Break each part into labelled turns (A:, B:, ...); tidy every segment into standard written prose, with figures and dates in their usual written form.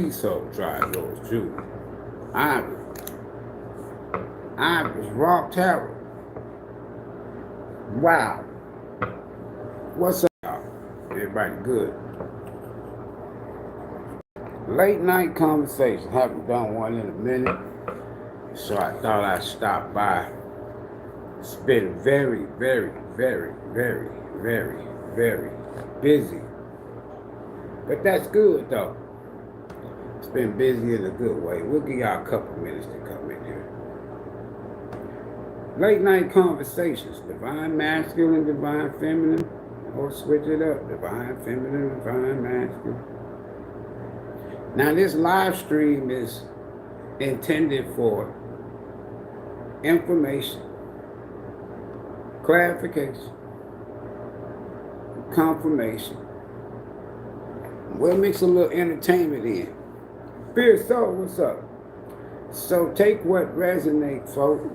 A: Soul Tribe goes to Ivory. Ivory's Raw Tarot. Wow. What's up, y'all? Everybody good? Late night conversation. Haven't done one in a minute. So I thought I'd stop by. It's been very, very, very, very, very, very busy. But that's good though. It's been busy in a good way. We'll give y'all a couple minutes to come in here. Late night conversations. Divine masculine, divine feminine. Or switch it up. Divine feminine, divine masculine. Now this live stream is intended for information, clarification, confirmation. We'll mix a little entertainment in. Fear Soul, what's up? So take what resonates, folks,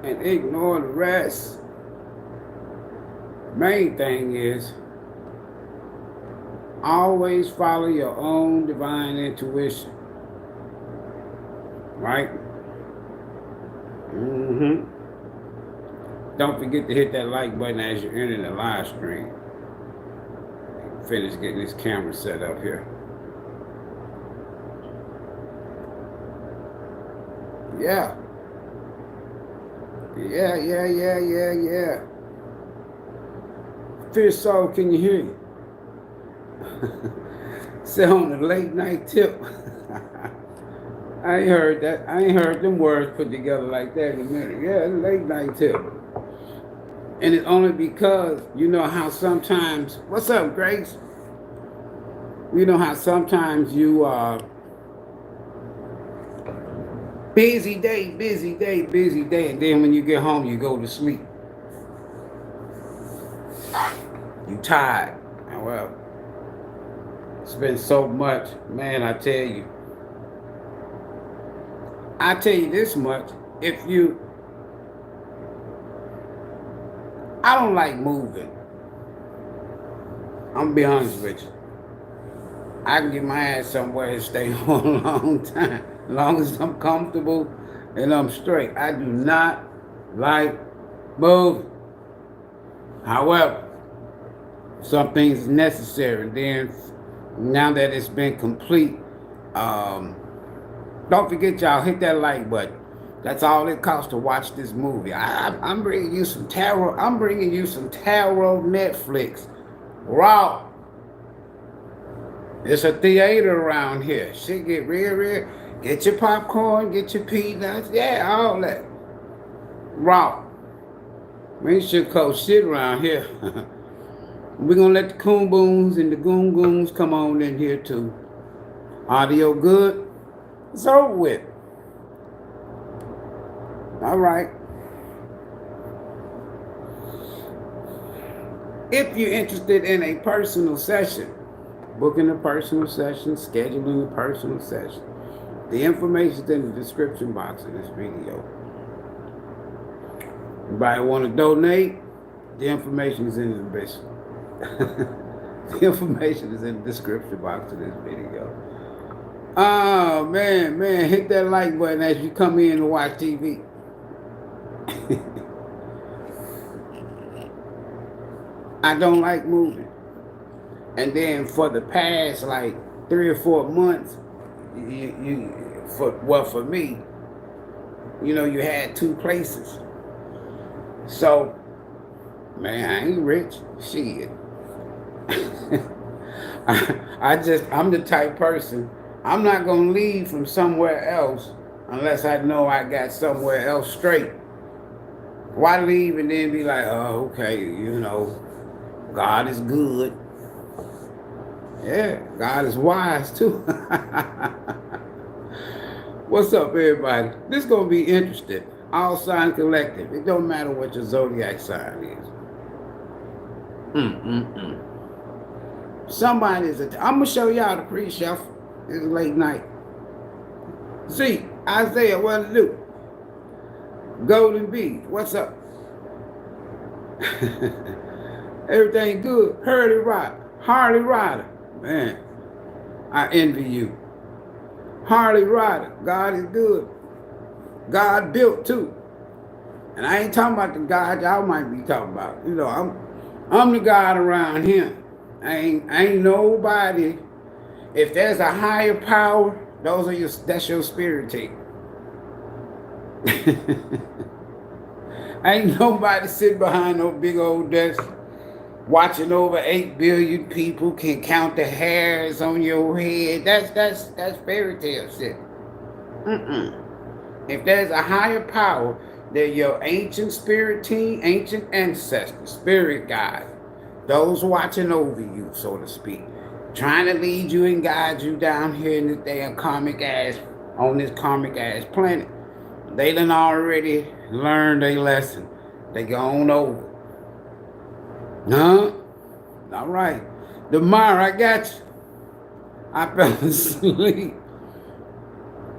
A: and ignore the rest. Main thing is always follow your own divine intuition. Right? Don't forget to hit that like button as you're entering the live stream. Finish getting this camera set up here. Yeah. Yeah. Fear Soul, can you hear you? Say on the late night tip. I ain't heard that. I ain't heard them words put together like that in a minute. Yeah, late night tip. And it's only because you know how sometimes, what's up, Grace? You know how sometimes you are busy day, and then when you get home, you go to sleep. You tired. Well, it's been so much, man, I tell you this much, I don't like moving. I'm gonna be honest with you. I can get my ass somewhere and stay for a long time, as long as I'm comfortable and I'm straight. I do not like moving. However, some things are necessary. Then, now that it's been complete, don't forget, y'all, hit that like button. That's all it costs to watch this movie. I'm bringing you some tarot. I'm bringing you some tarot Netflix. Raw. It's a theater around here. Shit get real. Get your popcorn, get your peanuts. Yeah, all that. Raw. We ain't sugarcoat shit around here. We're going to let the coon boons and the goon goons come on in here too. Audio good? It's over with. All right. If you're interested in a personal session, booking a personal session, scheduling a personal session, the information's in the description box of this video. Anybody want to donate? The information is in the description. The information is in the description box of this video. Oh, man, hit that like button as you come in to watch TV. I don't like moving. And then for the past like 3 or 4 months, for me, you know, you had 2 places. So, man, I ain't rich. Shit. I'm the type person, I'm not gonna leave from somewhere else unless I know I got somewhere else straight. Why leave and then be like, oh, okay, you know, God is good. Yeah, God is wise too. What's up, everybody? This is gonna be interesting. All sign collective. It don't matter what your zodiac sign is. Somebody's I'm gonna show y'all the pre-shuffle. It's late night. See, Isaiah, what to do? Golden Bees, what's up? Everything good. Harley Rider. Man, I envy you. Harley Rider, God is good. God built too. And I ain't talking about the God y'all might be talking about. You know, I'm the God around here. I ain't nobody. If there's a higher power, that's your spirit team. Ain't nobody sitting behind no big old desk watching over 8 billion people, can count the hairs on your head. That's fairy tale shit. If there's a higher power, they're your ancient spirit team, ancient ancestors, spirit guides, those watching over you, so to speak, trying to lead you and guide you down here in this damn on this karmic ass planet. They done already learned their lesson. They gone over. Huh? All right. Tomorrow, I got you. I fell asleep.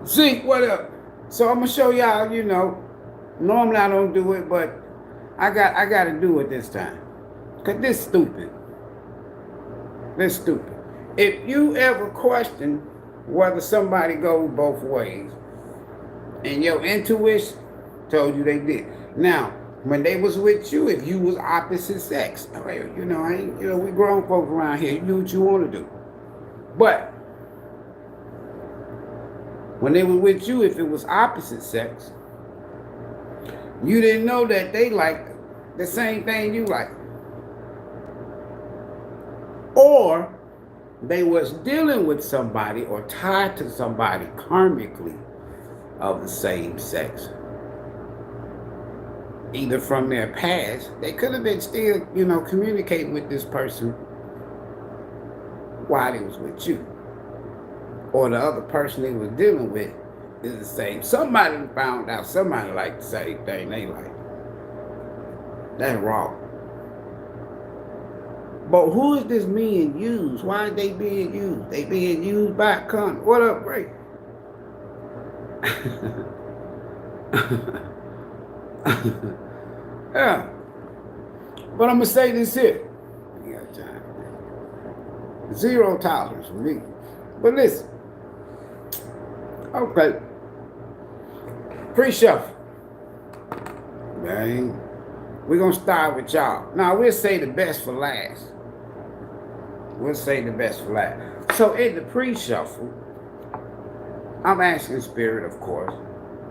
A: See, what up? So I'm gonna show y'all, you know, normally I don't do it, but I gotta do it this time. Cause this stupid. This stupid. If you ever question whether somebody goes both ways, and your intuition told you they did. Now, when they was with you, if you was opposite sex, you know, we grown folk around here, you do what you want to do. But when they were with you, if it was opposite sex, you didn't know that they liked the same thing you like. Or they was dealing with somebody or tied to somebody karmically of the same sex. Either from their past, they could have been still, you know, communicating with this person while they was with you. Or the other person they was dealing with is the same. Somebody found out somebody liked the same thing they like. That's wrong. But who is this being used? Why are they being used? They being used by con. What up, Ray? Yeah. But I'm gonna say this here. You got time. Zero tolerance for me. But listen. Okay. Pre-shuffle. Dang. We're gonna start with y'all. Now we'll say the best for last. We'll say the best for last. So in the pre-shuffle, I'm asking Spirit, of course,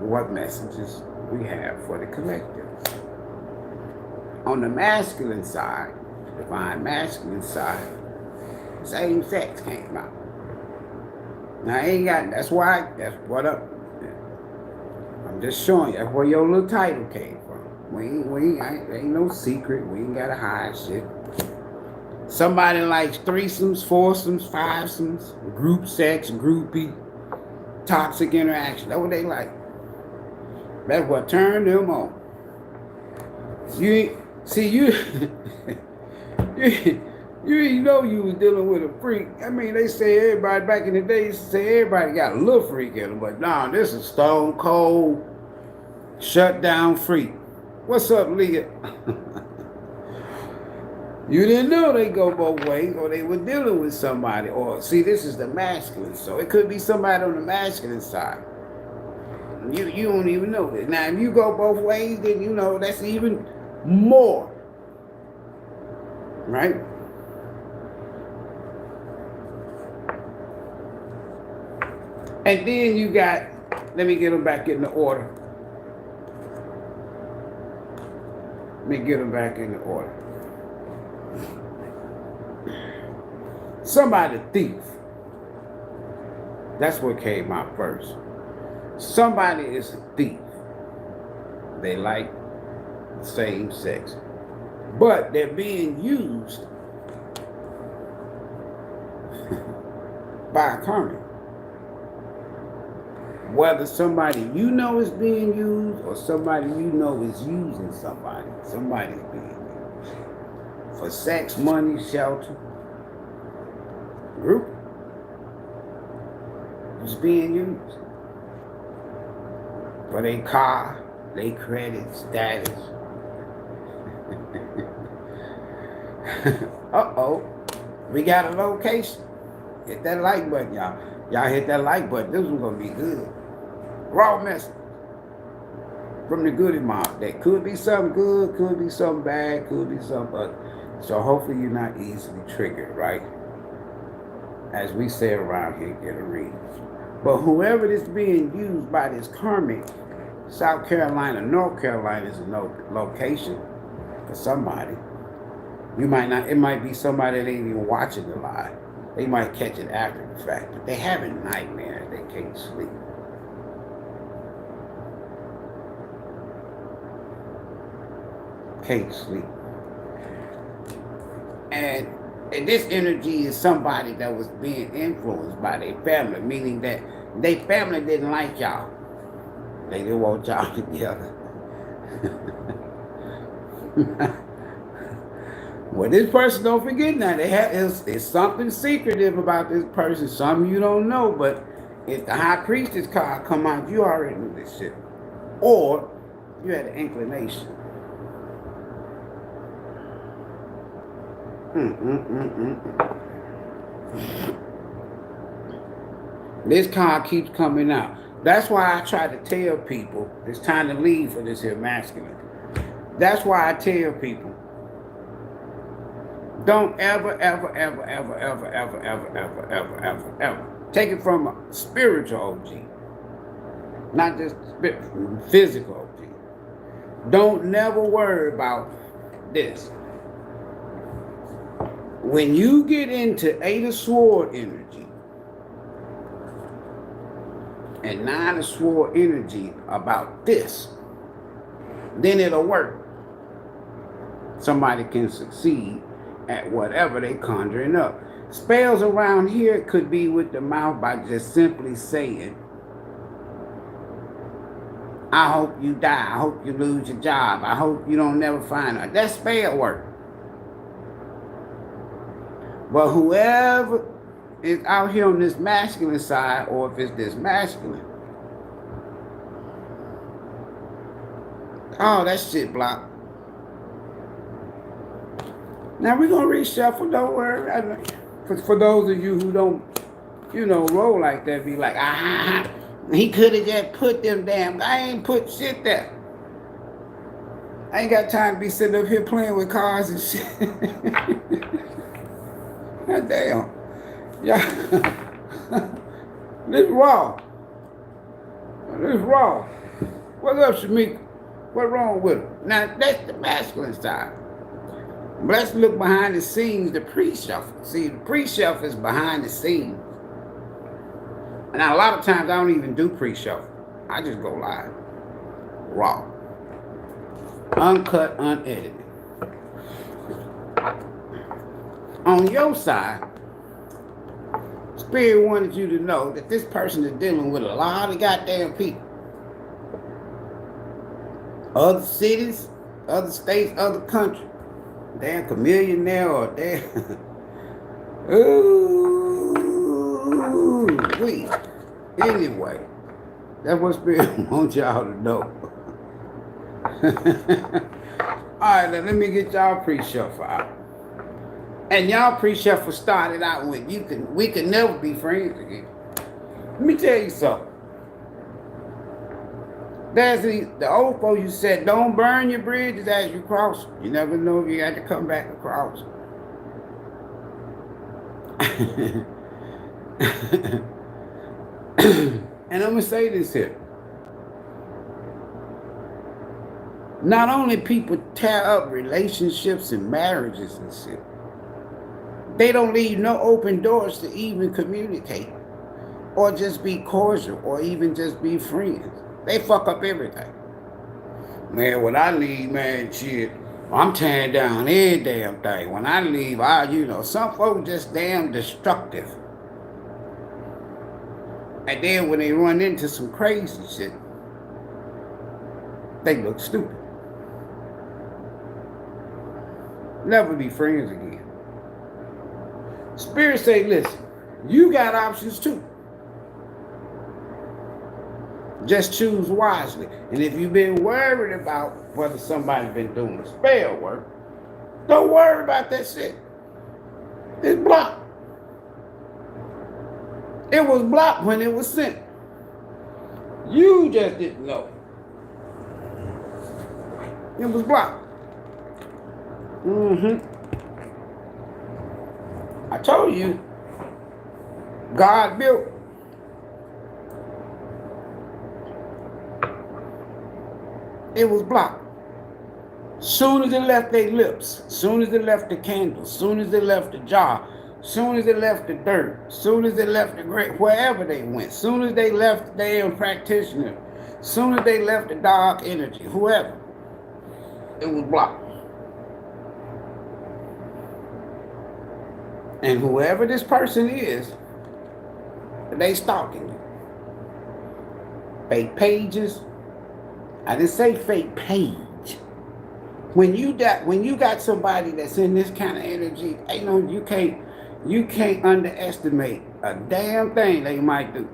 A: what messages we have for the collective. On the masculine side, divine masculine side, same sex came out. Now I ain't got, that's what up. I'm just showing you, that's where your little title came from. Ain't no secret, we ain't gotta hide shit. Somebody likes threesomes, foursomes, fivesomes, group sex, groupie, toxic interaction. That's what they like. That's what turned them on. You know you was dealing with a freak. I mean, they say everybody back in the day used to say everybody got a little freak in them, but nah, this is stone cold, shut down freak. What's up, Leah? You didn't know they go both ways, or they were dealing with somebody. Or see, this is the masculine, so it could be somebody on the masculine side. You don't even know that. Now, if you go both ways, then you know that's even more, right? And then you got, let me get them back in the order. Somebody thief. That's what came out first. Somebody is a thief. They like the same sex. But they're being used by a karmic. Whether somebody you know is being used or somebody you know is using somebody. Somebody's being used. For sex, money, shelter. Group is being used. For their car, their credit, status. Uh-oh. We got a location. Hit that like button, y'all. Y'all hit that like button. This one's gonna be good. Raw message from the goody mob. That could be something good, could be something bad, could be something other. So hopefully you're not easily triggered, right? As we say around here, get a read. But whoever is being used by this karmic, South Carolina, North Carolina is a location for somebody. You might not, it might be somebody that ain't even watching the live. They might catch it after the fact, but they having nightmares, they can't sleep. Can't sleep. And this energy is somebody that was being influenced by their family, meaning that their family didn't like y'all. They didn't want y'all together. Well, this person, don't forget now, it's something secretive about this person. Some you don't know, but if the high priestess card come out, you already knew this shit. Or you had an inclination. This card keeps coming out. That's why I try to tell people it's time to leave for this here masculine. That's why I tell people, don't ever take it from a spiritual OG, not just physical OG. Don't never worry about this. When you get into 8 of Sword energy and 9 of Sword energy about this, then it'll work. Somebody can succeed at whatever they conjuring up. Spells around here could be with the mouth by just simply saying, I hope you die, I hope you lose your job, I hope you don't never find her. That's spell work. But whoever is out here on this masculine side, or if it's this masculine, oh, that shit blocked. Now we're gonna reshuffle, don't worry. For those of you who don't, roll like that, be like, he could have just put them damn, I ain't put shit there. I ain't got time to be sitting up here playing with cars and shit. God damn. Yeah. This raw. This raw. What's up, Shamika? What's wrong with her? Now, that's the masculine side. But let's look behind the scenes, the pre-shuffle. See, the pre-shuffle is behind the scenes. And now, a lot of times, I don't even do pre-shuffle. I just go live. Raw. Uncut, unedited. On your side, Spirit wanted you to know that this person is dealing with a lot of goddamn people. Other cities, other states, other countries. Damn chameleon there or damn. Ooh, wait. Anyway, that's what Spirit wants y'all to know. Alright, now let me get y'all pre-shuffle out. And y'all pre-shuffle started out with we can never be friends again. Let me tell you something. There's the old folks you said, don't burn your bridges as you cross. You never know if you got to come back across. And I'm going to say this here. Not only people tear up relationships and marriages and shit, they don't leave no open doors to even communicate or just be cordial or even just be friends. They fuck up everything. Man, when I leave, man, shit, I'm tearing down every damn thing. When I leave, some folks just damn destructive. And then when they run into some crazy shit, they look stupid. Never be friends again. Spirit say, listen, you got options too. Just choose wisely. And if you've been worried about whether somebody's been doing spell work, don't worry about that shit. It's blocked. It was blocked when it was sent. You just didn't know. It was blocked. I told you, God built. It was blocked. Soon as it left their lips, soon as it left the candle, soon as it left the jar, soon as it left the dirt, soon as it left the grave, wherever they went, soon as they left their practitioner, soon as they left the dark energy, whoever, it was blocked. And whoever this person is, they stalking you. Fake pages. I didn't say fake page. When you got somebody that's in this kind of energy, ain't no, you can't underestimate a damn thing they might do.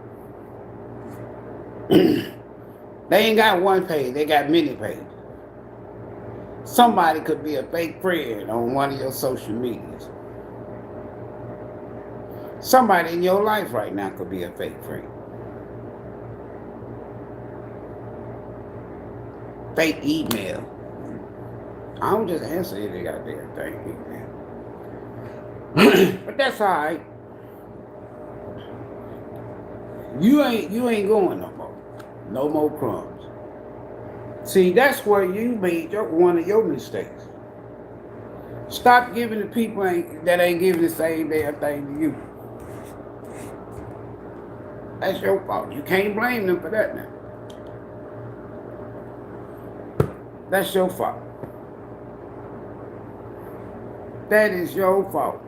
A: They ain't got one page, they got many pages. Somebody could be a fake friend on one of your social medias. Somebody in your life right now could be a fake friend. Fake email. I don't just answer any goddamn thing, email. But that's all right. You ain't going no more. No more crumbs. See, that's where you made one of your mistakes. Stop giving the people that ain't giving the same damn thing to you. That's your fault. You can't blame them for that now. That's your fault. That is your fault.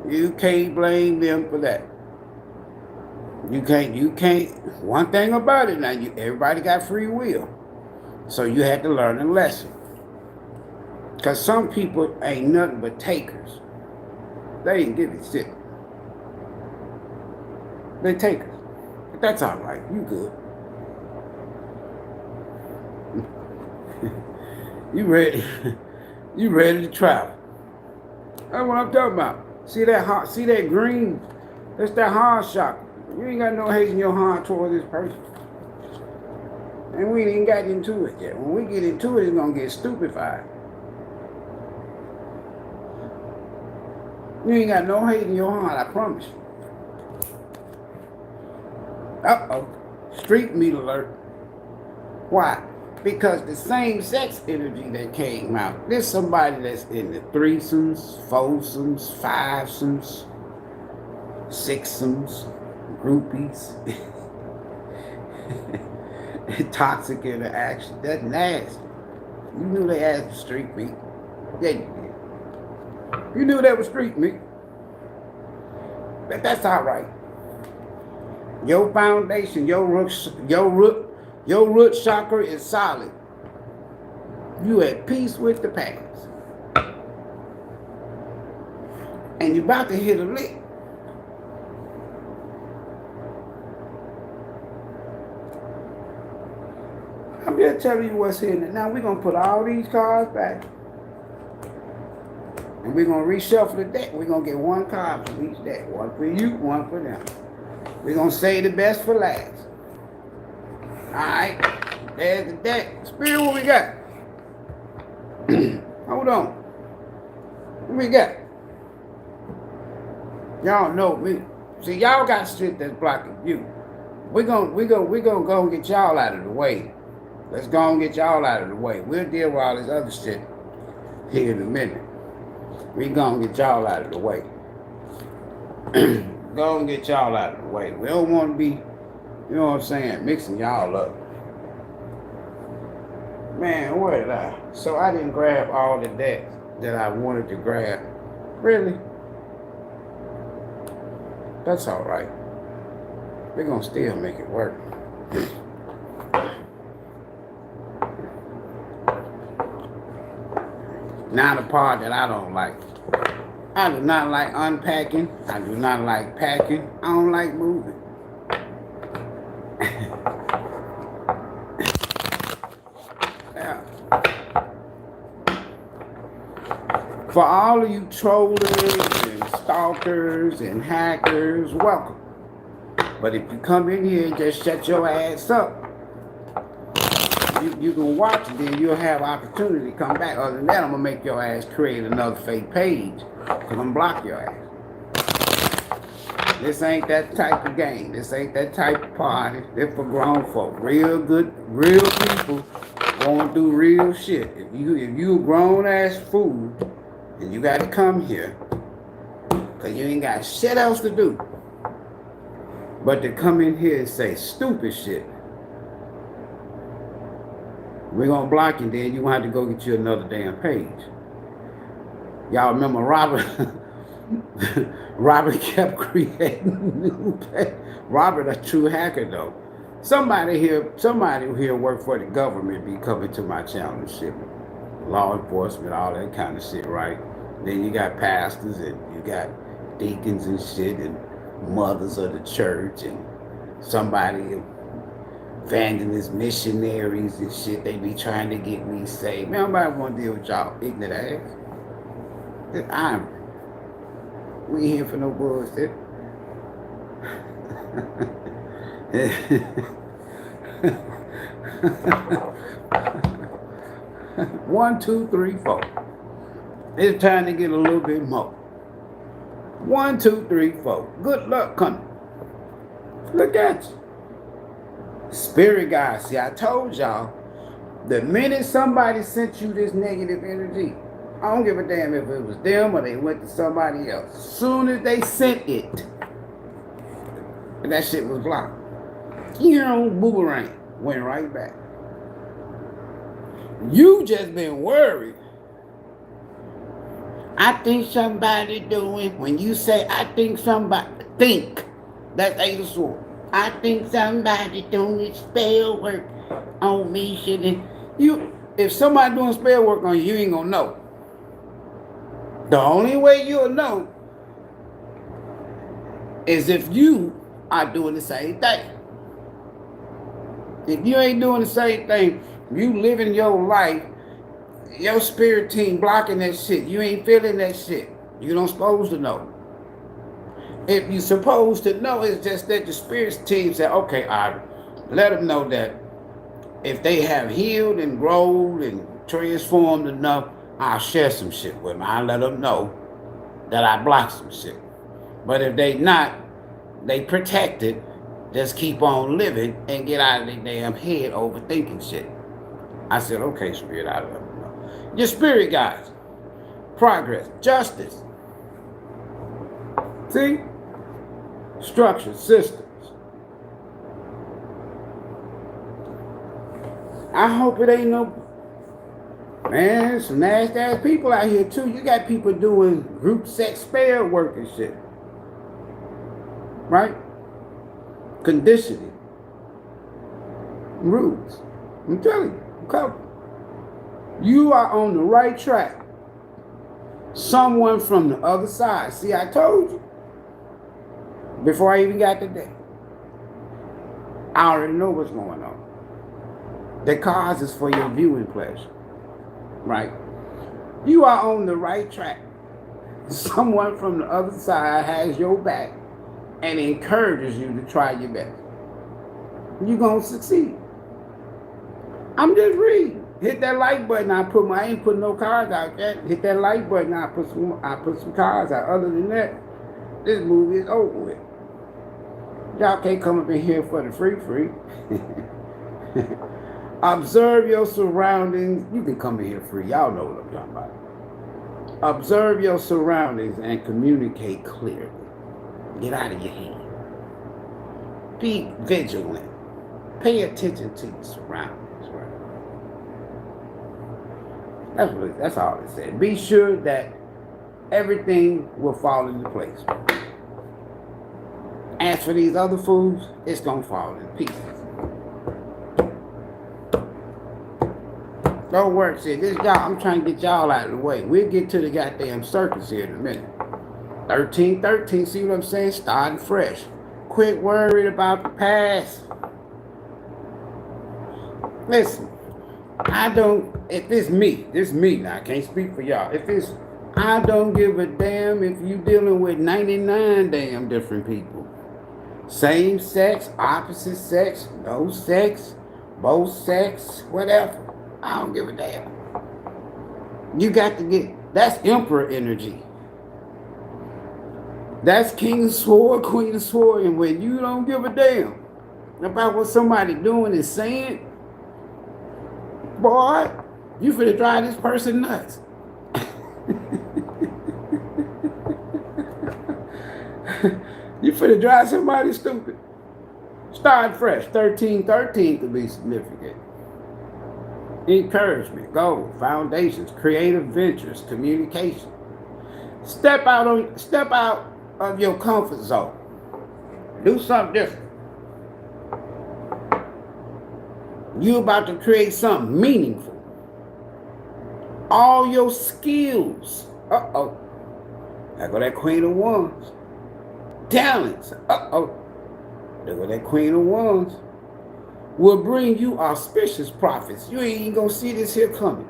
A: You can't blame them for that. You can't. One thing about it now, everybody got free will. So you had to learn a lesson. Because some people ain't nothing but takers. They ain't giving shit. They takers. But that's all right. You good. You ready? You ready to travel. That's what I'm talking about. See that green? That's that heart chakra. You ain't got no hate in your heart toward this person. And we ain't even got into it yet. When we get into it, it's gonna get stupefied. You ain't got no hate in your heart, I promise you. Uh-oh. Street meat alert. Why? Because the same sex energy that came out, there's somebody that's in the threesomes, foursomes, fivesomes, sixsomes, groupies, toxic interaction. That's nasty. You knew they had street meat. Yeah, you did. You knew that was street meat. But that's all right. Your foundation, your root chakra is solid. You at peace with the past. And you're about to hit a lick. I'm just telling you what's here. Now we're going to put all these cards back. And we're going to reshuffle the deck. We're going to get one card from each deck. One for you, one for them. We're going to save the best for last. Alright. There's the deck. Spirit, what we got? Hold on. What we got? Y'all know me. See, y'all got shit that's blocking you. We're gonna go and get y'all out of the way. Let's go and get y'all out of the way. We'll deal with all this other shit here in a minute. We gonna get y'all out of the way. Go and get y'all out of the way. We don't want to be, you know what I'm saying, mixing y'all up. Man, where did I? So I didn't grab all the decks that I wanted to grab. Really? That's all right. We're gonna still make it work. Now the part that I don't like. I do not like unpacking. I do not like packing. I don't like moving. Yeah. For all of you trollers and stalkers and hackers, welcome. But if you come in here and just shut your ass up, you can watch it, then you'll have opportunity to come back. Other than that, I'm going to make your ass create another fake page because I'm going to block your ass. This ain't that type of game. This ain't that type of party. This for grown folk. Real good, real people going through real shit. If you a grown ass fool and you got to come here because you ain't got shit else to do but to come in here and say stupid shit, we're going to block you, then you're going to have to go get you another damn page. Y'all remember Robert? Robert kept creating new page. Robert, a true hacker though. Somebody here work for the government be coming to my channel and shit. Law enforcement, all that kind of shit, right? Then you got pastors and you got deacons and shit and mothers of the church and somebody evangelist missionaries and shit. They be trying to get me saved. Man, nobody want to deal with y'all ignorant ass. It's Ivory. We ain't here for no bullshit. 1, 2, 3, 4. It's time to get a little bit more. 1, 2, 3, 4. Good luck coming. Look at you. Spirit guys, see, I told y'all, the minute somebody sent you this negative energy, I don't give a damn if it was them or they went to somebody else. As soon as they sent it, and that shit was blocked. You know, boomerang, went right back. You just been worried. I think somebody doing, when you say I think somebody, think, that's Eight of Swords. I think somebody doing spell work on me. If somebody doing spell work on you, you ain't gonna know. The only way you'll know is if you are doing the same thing. If you ain't doing the same thing, you living your life, your spirit team blocking that shit. You ain't feeling that shit. You don't supposed to know. If you supposed to know, it's just that the spirit team said, okay, Ivory, let them know that if they have healed and grown and transformed enough, I'll share some shit with them. I'll let them know that I blocked some shit. But if they not, they protected, just keep on living and get out of their damn head overthinking shit. I said, okay, spirit, I'll let them know. Your spirit guys, progress, justice. See? Structure, systems. I hope it ain't no, man, some nasty ass people out here too. You got people doing group sex spell work and shit. Right? Conditioning. Rules. I'm telling you, I'm covered. You are on the right track. Someone from the other side. See, I told you. Before I even got to that. I already know what's going on. The cause is for your viewing pleasure. Right? You are on the right track. Someone from the other side has your back and encourages you to try your best. You're going to succeed. I'm just reading. Hit that like button. I ain't putting no cards out yet. Hit that like button. I put some cards out. Other than that, this movie is over with. Y'all can't come up in here for the free. Observe your surroundings. You can come in here free. Y'all know what I'm talking about. Observe your surroundings and communicate clearly. Get out of your head. Be vigilant. Pay attention to your surroundings. Right? That's all it said. Be sure that everything will fall into place. As for these other fools, it's gonna fall in pieces. Don't work, see, this y'all, I'm trying to get y'all out of the way. We'll get to the goddamn circus here in a minute. 1313, see what I'm saying? Starting fresh. Quit worried about the past. Listen, if it's me, this me now, I can't speak for y'all. I don't give a damn if you dealing with 99 damn different people. Same sex, opposite sex, no sex, both sex, whatever. I don't give a damn. You got to get, that's emperor energy. That's king of sword, queen of sword. And when you don't give a damn about what somebody doing and saying, boy, you finna drive this person nuts. You finna drive somebody stupid. Start fresh. 1313 could be significant. Encouragement, goals, foundations, creative ventures, communication. Step out of your comfort zone. Do something different. You about to create something meaningful. All your skills. Uh-oh. There go that Queen of Wands. Talents. Uh-oh. There go that Queen of Wands. Will bring you auspicious profits. You ain't even gonna see this here coming.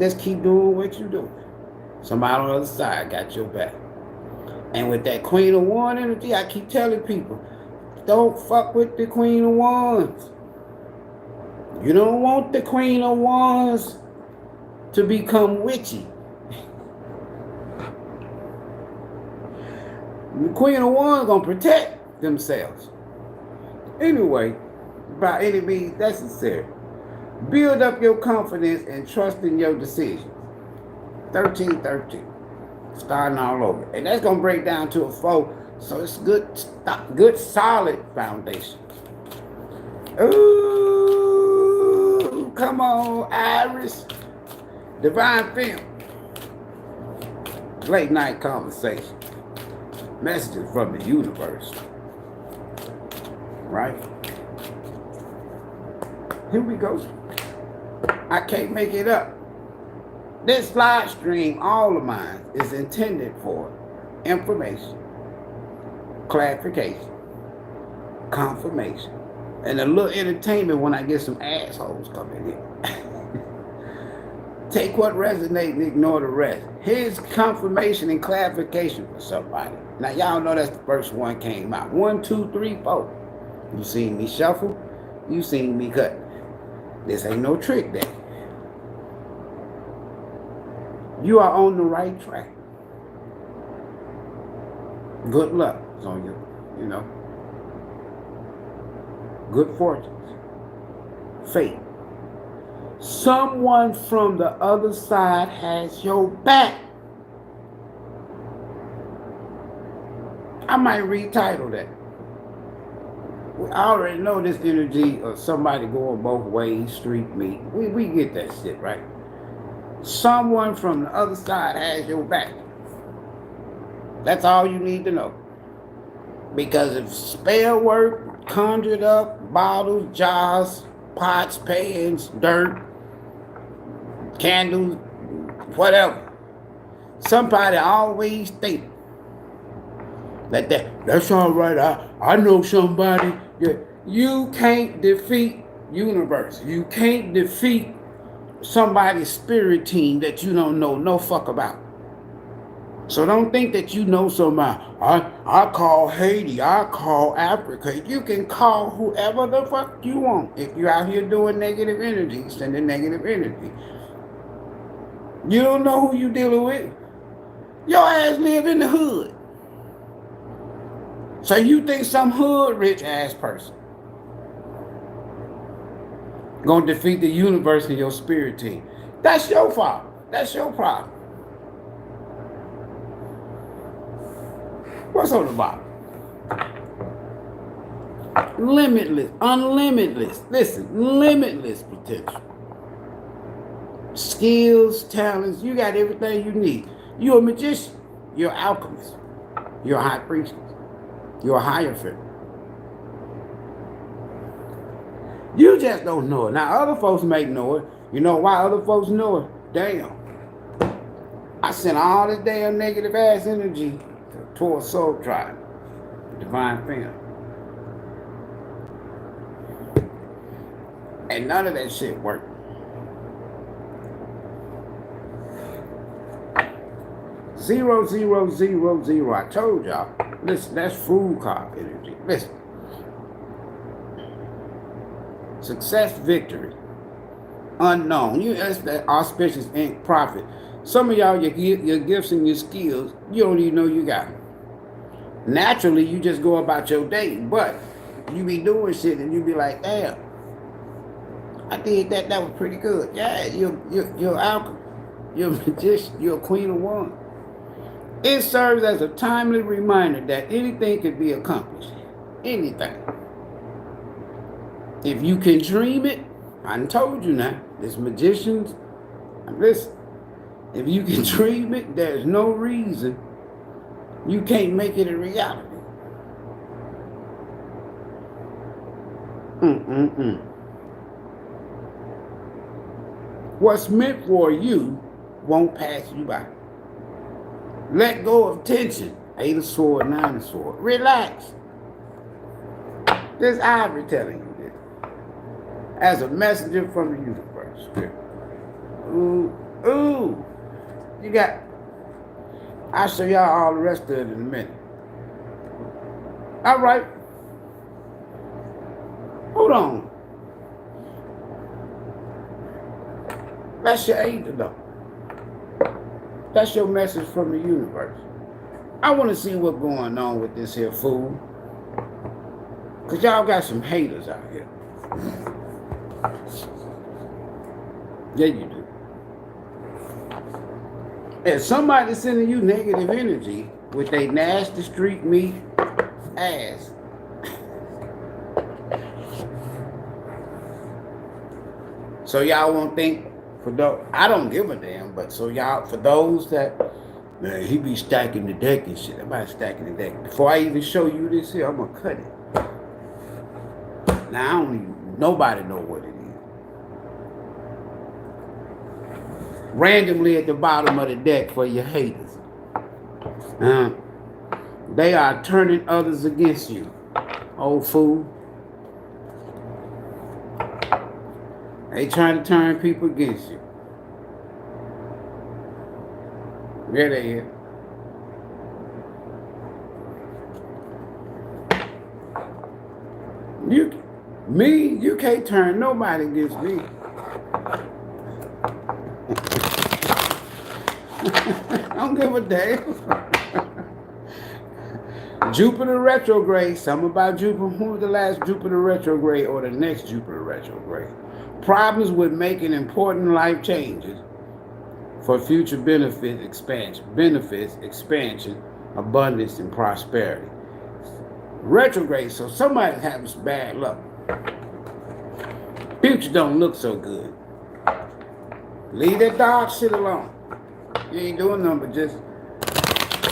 A: Just keep doing what you're doing. Somebody on the other side got your back. And with that Queen of Wands energy, I keep telling people, don't fuck with the Queen of Wands. You don't want the Queen of Wands to become witchy. The Queen of Wands gonna protect themselves. Anyway, by any means necessary. Build up your confidence and trust in your decisions. 1313. Starting all over. And that's going to break down to a 4. So it's good solid foundation. Ooh, come on, Ivorys. Divine Film. Late night conversation. Messages from the universe. Right? Here we go. I can't make it up. This live stream, all of mine, is intended for information, clarification, confirmation, and a little entertainment when I get some assholes coming in. Take what resonates and ignore the rest. Here's confirmation and clarification for somebody. Now, y'all know that's the first one came out. 1, 2, 3, 4. You seen me shuffle. You seen me cut. This ain't no trick day. You are on the right track. Good luck is on you, you know. Good fortunes. Fate. Someone from the other side has your back. I might retitle that. I already know this energy of somebody going both ways, street meet. We get that shit, right? Someone from the other side has your back. That's all you need to know. Because if spell work, conjured up, bottles, jars, pots, pans, dirt, candles, whatever, somebody always think that's all right. I know somebody. You can't defeat universe. You can't defeat somebody's spirit team that you don't know no fuck about. So don't think that you know somebody. I call Haiti. I call Africa. You can call whoever the fuck you want. If you're out here doing negative energy, sending negative energy. You don't know who you dealing with. Your ass live in the hood. So you think some hood rich ass person gonna defeat the universe and your spirit team? That's your fault. That's your problem. What's on the bottom? Limitless, unlimitless. Listen, limitless potential. Skills, talents, you got everything you need. You're a magician. You're an alchemist. You're a high priestess. You're a hierophant. You just don't know it. Now, other folks may know it. You know why other folks know it? Damn. I sent all this damn negative ass energy towards Soul Tribe, Divine Film. And none of that shit worked. 0, 0, 0, 0. I told y'all. Listen, that's fool card energy. Listen. Success, victory. Unknown. That's that auspicious ink profit. Some of y'all, your gifts and your skills, you don't even know you got them. Naturally, you just go about your day, but you be doing shit and you be like, damn, I did that. That was pretty good. Yeah, you're alchemist. You're a magician. You're a queen of wands. It serves as a timely reminder that anything can be accomplished. Anything. If you can dream it, I done told you now, this magicians, listen, if you can dream it, there's no reason you can't make it a reality. What's meant for you won't pass you by. Let go of tension. 8 of swords, 9 of swords. Relax. This Ivory telling you this. As a messenger from the universe. Ooh. You got, I'll show y'all all the rest of it in a minute. All right. Hold on. That's your angel though. That's your message from the universe. I want to see what's going on with this here fool. Because y'all got some haters out here. Yeah, you do. If somebody's sending you negative energy with a nasty street meat ass, so y'all won't think, for those, I don't give a damn, but so y'all, for those that, man, he be stacking the deck and shit. Everybody stacking the deck. Before I even show you this here, I'm gonna cut it. Now I don't even, nobody know what it is. Randomly at the bottom of the deck for your haters. They are turning others against you, old fool. They trying to turn people against you. There they is. You can't turn nobody against me. I don't give a damn. Jupiter retrograde. Something about Jupiter. Who was the last Jupiter retrograde or the next Jupiter retrograde? Problems with making important life changes for future benefits, expansion, abundance, and prosperity. Retrograde, so somebody having some bad luck. Future don't look so good. Leave that dark shit alone. You ain't doing nothing but just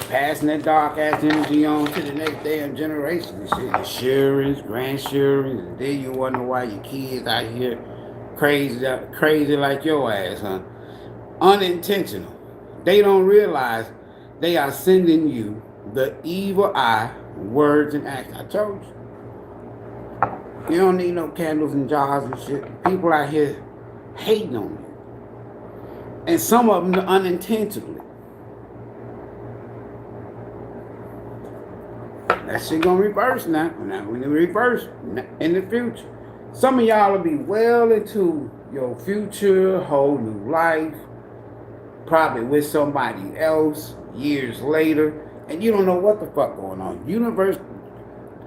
A: passing that dark ass energy on to the next damn generation and shit. Insurance, grandchildren, and then you wonder why your kids out here crazy like your ass, huh? Unintentional. They don't realize they are sending you the evil eye, words and acts. I told you. You don't need no candles and jars and shit. People out here hating on you. And some of them unintentionally. That shit gonna reverse now. Now when it reverse in the future. Some of y'all will be well into your future, whole new life, probably with somebody else years later, and you don't know what the fuck going on. Universe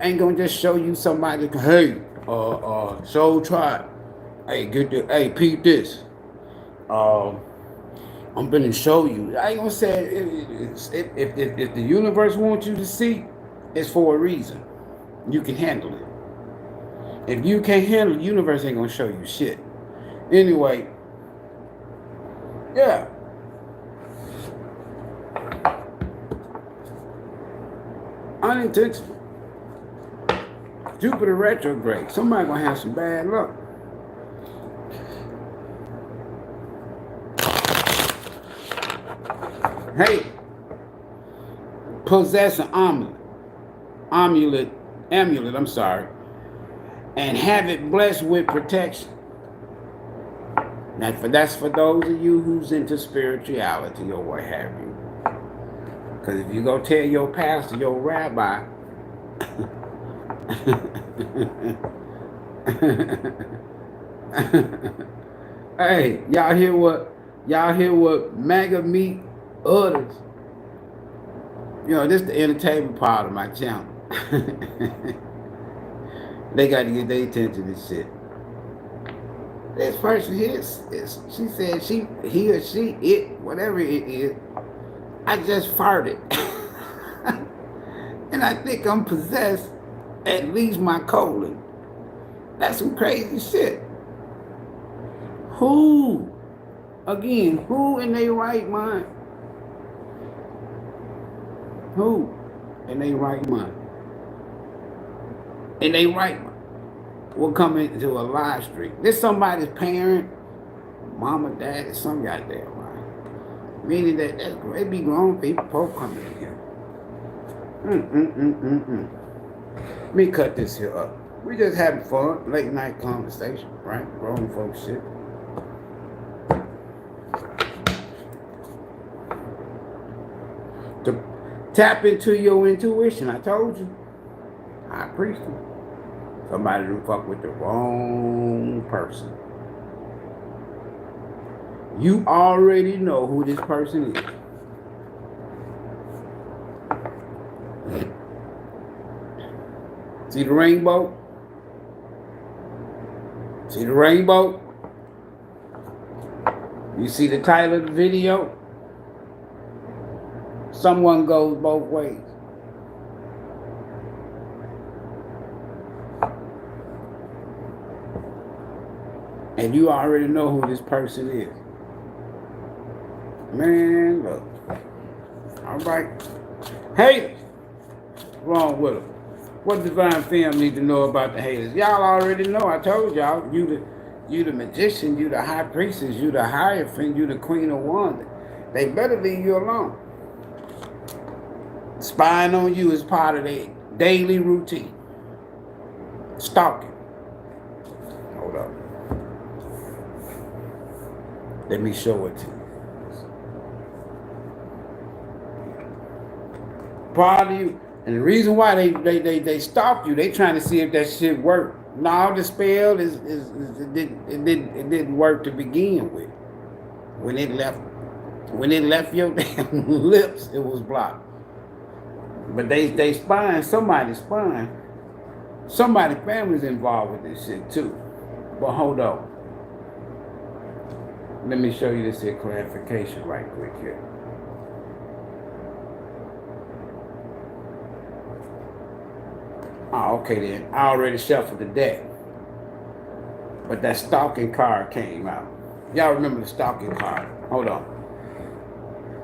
A: ain't gonna just show you somebody, hey, Soul Tribe, hey, hey, peep this. I'm gonna show you. I ain't gonna say if the universe wants you to see, it's for a reason. You can handle it. If you can't handle it, the universe ain't gonna show you shit. Anyway, yeah. Unintentional. Jupiter retrograde. Somebody gonna have some bad luck. Hey, possess an amulet, I'm sorry, and have it blessed with protection. Now, that's for those of you who's into spirituality or what have you. Because if you go tell your pastor, your rabbi, hey, y'all hear what MAGA meat utters? You know, this is the entertainment part of my channel. They got to get their attention to this shit. This person here, she said he or she, it, whatever it is, I just farted. And I think I'm possessed, at least my colon. That's some crazy shit. Who? Again, who in their right mind? Who in their right mind? In their right mind will come into a live stream. This somebody's parent, mama, dad, some goddamn right. Meaning that they be grown people, folk coming in here. Let me cut this here up. We just having fun, late night conversation, right? Grown folk shit. To tap into your intuition, I told you. High priest. Somebody done fuck with the wrong person. You already know who this person is. See the rainbow? See the rainbow? You see the title of the video? Someone goes both ways. And you already know who this person is. Man, look. All right. Haters. What's wrong with them? What divine family need to know about the haters? Y'all already know. I told y'all. You the magician. You the high priestess. You the hierophant. You the queen of wands. They better leave you alone. Spying on you is part of their daily routine. Stalking. Hold up. Let me show it to you. Part of you, and the reason why they stalk you, they trying to see if that shit work. No, the spell it didn't work to begin with. When it left your damn lips, it was blocked. But they spying, somebody's spying. Somebody's family's involved with this shit too. But hold on. Let me show you this here clarification right quick here. Oh, okay then. I already shuffled the deck. But that stalking card came out. Y'all remember the stalking card. Hold on.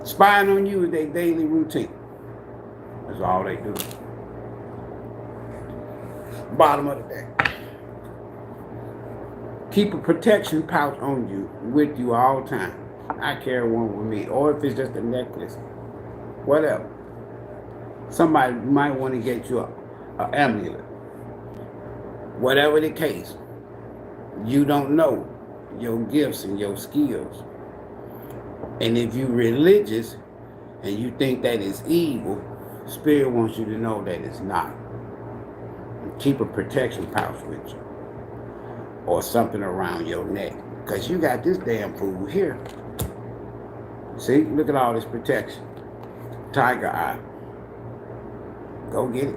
A: Spying on you is their daily routine. That's all they do. Bottom of the deck. Keep a protection pouch on you, with you all the time. I carry one with me. Or if it's just a necklace. Whatever. Somebody might want to get you an amulet. Whatever the case. You don't know your gifts and your skills. And if you're religious and you think that is evil, Spirit wants you to know that it's not. Keep a protection pouch with you. Or something around your neck. Because you got this damn fool here. See? Look at all this protection. Tiger eye. Go get it.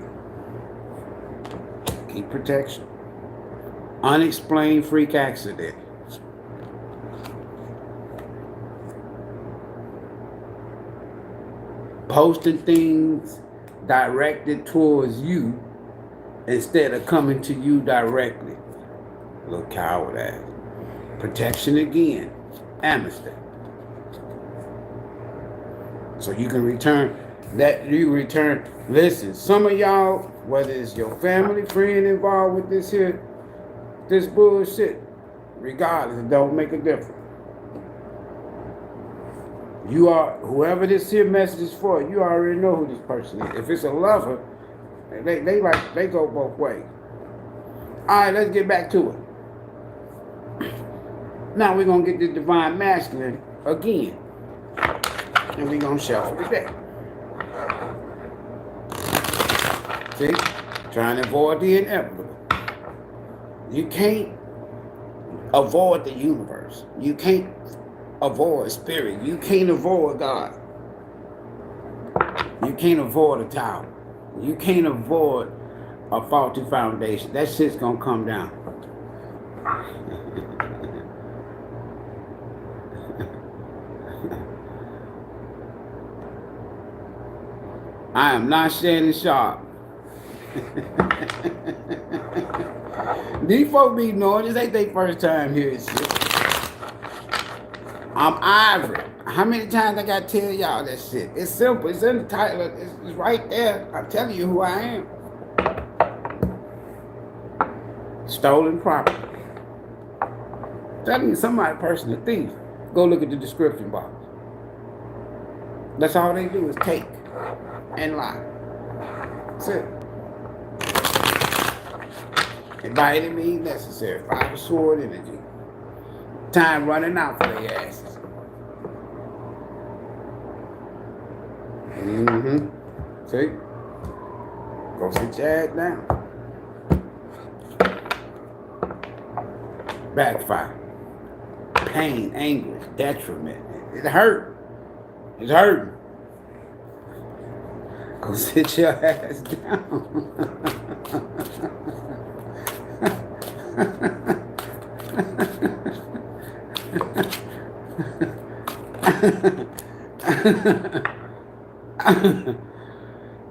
A: Keep protection. Unexplained freak accident. Posting things directed towards you instead of coming to you directly. Little coward ass. Protection again. Amnesty. So you can return that. You return. Listen, some of y'all, whether it's your family, friend involved with this here, this bullshit, regardless, it don't make a difference. You are, whoever this here message is for, you already know who this person is. If it's a lover, they go both ways. All right, let's get back to it. Now we're going to get the divine masculine again. And we're going to shuffle the deck. See? Trying to avoid the inevitable. You can't avoid the universe. You can't avoid spirit. You can't avoid God. You can't avoid a tower. You can't avoid a faulty foundation. That shit's gonna come down. I am not Shannon Sharp. These folks be knowing this ain't their first time hearing shit. I'm Ivory. How many times I gotta tell y'all that shit? It's simple. It's in the title. It's right there. I'm telling you who I am. Stolen property. Telling you somebody person a thief. Go look at the description box. That's all they do is take and lie. That's it. And by any means necessary. Fire sword energy. Time running out for their asses. See? Go sit your ass down. Backfire. Pain, anguish, detriment. It hurt. It's hurting. Go sit your ass down.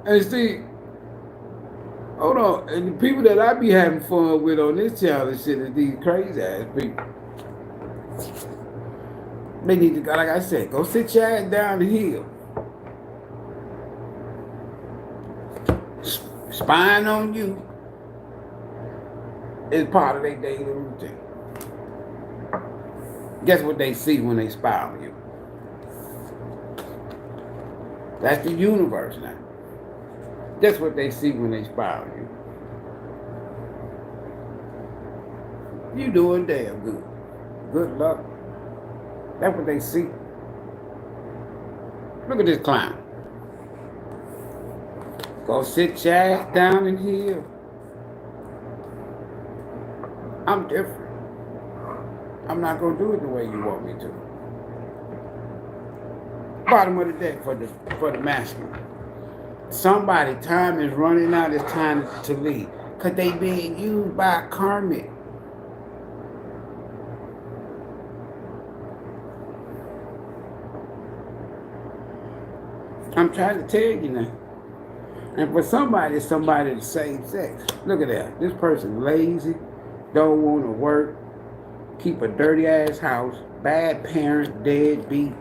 A: And see, hold on, and the people that I be having fun with on this channel and shit is these crazy ass people. They need to go, like I said, go sit your ass down the hill. Spying on you is part of their daily routine. Guess what they see when they spy on you? That's the universe now. Guess what they see when they spy on you? You doing damn good. Good luck. That's what they see. Look at this clown. Go sit your ass down in here. I'm different. I'm not gonna do it the way you want me to. Bottom of the deck for the masculine. Somebody, time is running out, it's time to leave. Cause they being used by a karmic. I'm trying to tell you now. And for somebody, it's somebody the same sex. Look at that. This person lazy, don't want to work, keep a dirty ass house, bad parents, deadbeat.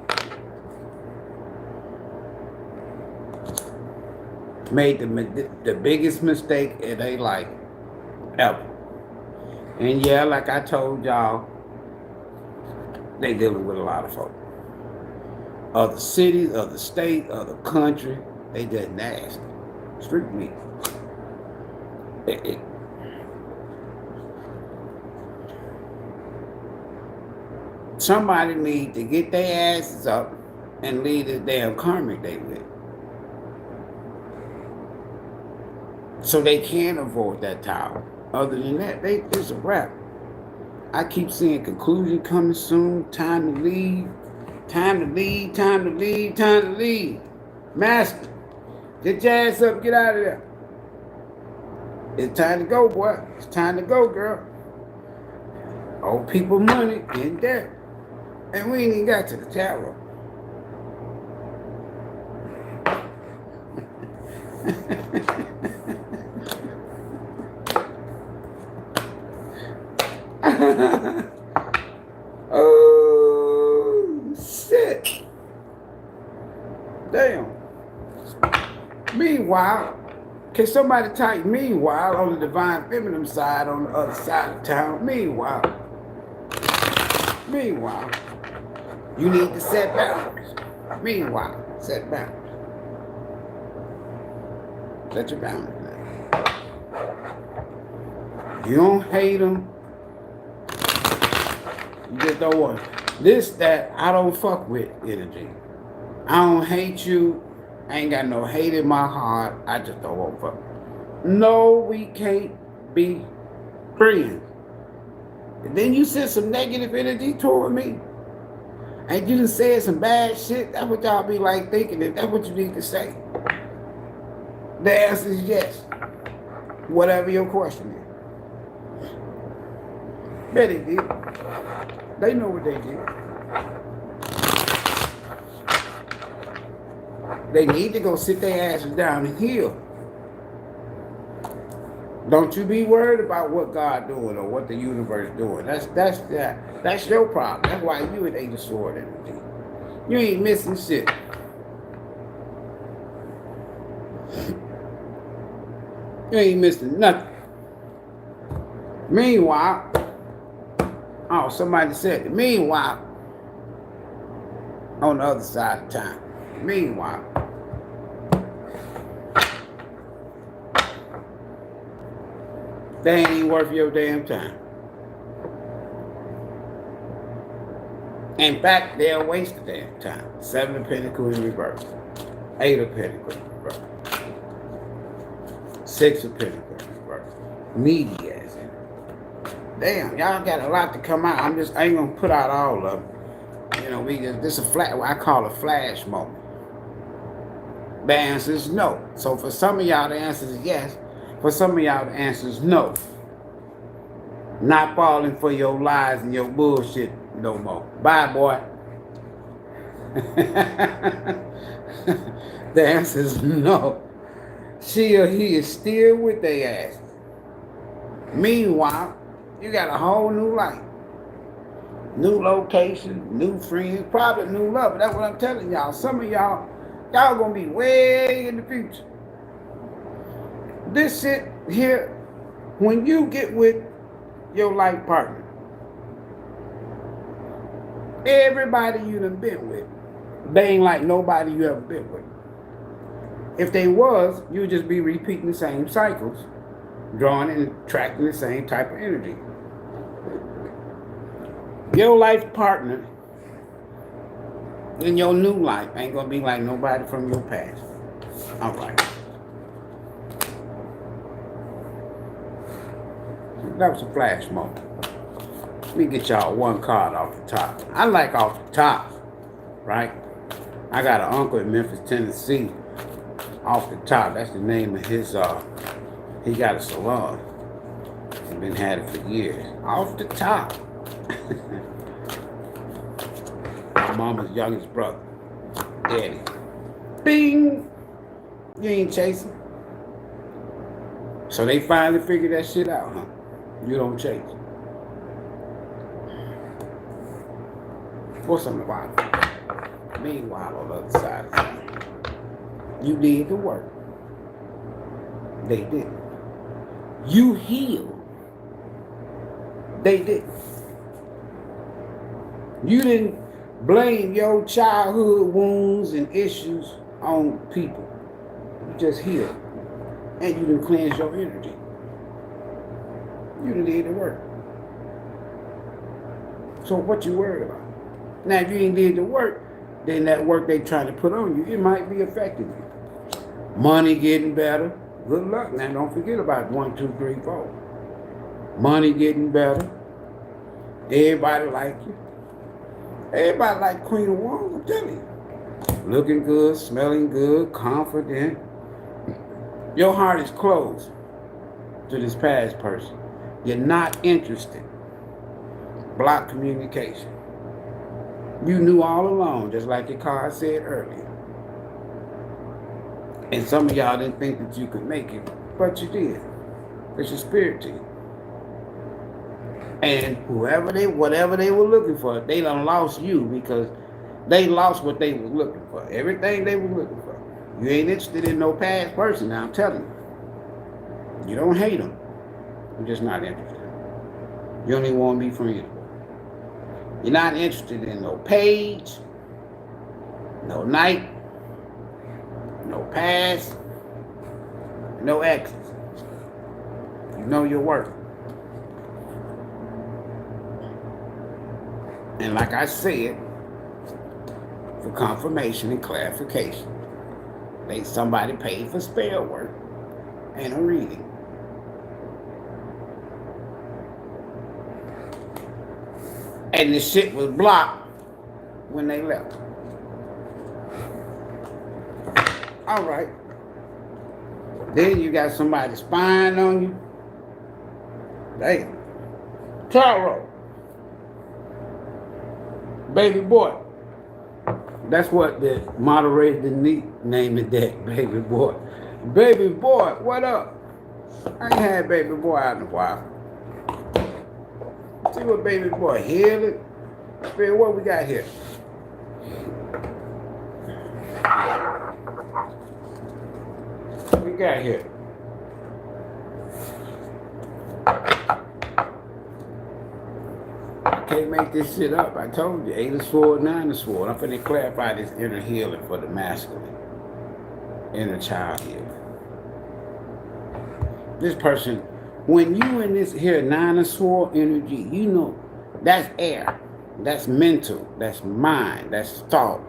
A: Made the biggest mistake in their life ever. And yeah, like I told y'all, they dealing with a lot of folk. Other cities, other state, other country, they just nasty. Street meat. Somebody need to get their asses up and leave this damn karmic they with. So they can avoid that tower. Other than that, it's a wrap. I keep seeing conclusion coming soon, time to leave, time to leave, time to leave, time to leave. Master, get your ass up, get out of there. It's time to go, boy. It's time to go, girl. Old people money in debt. And we ain't even got to the tower. Oh, shit. Damn. Meanwhile, can somebody type meanwhile on the divine feminine side on the other side of town? Meanwhile, you need to set boundaries. Meanwhile, set boundaries. Set your boundaries now. You don't hate them. You just don't want this, that, I don't fuck with energy. I don't hate you. I ain't got no hate in my heart. I just don't want to fuck. No, we can't be friends. And then you sent some negative energy toward me. And you done said some bad shit. That's what y'all be like thinking. If that's what you need to say. The answer is yes. Whatever your question is. Yeah, they did. They know what they did. They need to go sit their asses down and heal. Don't you be worried about what God doing or what the universe doing. That's your problem. That's why you in the sword energy. You ain't missing shit. You ain't missing nothing. Meanwhile, oh, somebody said it. Meanwhile, on the other side of time. Meanwhile, they ain't even worth your damn time. In fact, they're a waste of damn time. 7 of Pentacles in reverse. 8 of Pentacles in reverse. 6 of Pentacles in reverse. Needy as in. Damn, y'all got a lot to come out. I ain't gonna put out all of them. You know, this is what I call a flash moment. The answer is no. So for some of y'all, the answer is yes. For some of y'all, the answer is no. Not falling for your lies and your bullshit no more. Bye, boy. The answer is no. She or he is still with their ass. Meanwhile, you got a whole new life. New location, new friends, probably new love. That's what I'm telling y'all. Some of y'all gonna be way in the future. This shit here, when you get with your life partner, everybody you done been with, they ain't like nobody you ever been with. If they was, you would just be repeating the same cycles, drawing and attracting the same type of energy. Your life partner in your new life ain't gonna be like nobody from your past. All right. That was a flash moment. Let me get y'all one card off the top. I like off the top, right? I got an uncle in Memphis, Tennessee. Off the top, that's the name of his, he got a salon. He's been had it for years. Off the top. My mama's youngest brother, Daddy. Bing! You ain't chasing. So they finally figured that shit out, huh? You don't chase. What's on the bottom? Meanwhile, on the other side of town, you did the work. They did. You healed. They did. You didn't blame your childhood wounds and issues on people. You just healed. And you didn't cleanse your energy. You didn't need to work. So what you worried about? Now if you ain't did the work, then that work they trying to put on you, it might be affecting you. Money getting better. Good luck. Now don't forget about 1, 2, 3, 4. Money getting better. Everybody like you. Everybody like Queen of Wands, I'm telling you. Looking good, smelling good, confident. Your heart is closed to this past person. You're not interested. Block communication. You knew all along, just like your card said earlier. And some of y'all didn't think that you could make it, but you did. It's your spirit team. And whatever they were looking for, they done lost you because they lost what they was looking for. Everything they were looking for. You ain't interested in no past person, now I'm telling you. You don't hate them. You're just not interested. You don't even want to be friends with them. You're not interested in no page, no night, no past, no exes. You know your worth. And like I said, for confirmation and clarification, somebody paid for spell work. and a reading. And the shit was blocked when they left. All right. Then you got somebody spying on you. Hey, Taro, baby boy. That's what the moderator named it that, baby boy. Baby boy, what up? I ain't had baby boy out in a while. See what baby boy healing. Spirit, what we got here? What we got here? I can't make this shit up. I told you, 8 of swords, 9 of swords. I'm finna clarify this inner healing for the masculine. Inner child healing. This person, when you in this here 9 of swords energy, you know that's air. That's mental. That's mind. That's thought.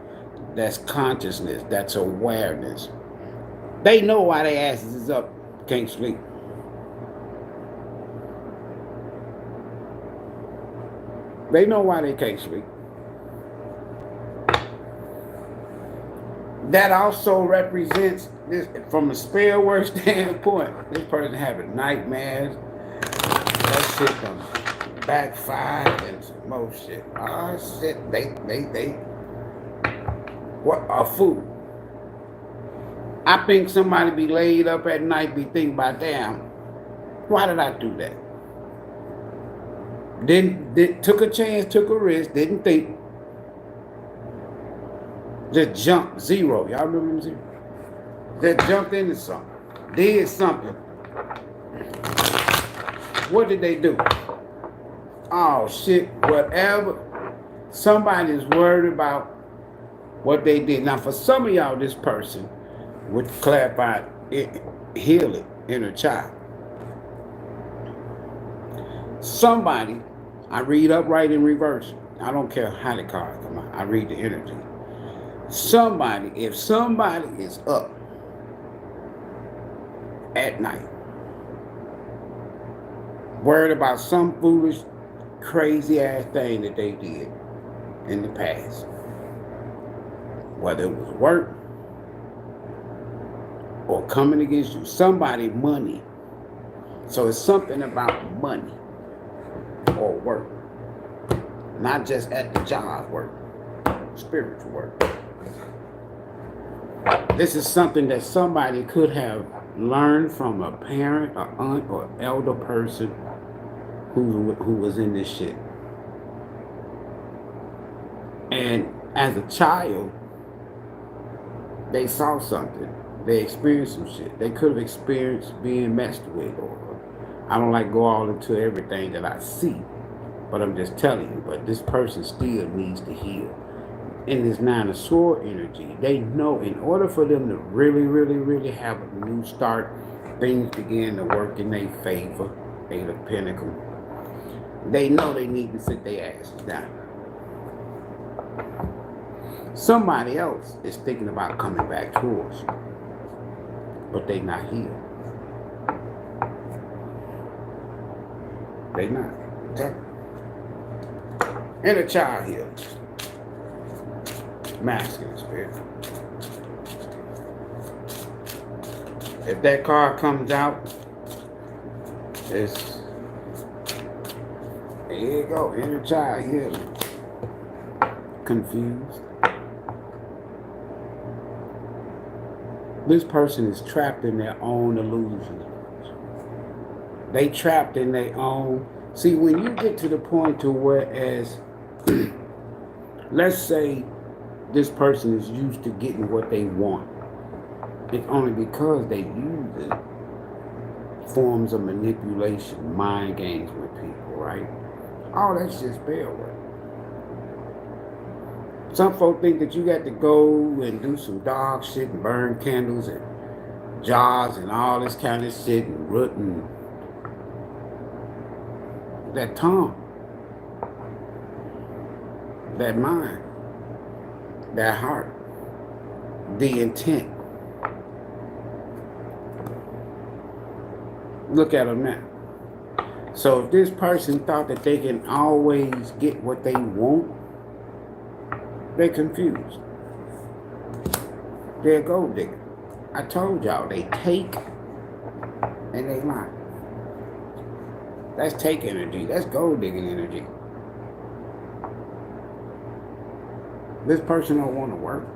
A: That's consciousness. That's awareness. They know why their asses is up, can't sleep. They know why they can't sleep. That also represents this from a spell word standpoint. This person having nightmares. That shit done backfired and some more shit. Oh shit, they what a fool. I think somebody be laid up at night, be thinking about, damn, why did I do that? Took a chance, took a risk, didn't think. Just jumped, zero. Y'all remember zero? Just jumped into something. Did something. What did they do? Oh shit, whatever. Somebody's worried about what they did. Now for some of y'all, this person would clarify healing inner child. Somebody, I read upright in reverse. I don't care how the cards come out. I read the energy. Somebody, if somebody is up at night, worried about some foolish, crazy ass thing that they did in the past, whether it was work or coming against you, somebody money. So it's something about money or work, not just at the job work, spiritual work. This is something that somebody could have learned from a parent, or aunt, or elder person who was in this shit. And as a child, they saw something. They experienced some shit. They could have experienced being messed with, or I don't like go all into everything that I see, but I'm just telling you, but this person still needs to heal. In this 9 of Swords energy, they know in order for them to really, really, really have a new start, things begin to work in their favor, 8 of Pentacles. They know they need to sit their asses down. Somebody else is thinking about coming back towards you, but they not here. They not. Okay? Inner child here. Masculine spirit. If that card comes out, it's, there you go, inner child here. Confused. This person is trapped in their own illusion. They trapped in their own. See, when you get to the point to where, as let's say this person is used to getting what they want, it's only because they use it forms of manipulation, mind games with people, right? All that's just spell work. Some folk think that you got to go and do some dog shit and burn candles and jars and all this kind of shit and root and that tongue, that mind, that heart, the intent. Look at them now. So if this person thought that they can always get what they want, they're confused. They're gold diggers. I told y'all, they take and they lie. That's take energy. That's gold digging energy. This person don't want to work.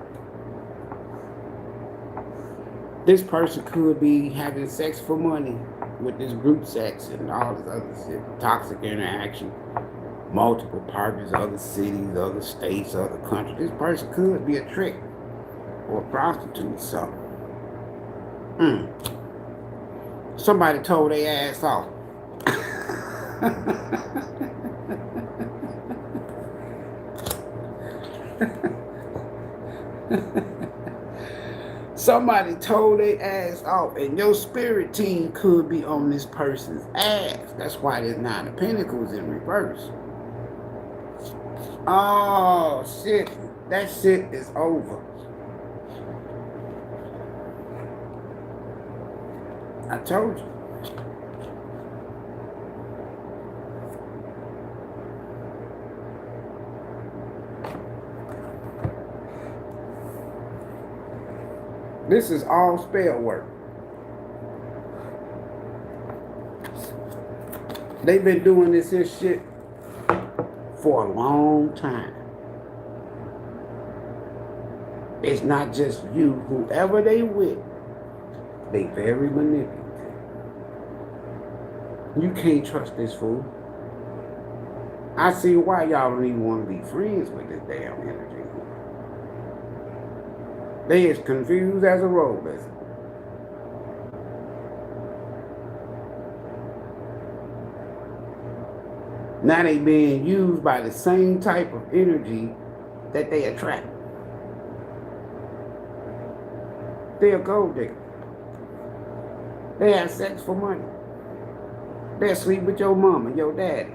A: This person could be having sex for money with this group sex and all this other shit. Toxic interaction. Multiple partners, other cities, other states, other countries. This person could be a trick or a prostitute or something. Somebody told their ass off. Somebody told their ass off, and your spirit team could be on this person's ass. That's why there's 9 of Pentacles in reverse. Oh shit, that shit is over. I told you. This is all spell work. They've been doing this here shit for a long time. It's not just you. Whoever they with, they very manipulative. You can't trust this fool. I see why y'all don't even want to be friends with this damn energy. They as confused as a road lizard. Now they being used by the same type of energy that they attract. They're a gold digger. They have sex for money. They sleep with your mama, your daddy.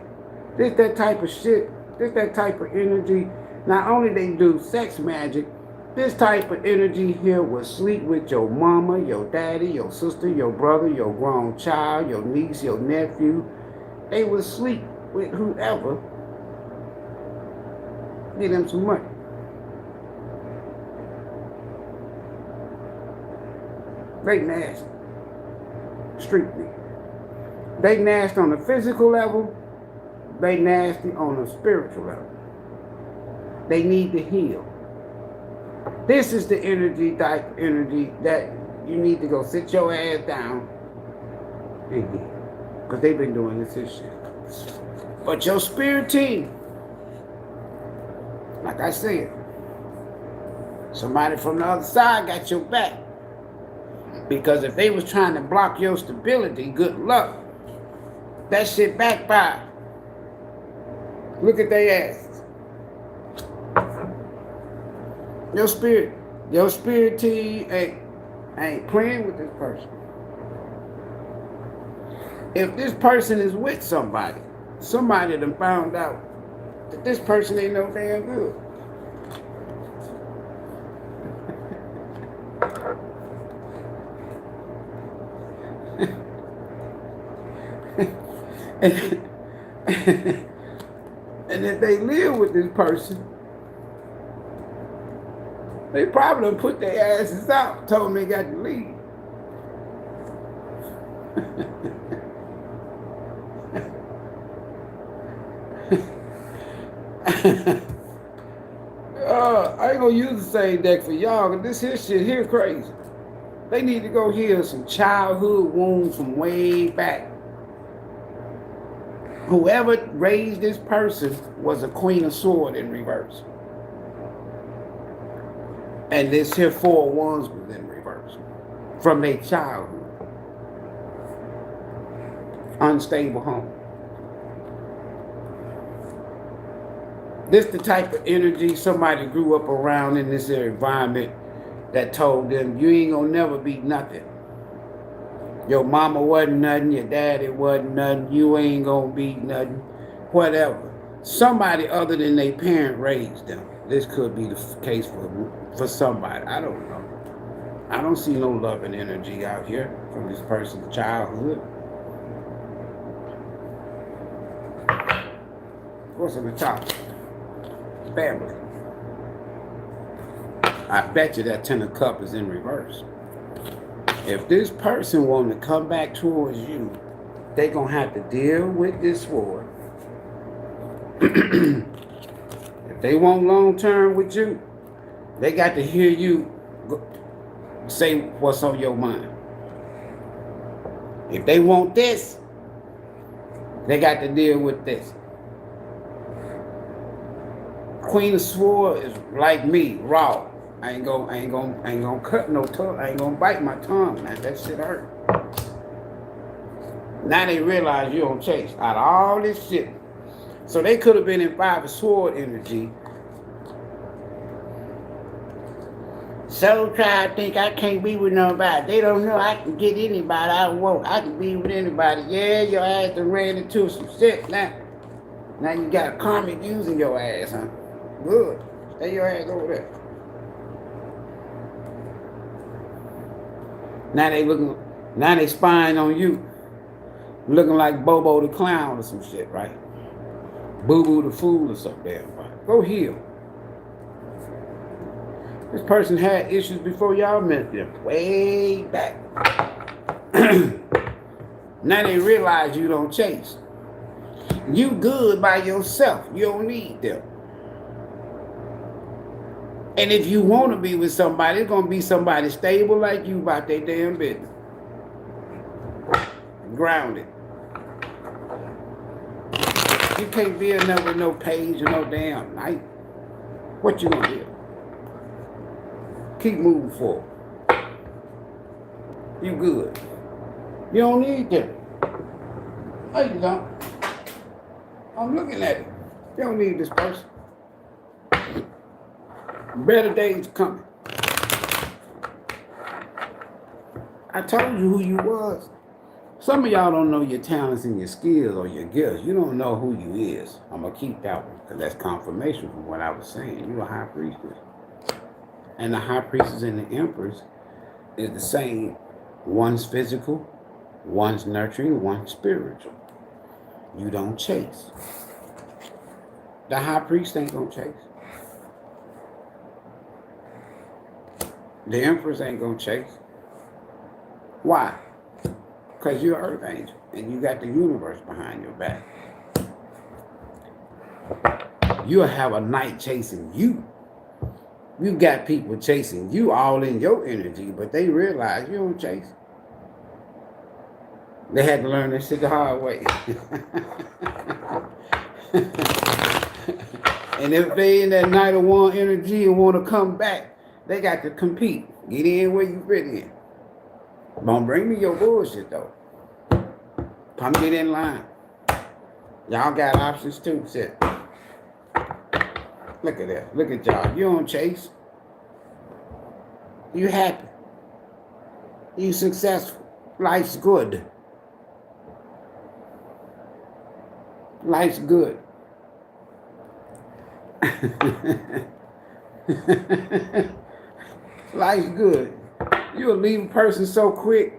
A: This that type of shit. This that type of energy. Not only they do sex magic, this type of energy here will sleep with your mama, your daddy, your sister, your brother, your grown child, your niece, your nephew. They will sleep with whoever. Get them some money. They nasty. Strictly. They nasty on the physical level. They nasty on the spiritual level. They need to heal. This is the type of energy that you need to go sit your ass down and get. Because they've been doing this shit. But your spirit team, like I said, somebody from the other side got your back. Because if they was trying to block your stability, good luck. That shit backfired. Look at their asses. Your spirit team ain't playing with this person. If this person is with somebody done found out that this person ain't no damn good. And if they live with this person, they probably done put their asses out, told them they got to leave. I ain't gonna use the same deck for y'all, but this here shit here crazy. They need to go heal some childhood wounds from way back. Whoever raised this person was a Queen of Swords in reverse. And this here 4 of Wands was in reverse. From their childhood. Unstable home. This the type of energy somebody grew up around in this environment that told them, you ain't gonna never be nothing. Your mama wasn't nothing, your daddy wasn't nothing, you ain't gonna be nothing, whatever. Somebody other than their parent raised them. This could be the case for somebody. I don't know. I don't see no loving energy out here from this person's childhood. What's on the top? Family. I bet you that 10 of Cups is in reverse. If this person wants to come back towards you, they're going to have to deal with this sword. If they want long term with you, they got to hear you say what's on your mind. If they want this, they got to deal with this. Queen of Swords is like me, raw. I ain't gonna cut no tongue. I ain't gonna bite my tongue, man. That shit hurt. Now they realize you don't chase out of all this shit. So they could have been in Five of Sword energy. Soul Tribe think I can't be with nobody. They don't know I can get anybody I want. I can be with anybody. Yeah, your ass done ran into some shit now. Now you got a karmic using your ass, huh? Good. Stay your ass over there. Now they spying on you. Looking like Bobo the Clown or some shit, right? Boo Boo the Fool or something damn right. Go heal. This person had issues before y'all met them. Way back. Now they realize you don't chase. You good by yourself. You don't need them. And if you want to be with somebody, it's going to be somebody stable like you about their damn business. Grounded. You can't be another no page or no damn night. What you gonna do? Keep moving forward. You good. You don't need them. No, you don't. I'm looking at it. You don't need this person. Better days coming. I told you who you was. Some of y'all don't know your talents and your skills or your gifts. You don't know who you is. I'm going to keep that one because that's confirmation from what I was saying. You're a high priestess. And the high priestess and the empress is the same. One's physical, one's nurturing, one's spiritual. You don't chase. The high priest ain't going to chase. The empress ain't going to chase. Why? Because you're an earth angel and you got the universe behind your back. You'll have a night chasing you. You got people chasing you all in your energy, but they realize you don't chase. They had to learn this shit the hard way. And if they in that night of one energy and want to come back, they got to compete. Get in where you fit in. Don't bring me your bullshit though. Come get in line. Y'all got options too, shit. Look at that. Look at y'all. You don't chase. You happy. You successful. Life's good. Life's good. Life's good. You'll leave a person so quick.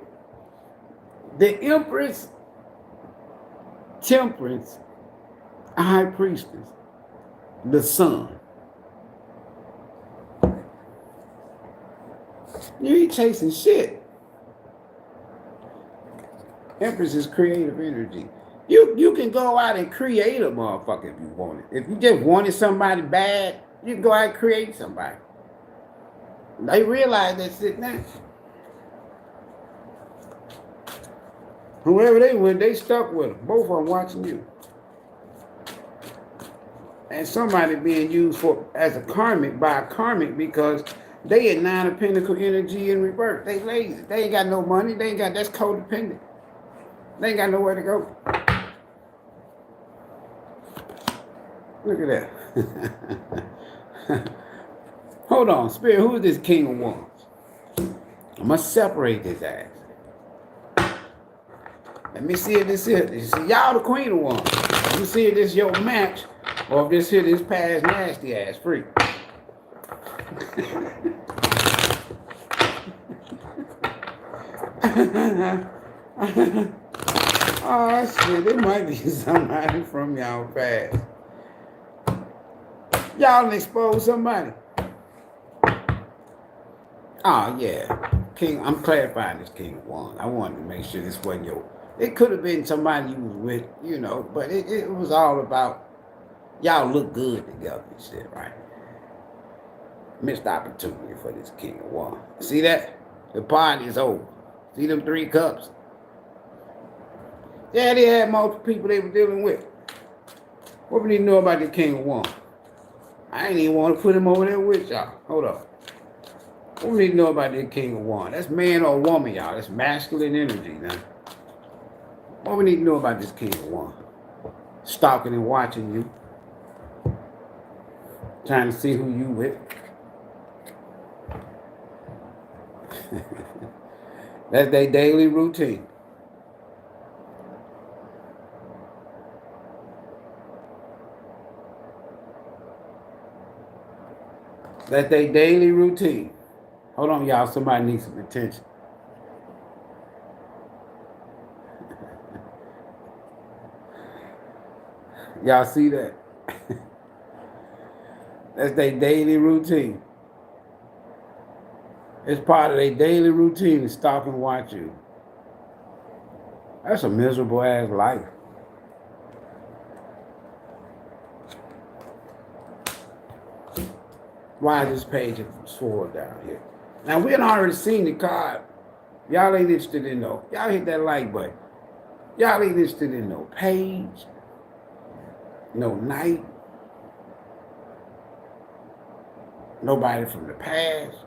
A: The Empress, Temperance, High Priestess, the Sun. You ain't chasing shit. Empress is creative energy. You can go out and create a motherfucker if you want it. If you just wanted somebody bad, you can go out and create somebody. They realize that shit now. Whoever they went, they stuck with them. Both of them watching you. And somebody being used for as a karmic by a karmic because they in 9 of Pentacle energy in reverse. They lazy. They ain't got no money. They ain't got, that's codependent. They ain't got nowhere to go. Look at that. Hold on, Spirit, who is this King of Wands? I must separate this ass. Let me see if this is. See, y'all the Queen of Wands. Let me see if this your match or if this here this past nasty ass freak. Oh shit, it might be somebody from y'all past. Y'all done exposed somebody. Oh, yeah. King, I'm clarifying this King of Wands. I wanted to make sure this wasn't your... It could have been somebody you was with, you know, but it was all about y'all look good together and shit, right? Missed opportunity for this King of Wands. See that? The party is over. See them 3 cups? Yeah, they had multiple people they were dealing with. What we need to know about the King of Wands? I ain't even want to put him over there with y'all. Hold up. What we need to know about the King of Wands? That's man or woman, y'all. That's masculine energy now. What we need to know about this King of Wands? Stalking and watching you. Trying to see who you with. That's their daily routine. That's their daily routine. Hold on, y'all. Somebody needs some attention. Y'all see that? That's their daily routine. It's part of their daily routine to stalk and watch you. That's a miserable ass life. Why is this page sword down here? Now we had already seen the card. Y'all ain't interested in no. Y'all hit that like button. Y'all ain't interested in no page, no night, nobody from the past.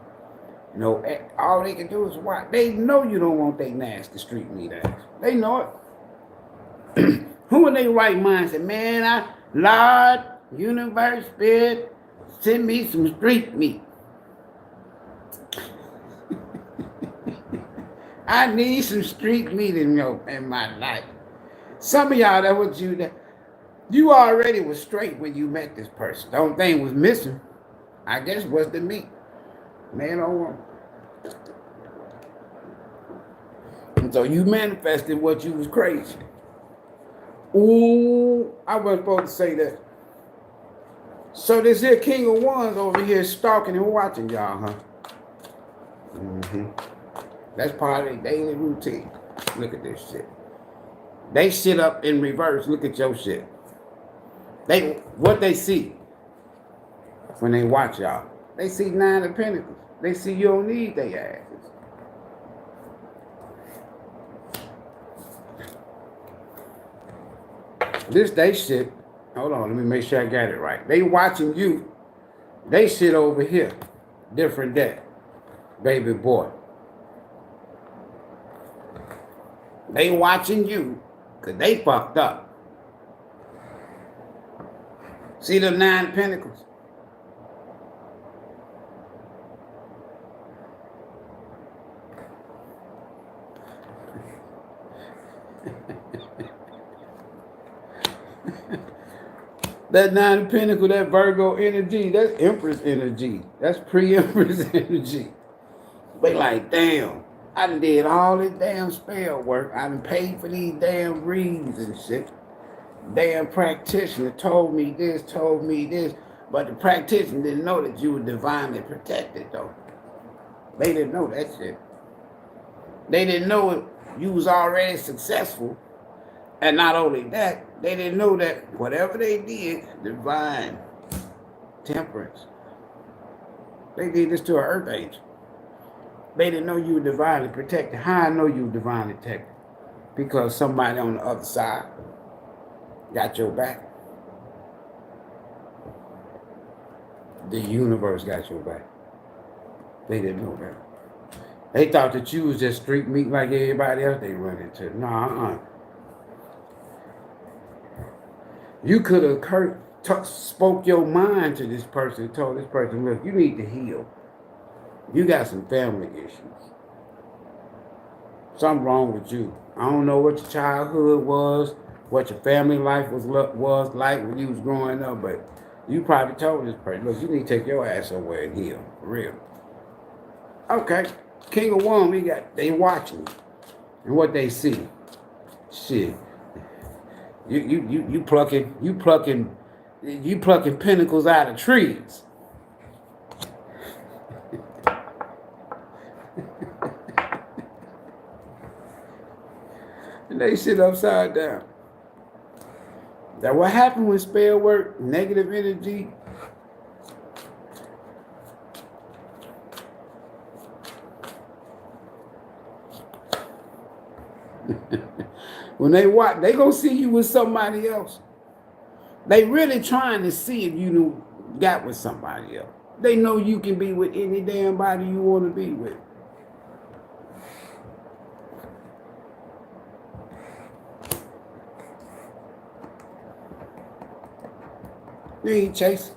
A: No, all they can do is watch. They know you don't want they nasty street meat ass. They know it. Who in their right mind say, man, Lord, universe, spirit, send me some street meat. I need some street meat in my life. Some of y'all, that was you already was straight when you met this person. The only thing was missing, I guess, was the meat. Man or woman. And so you manifested what you was crazy. Ooh, I wasn't supposed to say that. So this here King of Wands over here stalking and watching y'all, huh? That's part of their daily routine. Look at this shit. They sit up in reverse. Look at your shit. What they see when they watch y'all. They see 9 of Pentacles. They see you don't need their asses. This they shit. Hold on, let me make sure I got it right. They watching you. They sit over here. Different deck. Baby boy. They watching you because they fucked up. See the 9 of Pentacles? That 9 of Pentacles, that Virgo energy, that's Empress energy. That's pre-Empress energy. They like, damn, I done did all this damn spell work. I done paid for these damn readings and shit. Damn practitioner told me this. But the practitioner didn't know that you were divinely protected, though. They didn't know that shit. They didn't know you was already successful. And not only that, they didn't know that whatever they did, divine temperance. They did this to an earth angel. They didn't know you were divinely protected. How I know you were divinely protected? Because somebody on the other side got your back. The universe got your back. They didn't know that. They thought that you was just street meat like everybody else they run into. No, You could have spoke your mind to this person and told this person, look, you need to heal. You got some family issues. Something wrong with you. I don't know what your childhood was, what your family life was like when you was growing up, but you probably told this person, look, you need to take your ass somewhere and heal, for real. Okay, King of Wands, they watching you. And what they see, shit. You plucking You plucking pinnacles out of trees. And they sit upside down. That what happened with spell work, negative energy. When they watch, they gonna see you with somebody else. They really trying to see if you got with somebody else. They know you can be with any damn body you want to be with. You ain't chasing.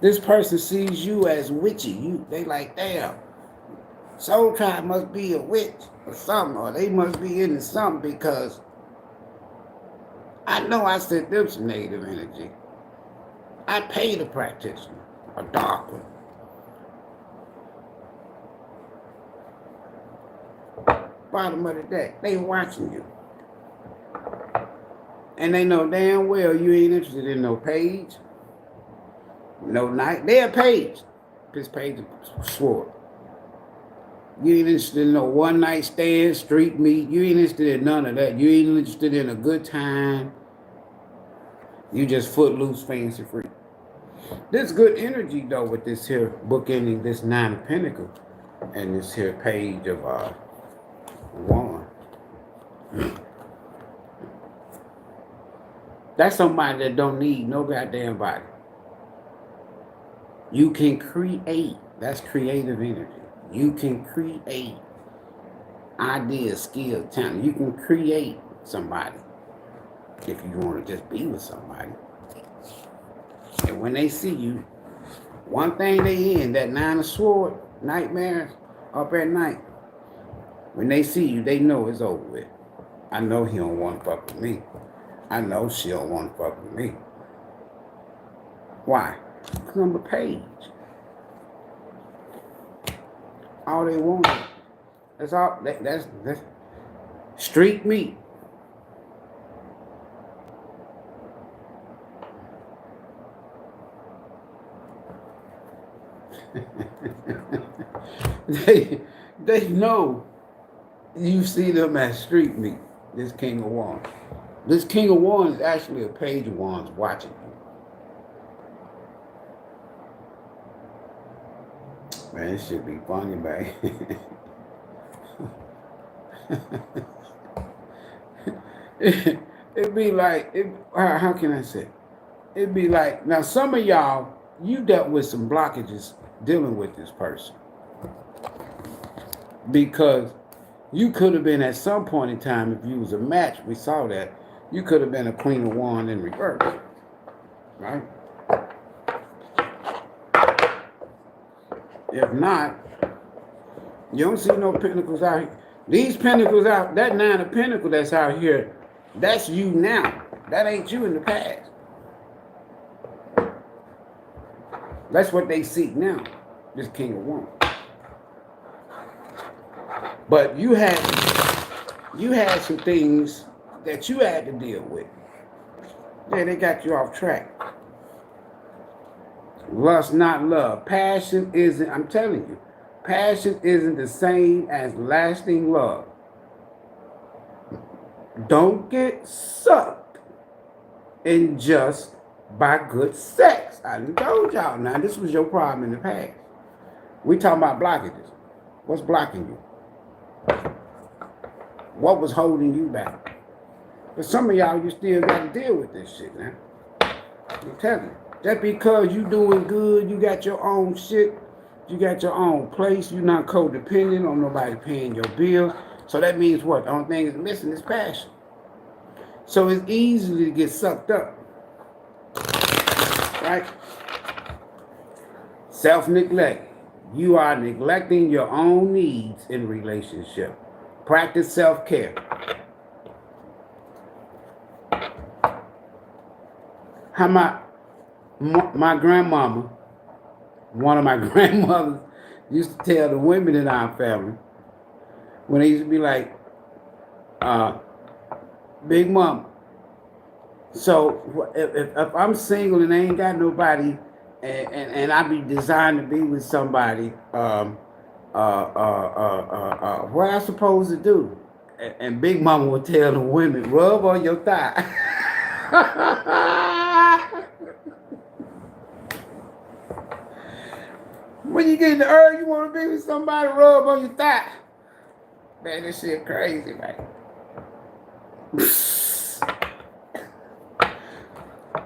A: This person sees you as witchy. They like, damn, Soul Tribe must be a witch or something, or they must be into something because I know I sent them some negative energy. I paid a practitioner, a doctor. Bottom of the deck, they watching you. And they know damn well you ain't interested in no page, no night. They're a page. This page is sword. You ain't interested in no one night stand, street meet. You ain't interested in none of that. You ain't interested in a good time. You just footloose, fancy free. There's good energy though with this here book ending, this 9 of Pentacles, and this here page of Wand. That's somebody that don't need no goddamn body. You can create. That's creative energy. You can create ideas, skills, talent. You can create somebody if you want to just be with somebody. And when they see you, one thing they in, that 9 of Swords, nightmares up at night. When they see you, they know it's over with. I know he don't want to fuck with me. I know she don't want to fuck with me. Why? Because I'm a page. All they want. That's all. That's street meat. they know you see them as street meat. This King of Wands. This King of Wands is actually a page of Wands watching you. Man, this should be funny, man. It'd be like, how can I say? It'd be like, now some of y'all, you dealt with some blockages dealing with this person. Because you could have been at some point in time, if you was a match, we saw that, you could have been a Queen of Wands in reverse. Right? If not, you don't see no pentacles out here. These pentacles out, that 9 of Pentacles that's out here, that's you now. That ain't you in the past. That's what they seek now, this King of Wands. But you had some things that you had to deal with. Yeah, they got you off track. Lust, not love. Passion isn't, I'm telling you, passion isn't the same as lasting love. Don't get sucked in just by good sex. I told y'all now, this was your problem in the past. We talking about blockages. What's blocking you? What was holding you back? But some of y'all, you still got to deal with this shit now. I'm telling you. Just because you doing good, you got your own shit, you got your own place, you're not codependent on nobody paying your bills. So that means what? The only thing is missing is passion. So it's easy to get sucked up. Right? Self-neglect. You are neglecting your own needs in relationship. Practice self-care. How my grandmama, one of my grandmothers, used to tell the women in our family, when they used to be like, Big Mama, So if I'm single and I ain't got nobody, and I be designed to be with somebody, what I supposed to do? And Big Mama would tell the women, rub on your thigh. When you get in the urge, you want to be with somebody, rub on your thigh. Man, this shit crazy, man.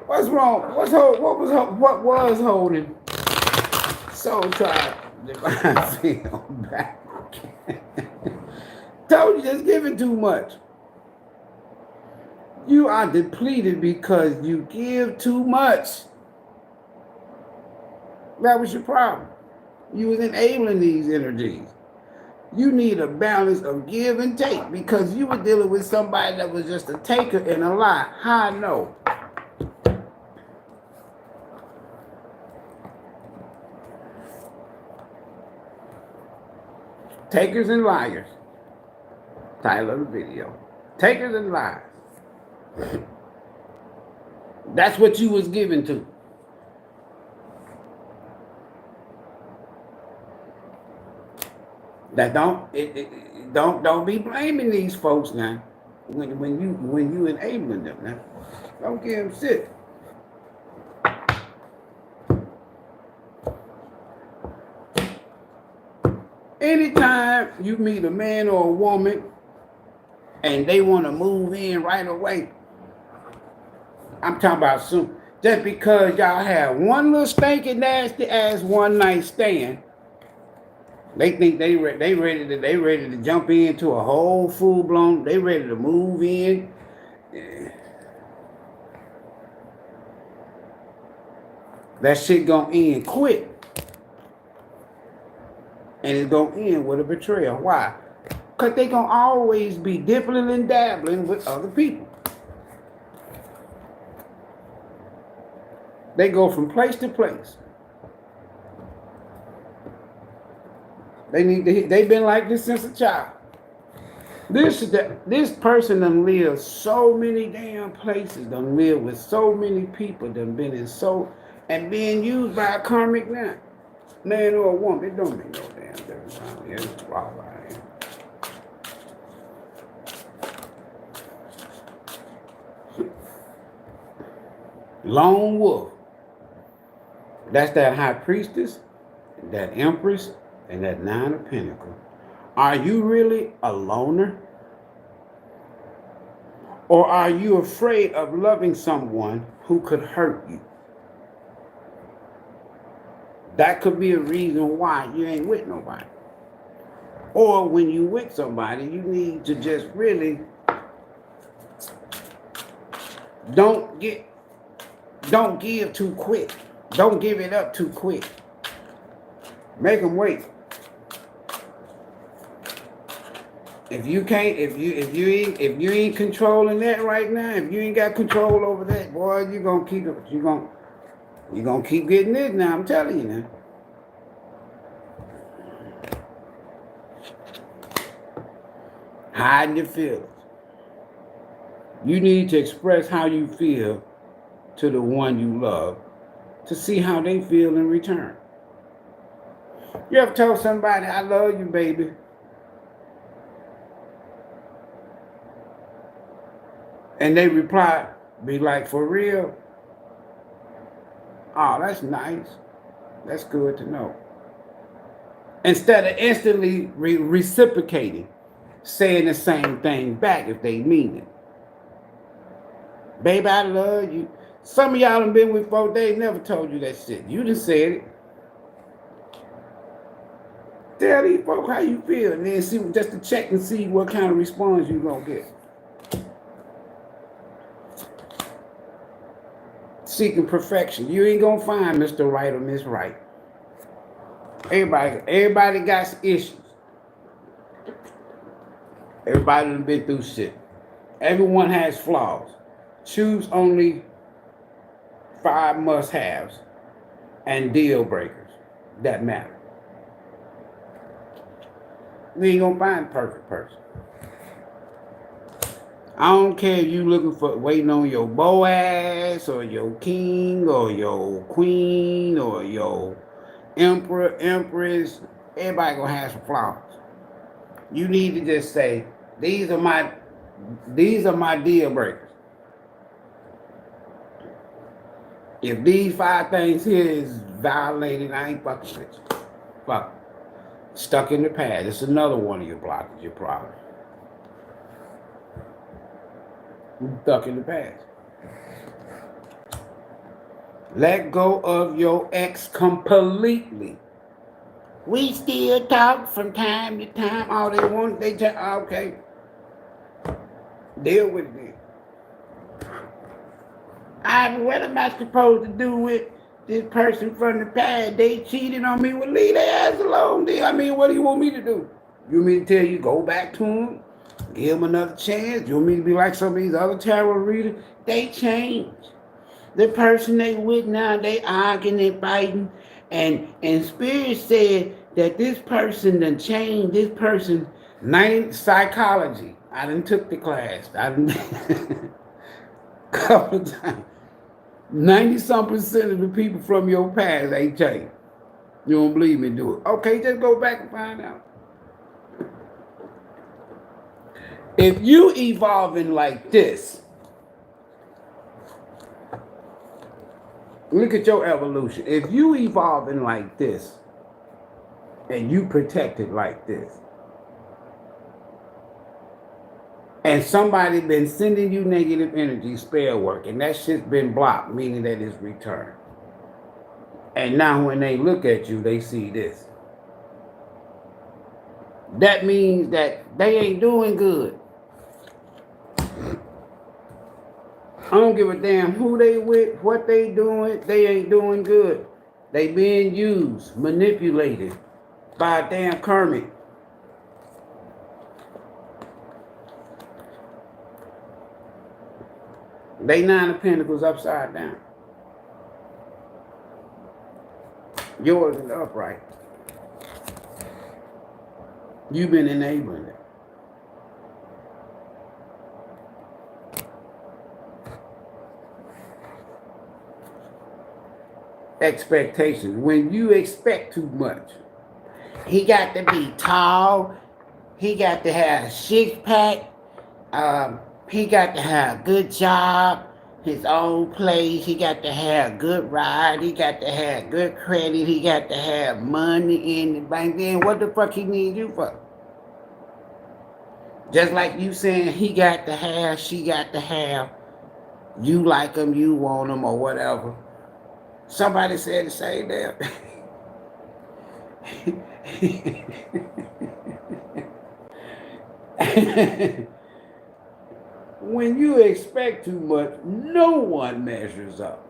A: What's wrong? What was holding Soul Tribe Divine Film back? Told you just giving too much. You are depleted because you give too much. That was your problem. You was enabling these energies. You need a balance of give and take because you were dealing with somebody that was just a taker and a lie. How I know? Takers and liars. Title of the video. Takers and liars. That's what you was given to. That don't be blaming these folks now when you enabling them now. Don't give them shit. Anytime you meet a man or a woman and they want to move in right away, I'm talking about soon. Just because y'all have one little stinking nasty ass one night stand, they think they ready to jump into a whole full blown. They ready to move in. That shit gonna end quick, and it's gonna end with a betrayal. Why? Because they gonna always be dipping and dabbling with other people. They go from place to place. They've been like this since a child. This person done lived so many damn places, done lived with so many people, done been in and being used by a karmic man or a woman. It don't make no damn difference. It's wild out here. Lone wolf. That's that high priestess, that empress, and that 9 of Pentacles. Are you really a loner? Or are you afraid of loving someone who could hurt you? That could be a reason why you ain't with nobody. Or when you with somebody, you need to just really don't give too quick. Don't give it up too quick. Make them wait. If you ain't controlling that right now, if you ain't got control over that, boy, you're gonna keep getting this now. I'm telling you now. Hiding your feelings. You need to express how you feel to the one you love to see how they feel in return. You ever told somebody, I love you, baby? And they reply, be like, for real? Oh, that's nice. That's good to know. Instead of instantly reciprocating, saying the same thing back if they mean it. Baby, I love you. Some of y'all done been with folks, they never told you that shit. You done said it. Tell these folks how you feel and then see, just to check and see what kind of response you gonna get. Seeking perfection. You ain't gonna find Mr. Right or Miss Right. Everybody got issues. Everybody done been through shit. Everyone has flaws. Choose only 5 must-haves and deal breakers that matter. You ain't gonna find a perfect person. I don't care if you looking for waiting on your Boaz or your king or your queen or your emperor, empress. Everybody gonna have some flaws. You need to just say, these are my deal breakers. If these 5 things here is violated, I ain't fucking with you. Fuck. Stuck in the past. It's another one of your blockages, your problem. Stuck in the past. Let go of your ex completely. We still talk from time to time. All they want, they just, okay. Deal with it. What am I supposed to do with this person from the past? They cheated on me. Well, leave their ass alone. What do you want me to do? You want me to tell you, go back to them? Give them another chance? You want me to be like some of these other tarot readers? They change. The person they with now, they arguing and fighting. And Spirit said that this person done changed, this person, psychology. I done took the class. I done couple of times. 90-some% of the people from your past ain't changed. You don't believe me? Do it. Okay, just go back and find out. If you evolving like this, look at your evolution. If you evolving like this, and you protected like this, and somebody been sending you negative energy, spell work, and that shit's been blocked, meaning that it's returned. And now when they look at you, they see this. That means that they ain't doing good. I don't give a damn who they with, what they doing, they ain't doing good. They being used, manipulated by a damn karmic. They 9 of Pentacles upside down. Yours is upright. You've been enabling it. Expectations. When you expect too much, he got to be tall. He got to have a 6-pack. He got to have a good job, his own place. He got to have a good ride. He got to have good credit. He got to have money in the bank. Then what the fuck he need you for? Just like you saying he got to have, she got to have, you like him, you want him, or whatever. Somebody said the same damn. When you expect too much, no one measures up.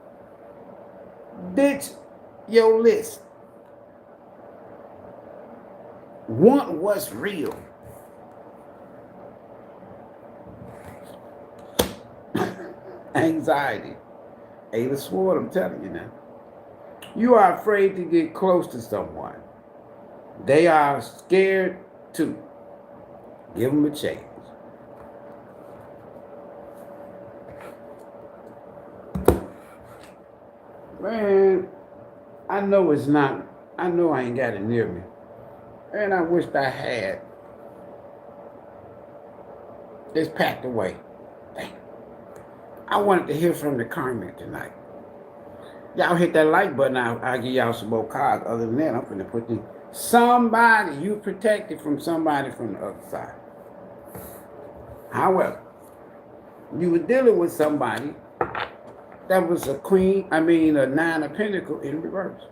A: Ditch your list. Want what's real. Anxiety. 8 of Swords, I'm telling you now. You are afraid to get close to someone. They are scared too. Give them a chance. Man, I know it's not, I know I ain't got it near me. And I wished I had. It's packed away. Dang. I wanted to hear from the karmic tonight. Y'all hit that like button, I'll give y'all some more cards. Other than that, I'm going to put the somebody, you protected from somebody from the other side. However, you were dealing with somebody that was a 9 of Pentacles in reverse.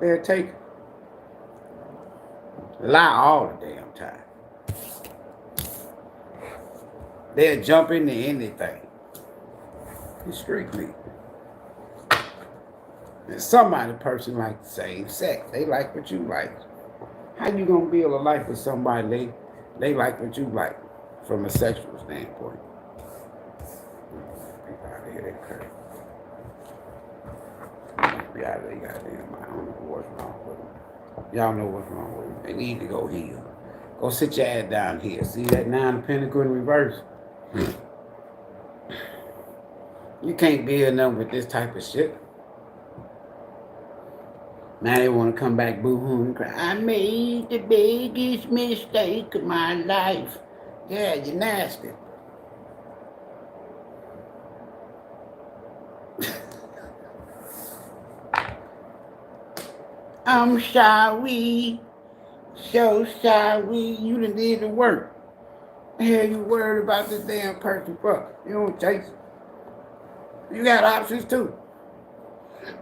A: They'll take it. Lie all the damn time. They'll jump into anything. It's strictly. And somebody, person like the same sex. They like what you like. How you gonna build a life with somebody they like what you like from a sexual standpoint? People out here, they crazy. Be out of their goddamn mind. I don't know what's wrong with them. Y'all know what's wrong with them. They need to go heal. Go sit your ass down here. See that 9 of Pentacles in reverse? You can't build nothing with this type of shit. Now they want to come back boo-hoo and cry. I made the biggest mistake of my life. Yeah, you're nasty. I'm sorry. So sorry. You done did the work. The hell you worried about this damn person for? You don't chase it. You got options too.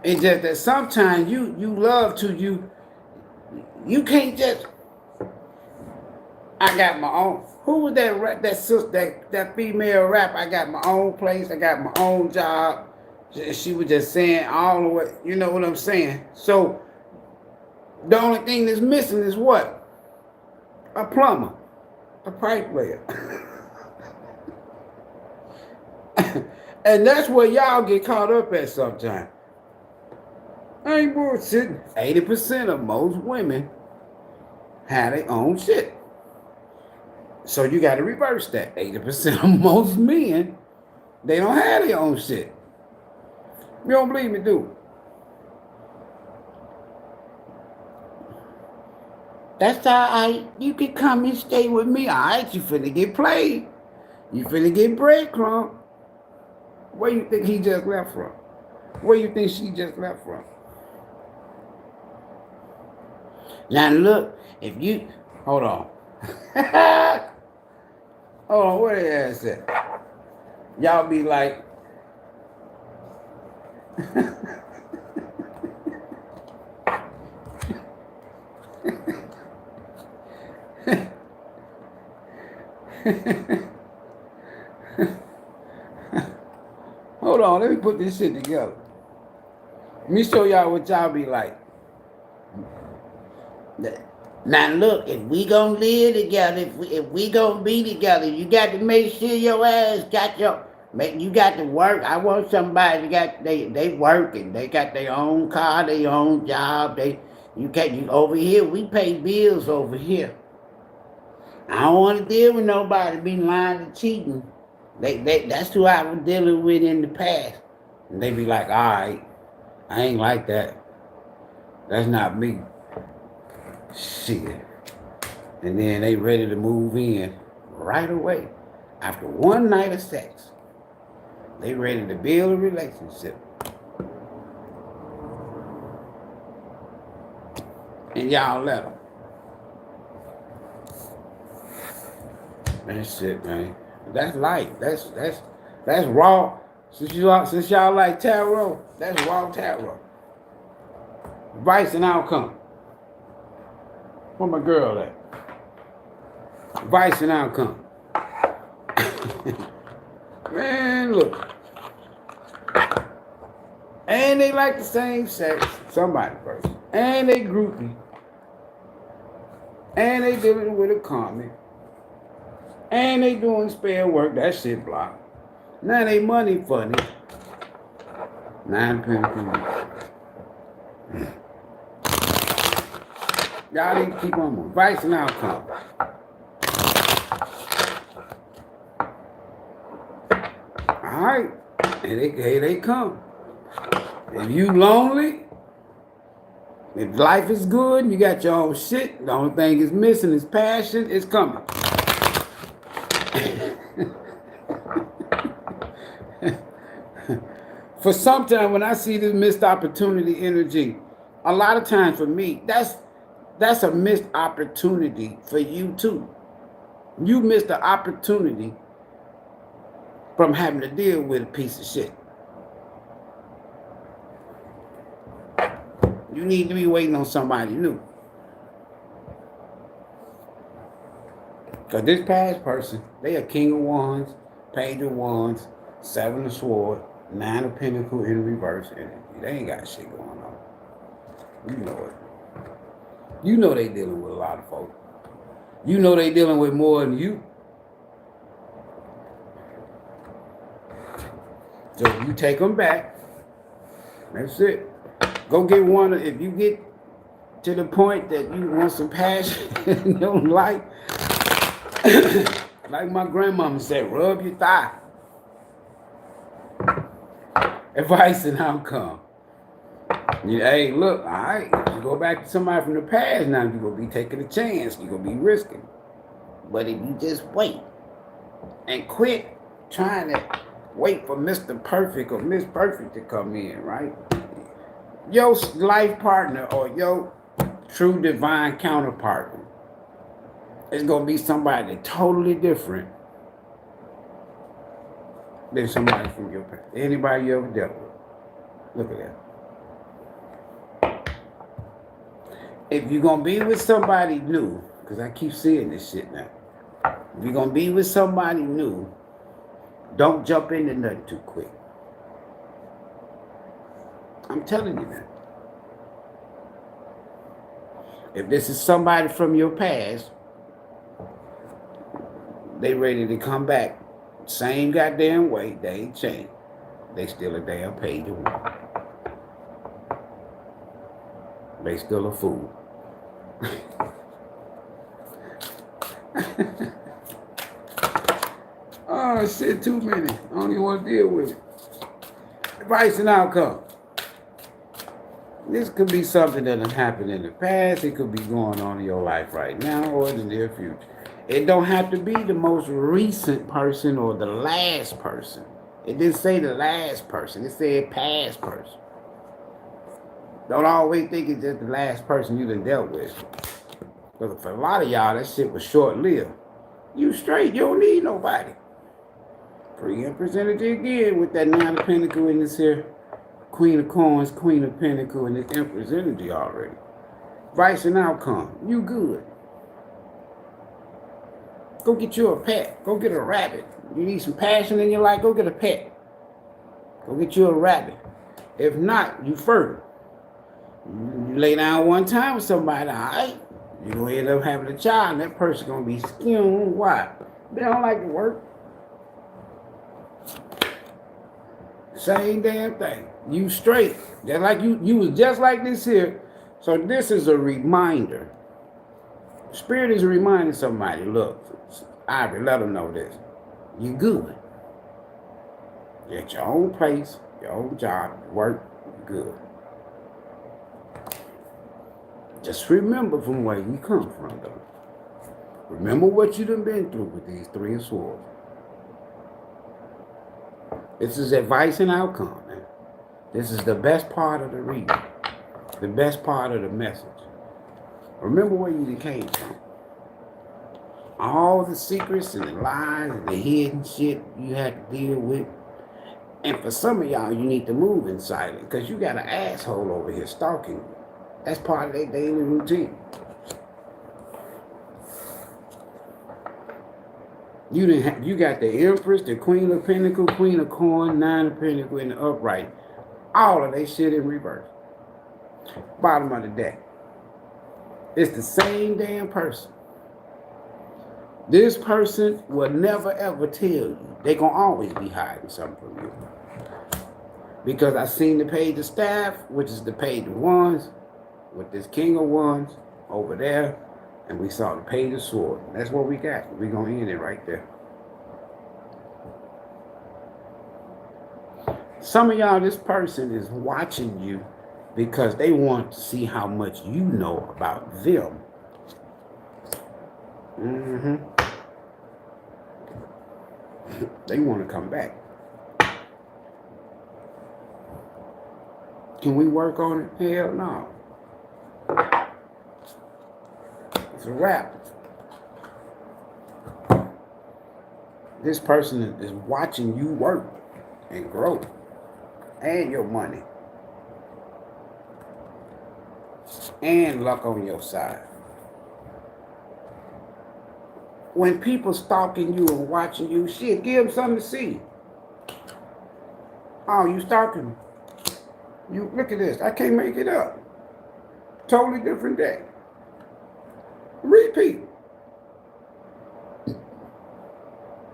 A: It's just that sometimes you love to, you can't just, I got my own. Who was that sister, that female rap? I got my own place, I got my own job. She was just saying all the way, you know what I'm saying? So the only thing that's missing is what? A plumber, a pipe layer. And that's where y'all get caught up at sometimes. I ain't bullshitting. 80% of most women have their own shit. So you got to reverse that. 80% of most men, they don't have their own shit. You don't believe me, do? That's how you can come and stay with me. All right, you finna get played. You finna get breadcrumb. Where you think he just left from? Where you think she just left from? Now look, if you, hold on. Hold on, where the ass at? Y'all be like, hold on, let me put this shit together. Let me show y'all what y'all be like. Now look, if we gonna live together, if we gonna be together, you got to make sure your ass got you got to work. I want somebody that they working. They got their own car, their own job. You over here, we pay bills over here. I don't want to deal with nobody be lying and cheating. That's who I was dealing with in the past. And they be like, all right, I ain't like that. That's not me. Shit. And then they ready to move in right away. After one night of sex, they ready to build a relationship. And y'all let them. That's it, man. That's life. That's raw. Since y'all like tarot, that's raw tarot. Advice and outcome. Where my girl at? Advice and outcome. Man, look. And they like the same sex. Somebody first. And they groupie. And they dealing with a comment. And they doing spare work. That shit blocked. Now they money funny. 9 Pentacles. Y'all need to keep on advice and outcome. Alright. Here they come. If you lonely, if life is good, you got your own shit, the only thing is missing is passion, it's coming. For some time, when I see this missed opportunity energy, a lot of times for me, that's a missed opportunity for you too. You missed the opportunity from having to deal with a piece of shit. You need to be waiting on somebody new. Because this past person, they a King of Wands, Page of Wands, 7 of Swords, 9 of Pentacles in reverse energy. They ain't got shit going on. You know it. You know they dealing with a lot of folks. You know they dealing with more than you. So you take them back. That's it. Go get one. If you get to the point that you want some passion in your life, like my grandmama said, rub your thigh. Advice and outcome. Hey, look, all right, you go back to somebody from the past now, you're going to be taking a chance. You're going to be risking. But if you just wait and quit trying to wait for Mr. Perfect or Miss Perfect to come in, right? Your life partner or your true divine counterpart is going to be somebody totally different than somebody from your past. Anybody you ever dealt with. Look at that. If you're going to be with somebody new, because I keep seeing this shit now. If you're going to be with somebody new, don't jump into nothing too quick. I'm telling you that. If this is somebody from your past, they ready to come back. Same goddamn way, they ain't changed. They still a damn paid woman. They still a fool. Oh shit, too many. I don't even want to deal with it. Advice and outcome. This could be something that has happened in the past. It could be going on in your life right now or in the near future. It don't have to be the most recent person or the last person. It didn't say the last person. It said past person. Don't always think it's just the last person you done dealt with. Because for a lot of y'all, that shit was short-lived. You straight. You don't need nobody. Pre-Empress energy again with that 9 of Pentacles in this here. Queen of Coins, Queen of Pentacles, and this Empress energy already. Advice and outcome. You good. Go get you a pet. Go get a rabbit. You need some passion in your life, go get a pet. Go get you a rabbit. If not, you fertile. You lay down one time with somebody, all right? You're going to end up having a child, and that person's going to be skin. Why? They don't like to work. Same damn thing. You straight. Just like you was just like this here. So this is a reminder. Spirit is reminding somebody, look, Ivory, let them know this. You good. You're at your own place, your own job, work, good. Just remember from where you come from, though. Remember what you done been through with these 3 of Swords. This is advice and outcome, man. This is the best part of the reading. The best part of the message. Remember where you came from. All the secrets and the lies and the hidden shit you had to deal with. And for some of y'all, you need to move in silence because you got an asshole over here stalking you. That's part of their daily routine. You got the Empress, the Queen of Pentacles, Queen of Coins, 9 of Pentacles in the upright. All of that shit in reverse. Bottom of the deck. It's the same damn person. This person will never ever tell you. They gonna always be hiding something from you. Because I seen the Page of Staff, which is the Page of Wands, with this King of Wands over there, and we saw the Page of Swords. That's what we got. We're gonna end it right there. Some of y'all, this person is watching you because they want to see how much you know about them. They want to come back. Can we work on it? Hell no. It's a wrap. This person is watching you work and grow. And your money. And luck on your side. When people stalking you and watching you, shit, give them something to see. Oh, you stalking me. You look at this. I can't make it up. Totally different day. Repeat.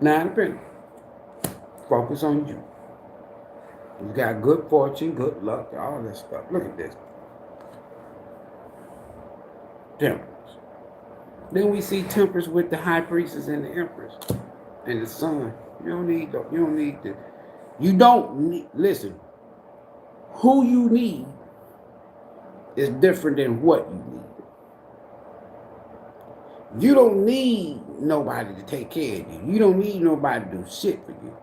A: 9 of Pentacles. Focus on you. You got good fortune, good luck, all this stuff. Look at this. Temperance. Then we see temperance with the high priestess and the empress and the sun. You don't need the. You don't need. Listen. Who you need is different than what you need. You don't need nobody to take care of you. You don't need nobody to do shit for you.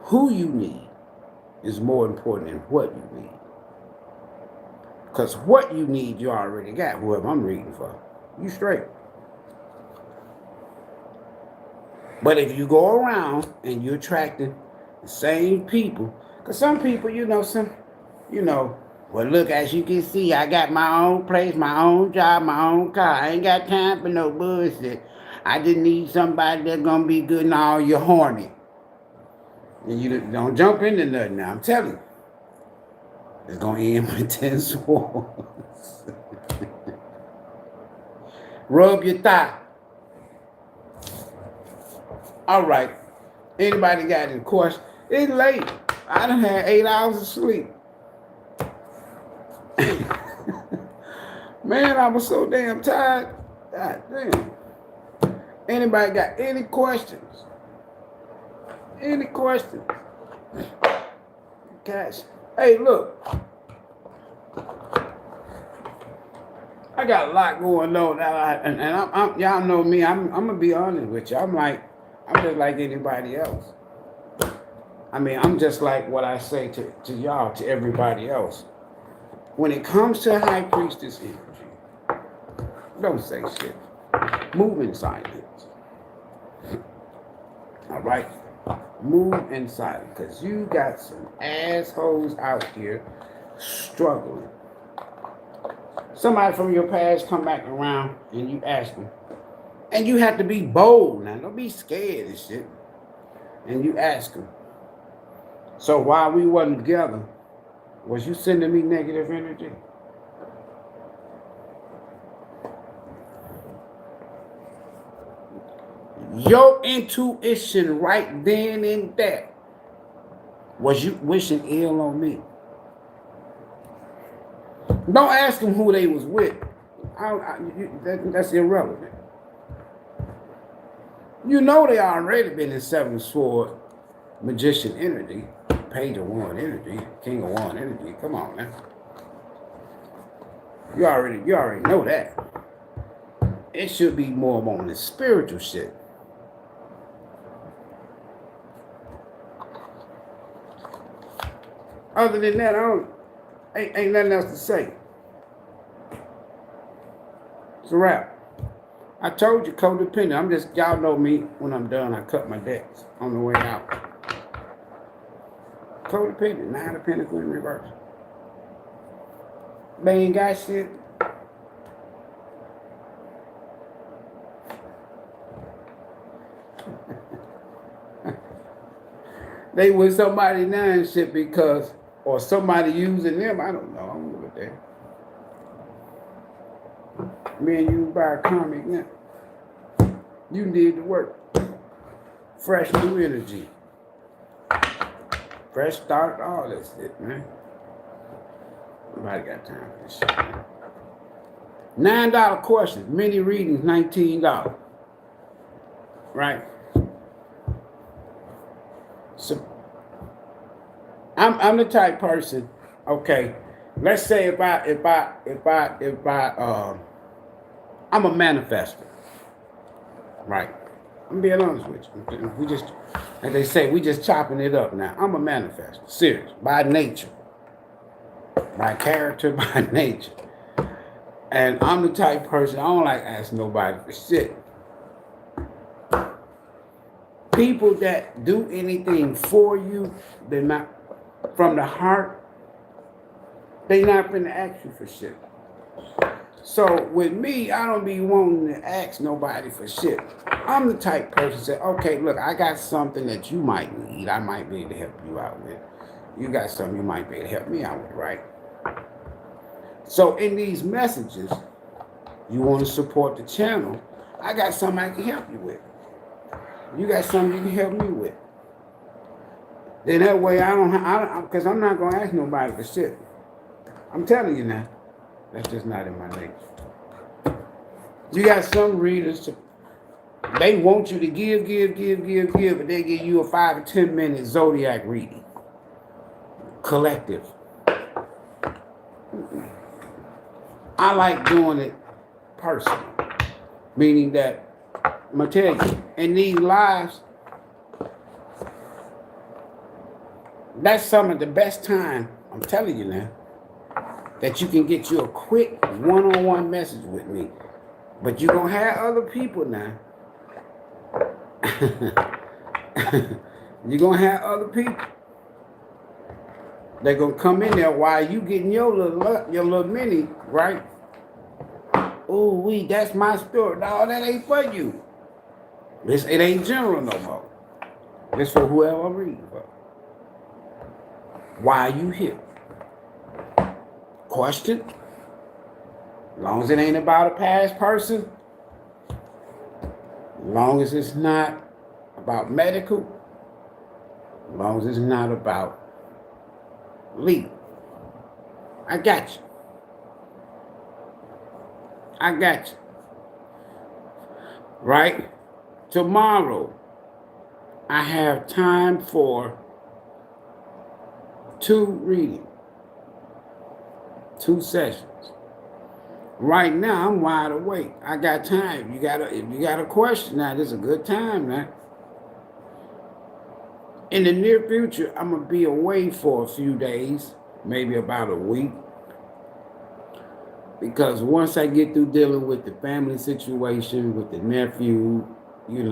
A: Who you need is more important than what you need. Because what you need, you already got, whoever I'm reading for. You straight. But if you go around and you're attracting the same people, because some people, well, look, as you can see, I got my own place, my own job, my own car. I ain't got time for no bullshit. I just need somebody that's going to be good and all you're horny. And you don't jump into nothing now, I'm telling you. It's going to end with 10 swords. Rub your thigh. All right. Anybody got any questions? It's late. I done had 8 hours of sleep. Man, I was so damn tired. God damn. Anybody got any questions? Any questions? Cash. Hey, look. I got a lot going on, and y'all know me. I'm gonna be honest with you. I'm just like anybody else. I mean, I'm just like what I say to y'all, to everybody else. When it comes to high priestess energy, don't say shit. Move in silence. All right? Move in silence, because you got some assholes out here struggling. Somebody from your past come back around and you ask them. And you have to be bold now. Don't be scared and shit. And you ask them. So while we wasn't together, was you sending me negative energy? Your intuition right then and there, was you wishing ill on me? Don't ask them who they was with. That's irrelevant. You know they already been in 7 sword magician energy, page of 1 energy, king of 1 energy. Come on now. You already know that. It should be more on the spiritual shit. Other than that, ain't nothing else to say. It's a wrap. I told you, codependent. Y'all know me. When I'm done, I cut my decks on the way out. Codependent, 9 of Pentacles in reverse. They ain't got shit. They with somebody now and shit because, or somebody using them, I don't know. I don't know what that. Me and you buy a comic now. You did the work. Fresh new energy. Fresh start, all that shit, man. Nobody got time for this shit, man. $9 questions, mini readings, $19. Right? So I'm the type person, okay. Let's say if I'm a manifester. Right. I'm being honest with you. We just, as they say, we just chopping it up now. I'm a manifester. Serious. By nature. By character, by nature. And I'm the type of person, I don't like ask nobody for shit. People that do anything for you, they're not, from the heart, they not finna ask you for shit. So with me, I don't be wanting to ask nobody for shit. I'm the type person that say, okay, look, I got something that you might need. I might be able to help you out with. You got something you might be able to help me out with, right? So in these messages, you want to support the channel, I got something I can help you with. You got something you can help me with. Then that way I don't, because I'm not going to ask nobody for shit. I'm telling you now. That's just not in my nature. You got some readers, they want you to give, but they give you a 5 or 10 minute zodiac reading. Collective. I like doing it personal. Meaning that, I'm going to tell you, in these lives, that's some of the best time, I'm telling you now, that you can get you a quick one-on-one message with me. But you're going to have other people now. You're going to have other people. They're going to come in there while you getting your little mini, right? Oh, that's my story. No, that ain't for you. It ain't general no more. It's for whoever I'm reading for. Why are you here? Question. As long as it ain't about a past person, as long as it's not about medical, as long as it's not about legal, I got you. I got you. Right? Tomorrow, I have time for 2 readings, 2 sessions. Right now, I'm wide awake. I got time. If you got a question now, this is a good time now. In the near future, I'm going to be away for a few days, maybe about a week. Because once I get through dealing with the family situation, with the nephew, and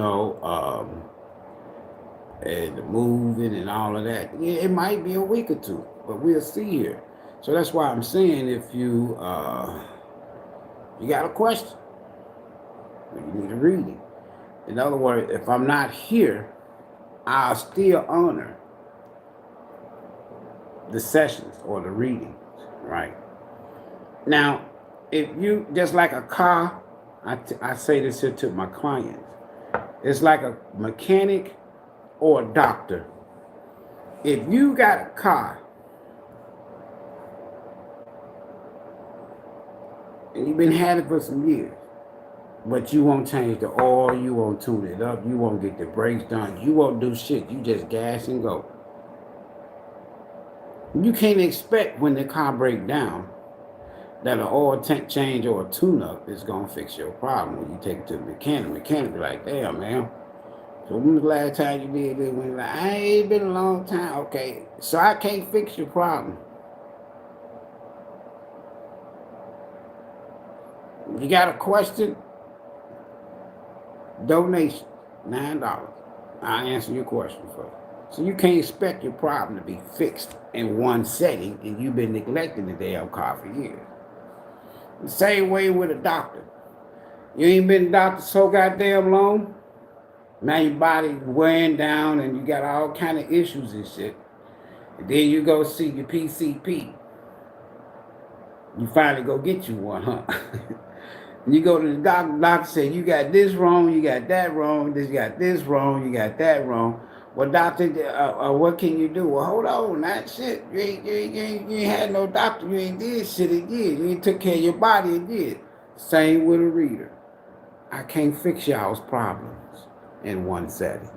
A: the moving and all of that, it might be a week or 2, but we'll see here. So that's why I'm saying if you got a question, you need a reading. In other words, if I'm not here, I'll still honor the sessions or the readings, right? Now, if you, just like a car, I say this here to my clients, it's like a mechanic or a doctor. If you got a car and you've been having it for some years, but you won't change the oil, you won't tune it up, you won't get the brakes done, you won't do shit, you just gas and go. You can't expect when the car breaks down that an oil tank change or a tune-up is going to fix your problem when you take it to the mechanic. Mechanic be like, damn, man. So when was the last time you did this? When like, I ain't been a long time. Okay, so I can't fix your problem. You got a question? Donation, $9. I'll answer your question for you. So you can't expect your problem to be fixed in one setting and you've been neglecting the damn car for years. The same way with a doctor. You ain't been a doctor so goddamn long. Now your body's wearing down and you got all kind of issues and shit. And then you go see your PCP. You finally go get you one, huh? You go to the doctor say, you got this wrong, you got that wrong, you got this wrong, you got that wrong. Well, doctor, what can you do? Well, hold on, that shit. You ain't had no doctor. You ain't did shit again. You ain't took care of your body again. Same with a reader. I can't fix y'all's problems in one setting.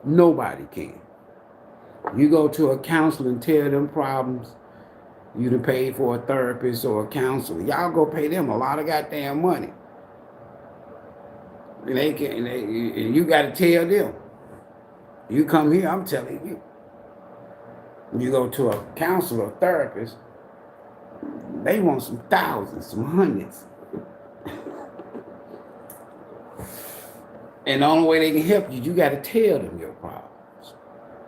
A: Nobody can. You go to a counselor and tell them problems. You done paid for a therapist or a counselor. Y'all go pay them a lot of goddamn money. And you got to tell them. You come here, I'm telling you. You go to a counselor or therapist, they want some thousands, some hundreds. And the only way they can help you, you got to tell them your problems.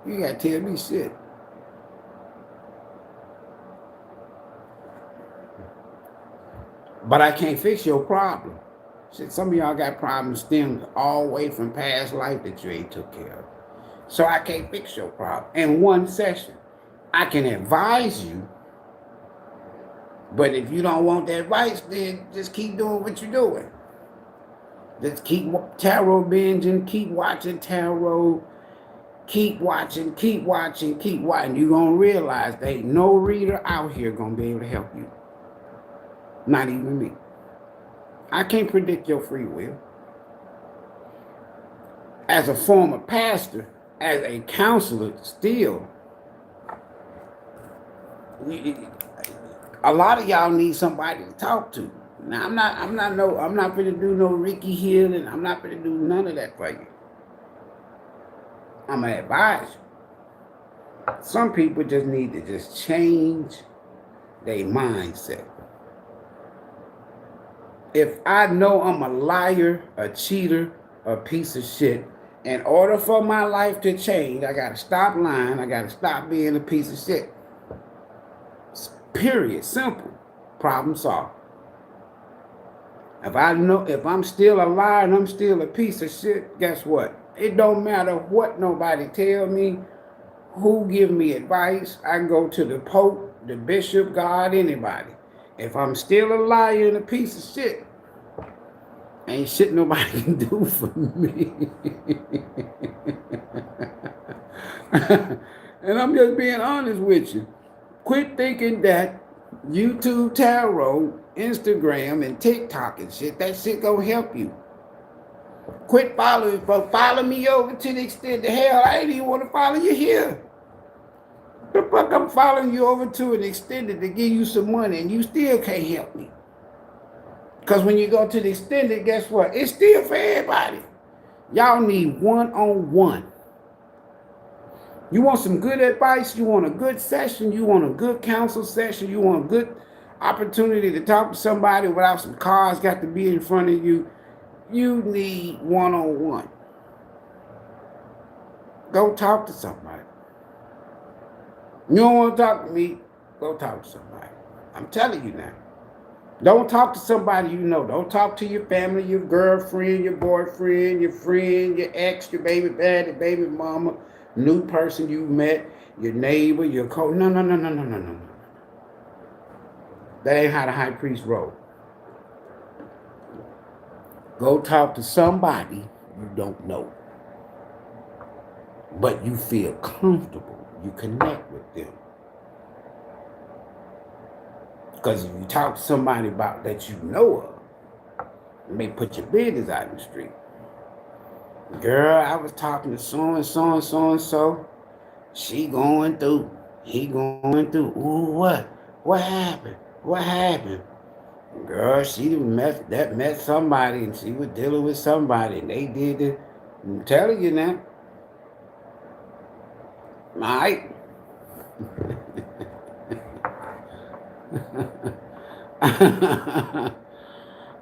A: You got to tell me shit. But I can't fix your problem. Shit, some of y'all got problems stemmed all the way from past life that you ain't took care of. So I can't fix your problem in one session. I can advise you, but if you don't want the advice, then just keep doing what you're doing. Just keep tarot binging, keep watching tarot, keep watching. You're going to realize there ain't no reader out here going to be able to help you. Not even me. I can't predict your free will. As a former pastor, as a counselor, still, a lot of y'all need somebody to talk to. Now I'm not gonna do no Ricky Hill, and I'm not gonna do none of that for you. I'm gonna advise you. Some people just need to just change their mindset. If I know I'm a liar, a cheater, a piece of shit, in order for my life to change, I gotta stop lying. I gotta stop being a piece of shit. Period. Simple. Problem solved. If I'm still a liar and I'm still a piece of shit, guess what? It don't matter what nobody tell me, who give me advice. I can go to the Pope, the Bishop, God, anybody. If I'm still a liar and a piece of shit, ain't shit nobody can do for me. And I'm just being honest with you. Quit thinking that YouTube tarot, Instagram, and TikTok and shit, that shit gonna help you. Quit following folks. Follow me over to the extent that hell, I ain't even want to follow you here. The fuck I'm following you over to an extended to give you some money and you still can't help me. Because when you go to the extended, guess what? It's still for everybody. Y'all need one-on-one. You want some good advice? You want a good session? You want a good counsel session? You want a good opportunity to talk to somebody without some cards got to be in front of you? You need one-on-one. Go talk to somebody. You don't want to talk to me? Go talk to somebody. I'm telling you now. Don't talk to somebody you know. Don't talk to your family, your girlfriend, your boyfriend, your friend, your ex, your baby daddy, baby mama, new person you met, your neighbor, your No. That ain't how the high priest roll. Go talk to somebody you don't know, but you feel comfortable. You connect with them. Because if you talk to somebody about that you know of, you may put your business out in the street. Girl, I was talking to so and so and so and so. She going through. He going through. Ooh, what? What happened? What happened? Girl, she met somebody and she was dealing with somebody and they did it. I'm telling you now. All right.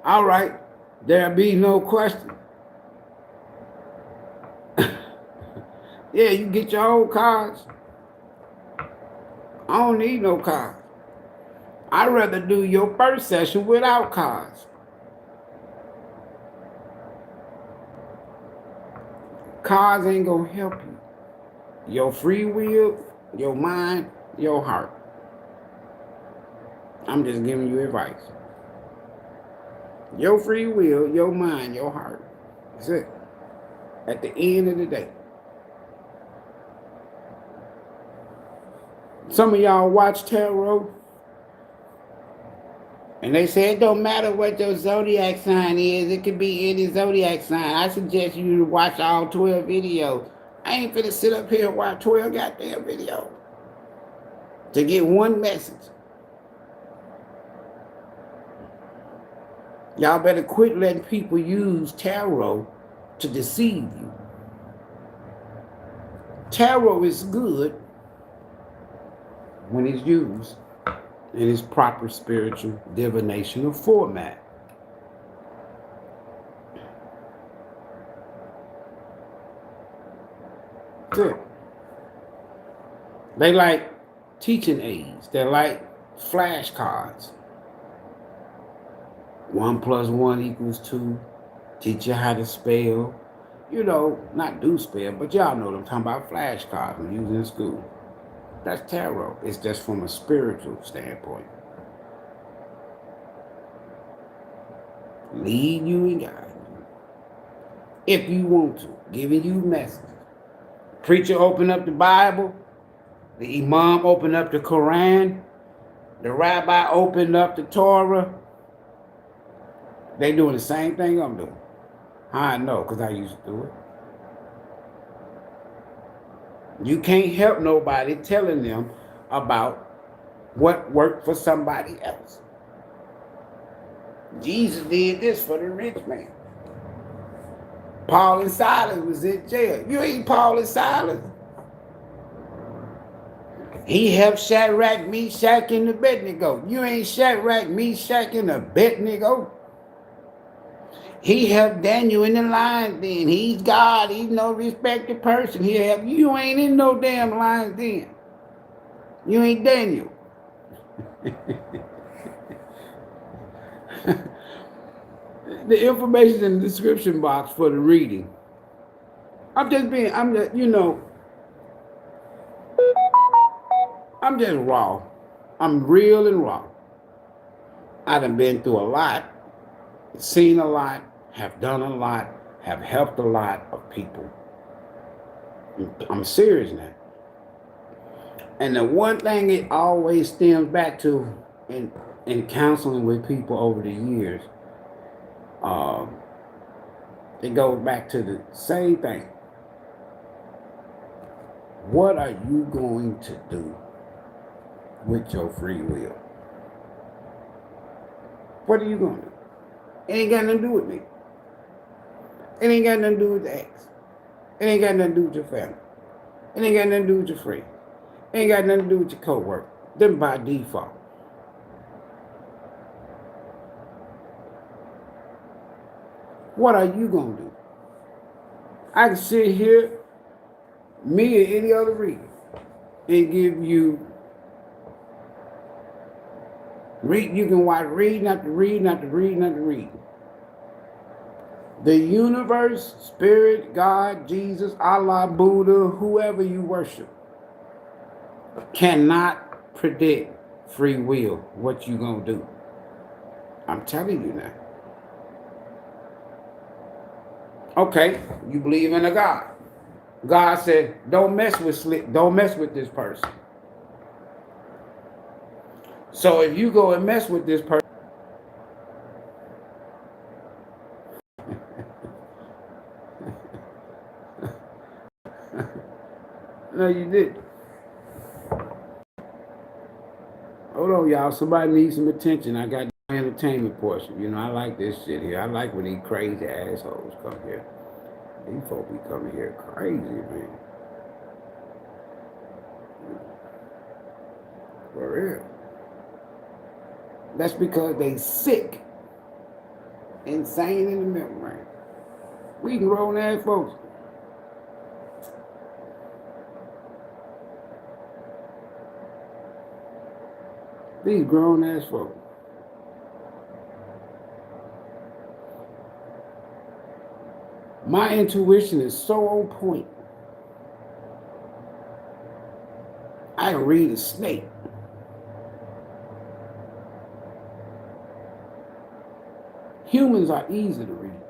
A: All right. There be no question. Yeah, you get your own cards. I don't need no cards. I'd rather do your first session without cards. Cards ain't gonna help you. Your free will, your mind, your heart. I'm just giving you advice. Your free will, your mind, your heart. That's it. At the end of the day. Some of y'all watch tarot, and they say it don't matter what your zodiac sign is. It could be any zodiac sign. I suggest you watch all 12 videos. I ain't finna sit up here and watch 12 goddamn videos to get one message. Y'all better quit letting people use tarot to deceive you. Tarot is good when it's used in its proper spiritual divinational format. That's it. They like teaching aids. They're like flashcards. 1 + 1 = 2. Teach you how to spell. You know, not do spell, but y'all know what I'm talking about. Flashcards I'm using in school. That's tarot. It's just from a spiritual standpoint. Lead you and guide you. If you want to, giving you messages. Preacher open up the Bible. The Imam open up the Quran. The Rabbi opened up the Torah. They doing the same thing I'm doing. I know, because I used to do it. You can't help nobody telling them about what worked for somebody else. Jesus did this for the rich man. Paul and Silas was in jail. You ain't Paul and Silas. He helped Shadrach, Meshach, and Abednego. You ain't Shadrach, Meshach, and Abednego. He helped Daniel in the lion's den. He's God. He's no respected person. He helped you. You ain't in no damn lion's den. You ain't Daniel. The information in the description box for the reading. I'm just, I'm just raw. I'm real and raw. I done been through a lot, seen a lot, have done a lot, have helped a lot of people. I'm serious now. And the one thing it always stems back to in counseling with people over the years, it goes back to the same thing. What are you going to do with your free will? What are you going to do? It ain't got nothing to do with me. It ain't got nothing to do with the ex. It ain't got nothing to do with your family. It ain't got nothing to do with your friend. It ain't got nothing to do with your co-worker. Them by default. What are you going to do? I can sit here, me or any other reader, and give you, you can watch reading after reading after reading after reading. The universe, spirit, God, Jesus, Allah, Buddha, whoever you worship, cannot predict free will, what you gonna do. I'm telling you now. Okay, you believe in a God. God said, don't mess with this person. So if you go and mess with this person, no, you didn't. Hold on, y'all. Somebody needs some attention. I got the entertainment portion. You know, I like this shit here. I like when these crazy assholes come here. These folk be coming here crazy, man. For real. That's because they sick. Insane in the membrane. We grown ass folks. These grown ass folks. My intuition is so on point. I can read a snake. Humans are easy to read.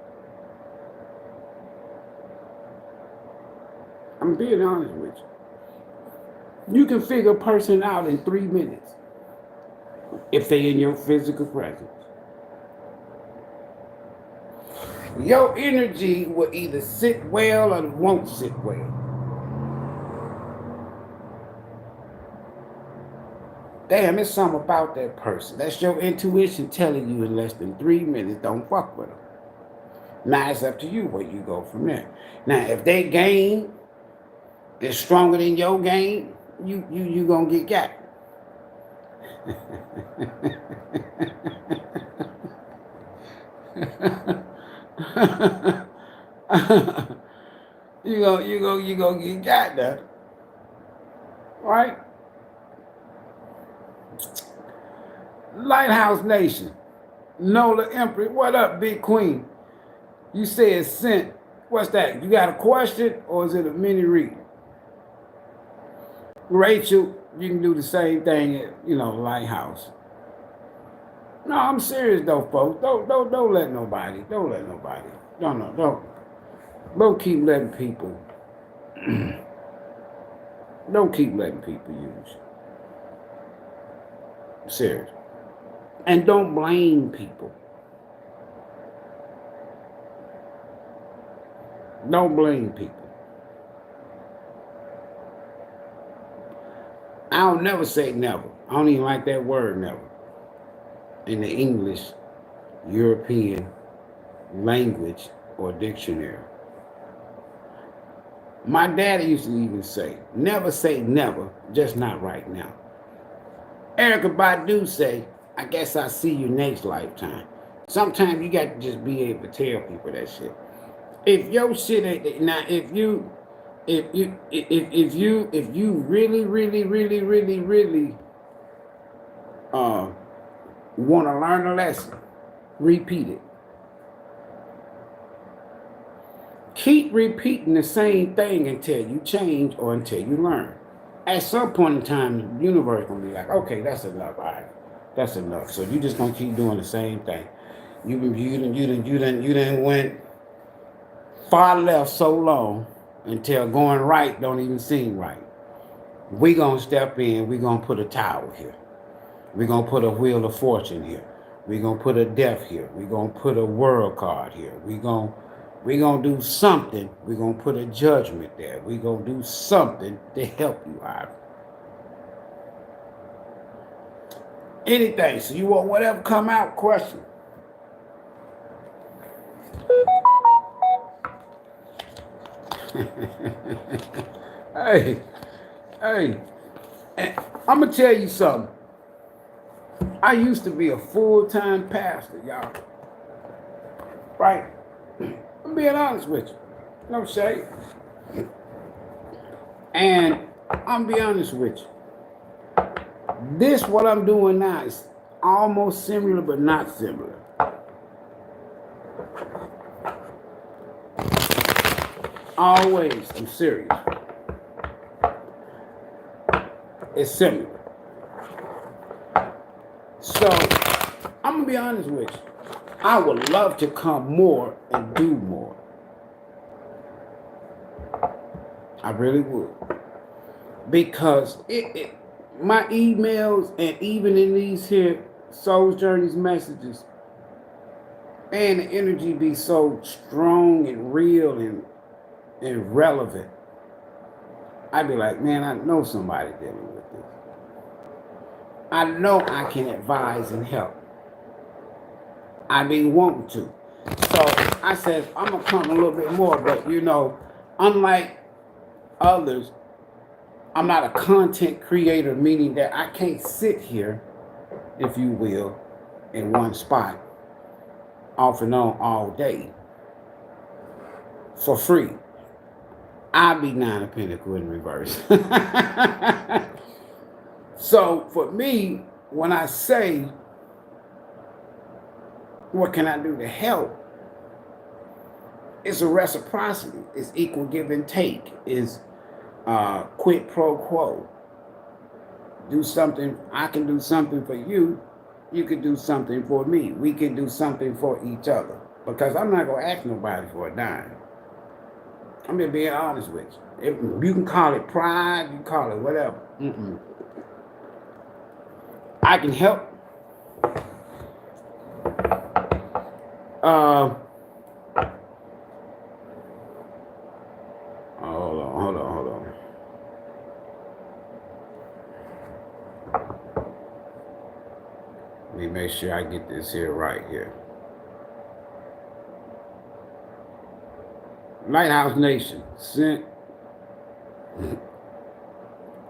A: I'm being honest with you. You can figure a person out in 3 minutes if they in your physical presence. Your energy will either sit well or won't sit well. Damn, it's something about that person. That's your intuition telling you in less than 3 minutes, don't fuck with them. Now it's up to you where you go from there. Now, if their game is stronger than your game, you gonna get got. you gonna get got there. Right? Lighthouse Nation. Nola Emperor. What up, Big Queen? You said sent. What's that? You got a question or is it a mini read? Rachel, you can do the same thing at, Lighthouse. No, I'm serious though, folks. Don't let nobody. Don't keep letting people. Don't keep letting people use you. Serious. And don't blame people. Don't blame people. I'll never say never. I don't even like that word never. In the English, European language or dictionary. My daddy used to even say never, just not right now. Erykah Badu say, I guess I'll see you next lifetime. Sometimes you got to just be able to tell people that shit. If your shit ain't now, if you really want to learn a lesson, repeat it. Keep repeating the same thing until you change or until you learn. At some point in time, the universe gonna be like, okay, that's enough, all right, that's enough. So you just gonna keep doing the same thing. You done went far left so long until going right don't even seem right. We gonna step in. We gonna put a tower here. We gonna put a wheel of fortune here. We gonna put a death here. We gonna put a world card here. We gonna do something. We gonna put a judgment there. We gonna do something to help you out. Anything. So you want whatever come out? Question. Hey, I'm gonna tell you something. I used to be a full-time pastor, y'all. Right? I'm being honest with you. No shade. And I'm be honest with you. This, what I'm doing now, is almost similar, but not similar. Always, I'm serious. It's similar. So, I'm going to be honest with you. I would love to come more and do more. I really would. Because my emails and even in these here Soul's Journeys messages, man, the energy be so strong and real and relevant. I'd be like, man, I know somebody dealing with this. I know I can advise and help. I be wanting to. So I said, I'm going to come a little bit more, but you know, unlike others, I'm not a content creator, meaning that I can't sit here, if you will, in one spot, off and on all day, for free. I'll be Nine of Pentacles in reverse. So for me, when I say, what can I do to help? It's a reciprocity. It's equal give and take. It's quid pro quo. Do something. I can do something for you. You can do something for me. We can do something for each other. Because I'm not going to ask nobody for a dime. I'm just being honest with you. You can call it pride. You can call it whatever. I can help. Hold on. Let me make sure I get this here right here. Lighthouse Nation sent.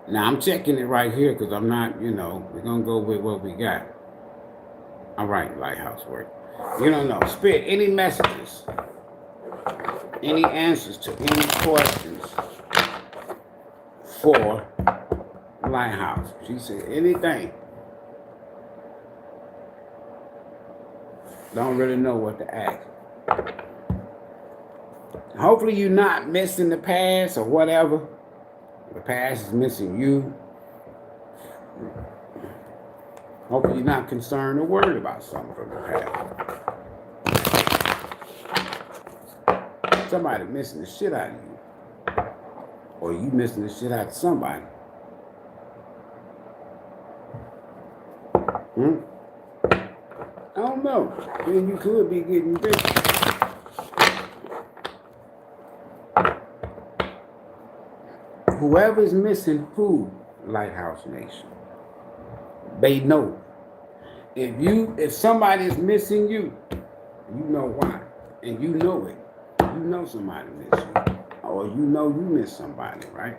A: Now I'm checking it right here because I'm not, we're gonna go with what we got. All right, Lighthouse work. You don't know. Spit any messages, any answers to any questions for Lighthouse. She said anything. Don't really know what to ask. Hopefully you're not missing the past or whatever. The past is missing you. Hopefully you're not concerned or worried about something from the past. Somebody missing the shit out of you. Or you missing the shit out of somebody. I don't know. Then you could be getting big. Whoever's missing who, Lighthouse Nation, they know. If somebody is missing you, you know why. And you know it. You know somebody miss you. Or you know you miss somebody, right?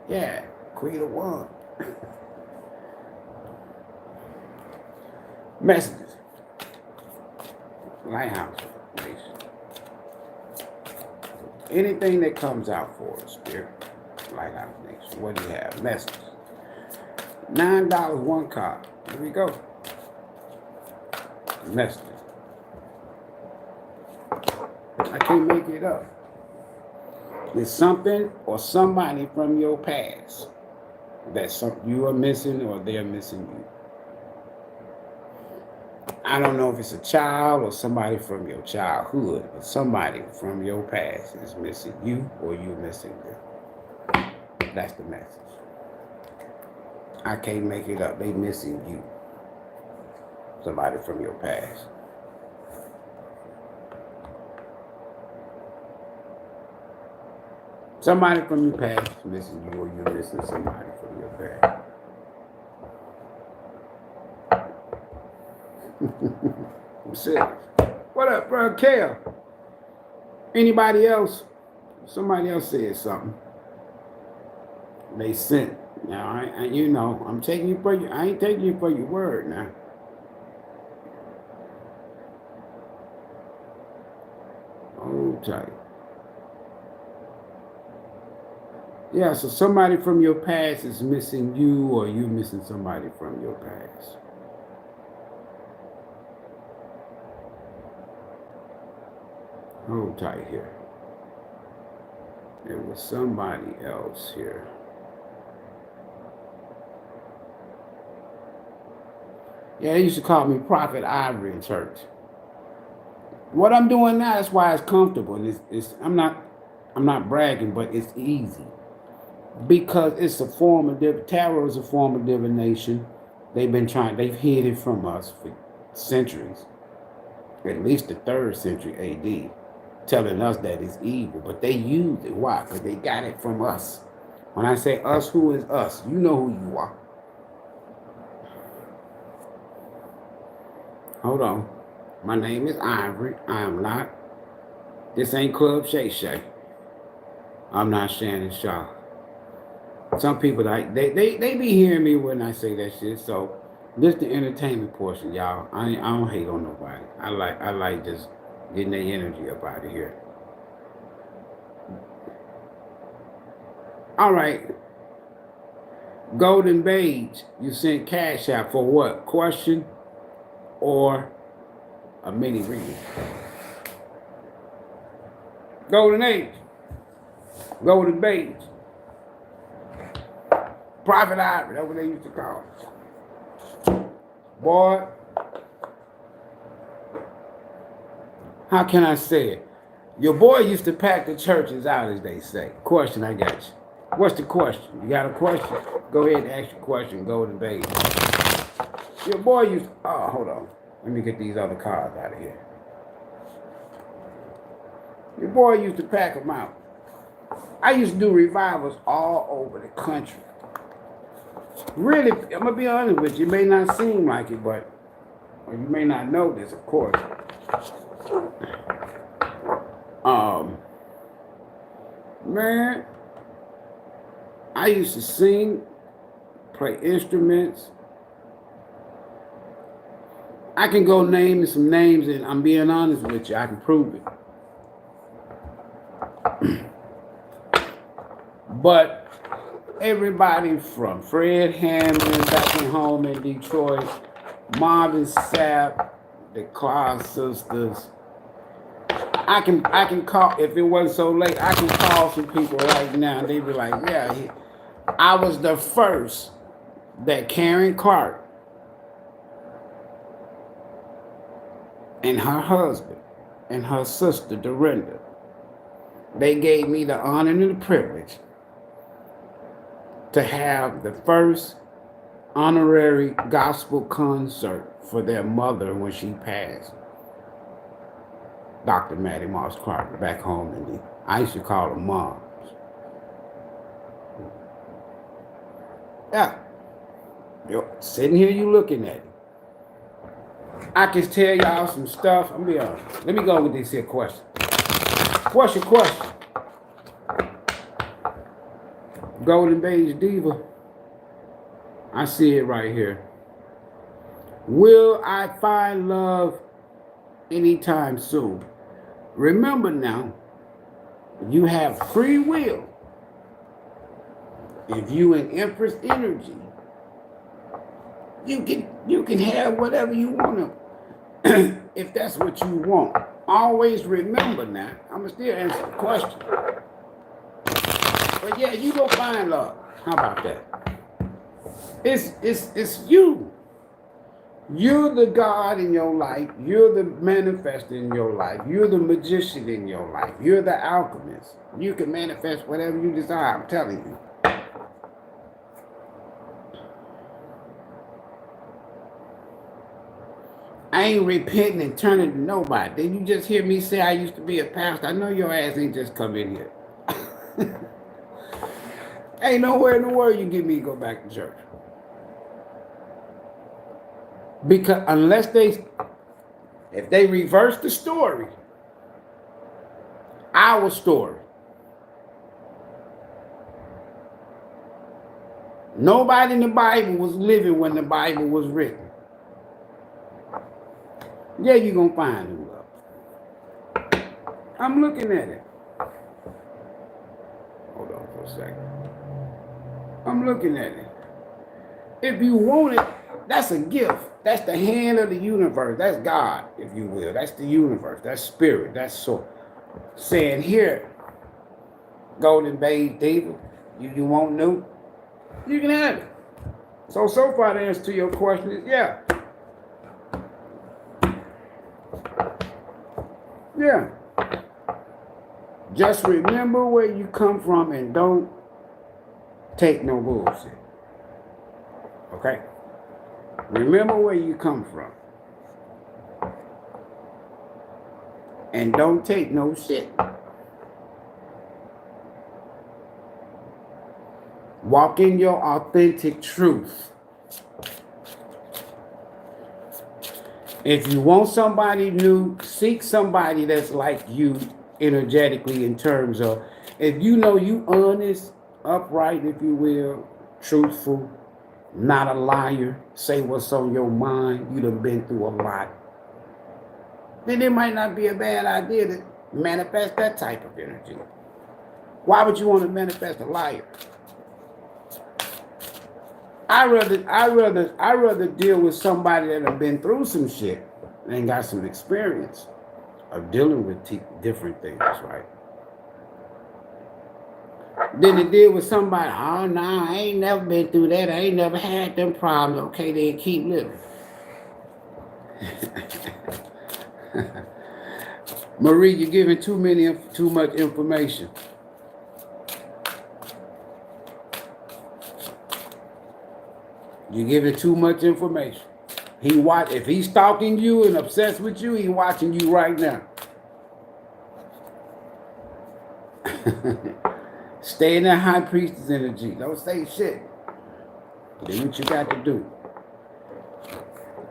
A: Yeah, Queen of One. Messages. Lighthouse Nation. Anything that comes out for us, Spirit. Lighthouse Nation. What do you have? Messages. $9 one card. Here we go. Messages. I can't make it up. There's something or somebody from your past that you are missing or they're missing you. I don't know if it's a child or somebody from your childhood, but somebody from your past is missing you or you missing them. That's the message. I can't make it up. They missing you. Somebody from your past. Somebody from your past is missing you or you're missing somebody from your past. I'm serious. What up, bro? Kale? Anybody else? Somebody else said something. They sent. Now, you know, I'm taking you for your, I ain't taking you for your word now. Hold tight. Yeah, so somebody from your past is missing you or you missing somebody from your past. Hold tight here. There was somebody else here. Yeah, they used to call me Prophet Ivory in church. What I'm doing now is why it's comfortable. I'm not bragging, but it's easy. Because it's a form of tarot is a form of divination. They've hid it from us for centuries. At least the 3rd century AD. Telling us that it's evil, but they used it. Why? Because they got it from us. When I say us, who is us? You know who you are. Hold on. My name is Ivory. I am not. This ain't Club Shay Shay. I'm not Shannon Shaw. Some people, they be hearing me when I say that shit, so this the entertainment portion, y'all. I don't hate on nobody. I like just getting their energy up out of here. All right. Golden Beige, you sent Cashapp for what? Question or a mini reading? Golden Age. Golden Beige. Prophet Ivory, that's what they used to call it. Boy, how can I say it? Your boy used to pack the churches out, as they say. Question, I got you. What's the question? You got a question? Go ahead and ask your question, Golden Baby. Your boy used to, oh, hold on. Let me get these other cards out of here. Your boy used to pack them out. I used to do revivals all over the country. Really, I'm going to be honest with you. It may not seem like it, but, or you may not know this, of course. Man, I used to sing, play instruments. I can go name some names, and I'm being honest with you, I can prove it. But everybody from Fred Hammond back at home in Detroit, Marvin Sapp, the Clark sisters. I can call, if it wasn't so late, I can call some people right now and they be like, yeah, I was the first that Karen Clark and her husband and her sister, Dorinda, they gave me the honor and the privilege to have the first honorary gospel concert for their mother when she passed. Dr. Maddie Moss Clark back home in I used to call her moms. Yeah. You're sitting here, you looking at it. I can tell y'all some stuff. I'm be honest. Let me go with this here question. What's your question? Golden Beige Diva. I see it right here. Will I find love anytime soon? Remember now, you have free will. If you in Empress energy, you can have whatever you want to, if that's what you want. Always remember now. I'ma still answer the question. But yeah, you gonna find love. How about that? It's you. You're the God in your life. You're the manifestor in your life. You're the magician in your life. You're the alchemist. You can manifest whatever you desire. I'm telling you. I ain't repenting and turning to nobody. Did you just hear me say I used to be a pastor? I know your ass ain't just come in here. Ain't nowhere in the world you get me to go back to church. Because if they reverse the story, our story, nobody in the Bible was living when the Bible was written. Yeah, you're going to find new love. I'm looking at it. Hold on for a second. I'm looking at it. If you want it, that's a gift. That's the hand of the universe. That's God, if you will. That's the universe. That's spirit. That's soul. Saying here, Golden Beige Diva, you want new? You can have it. So far the answer to your question is yeah. Yeah. Just remember where you come from and don't take no bullshit. Okay? Remember where you come from. And don't take no shit. Walk in your authentic truth. If you want somebody new, seek somebody that's like you energetically in terms of, if you know you honest, upright, if you will, truthful, not a liar, say what's on your mind, you done been through a lot, then it might not be a bad idea to manifest that type of energy. Why would you want to manifest a liar? I rather deal with somebody that have been through some shit and got some experience of dealing with different things, right? Then to deal with somebody, oh no, I ain't never been through that. I ain't never had them problems. Okay, then keep living. Marie, you're giving too much information. You're giving too much information. If he's stalking you and obsessed with you, he's watching you right now. Stay in that high priestess energy. Don't say shit. Do what you got to do.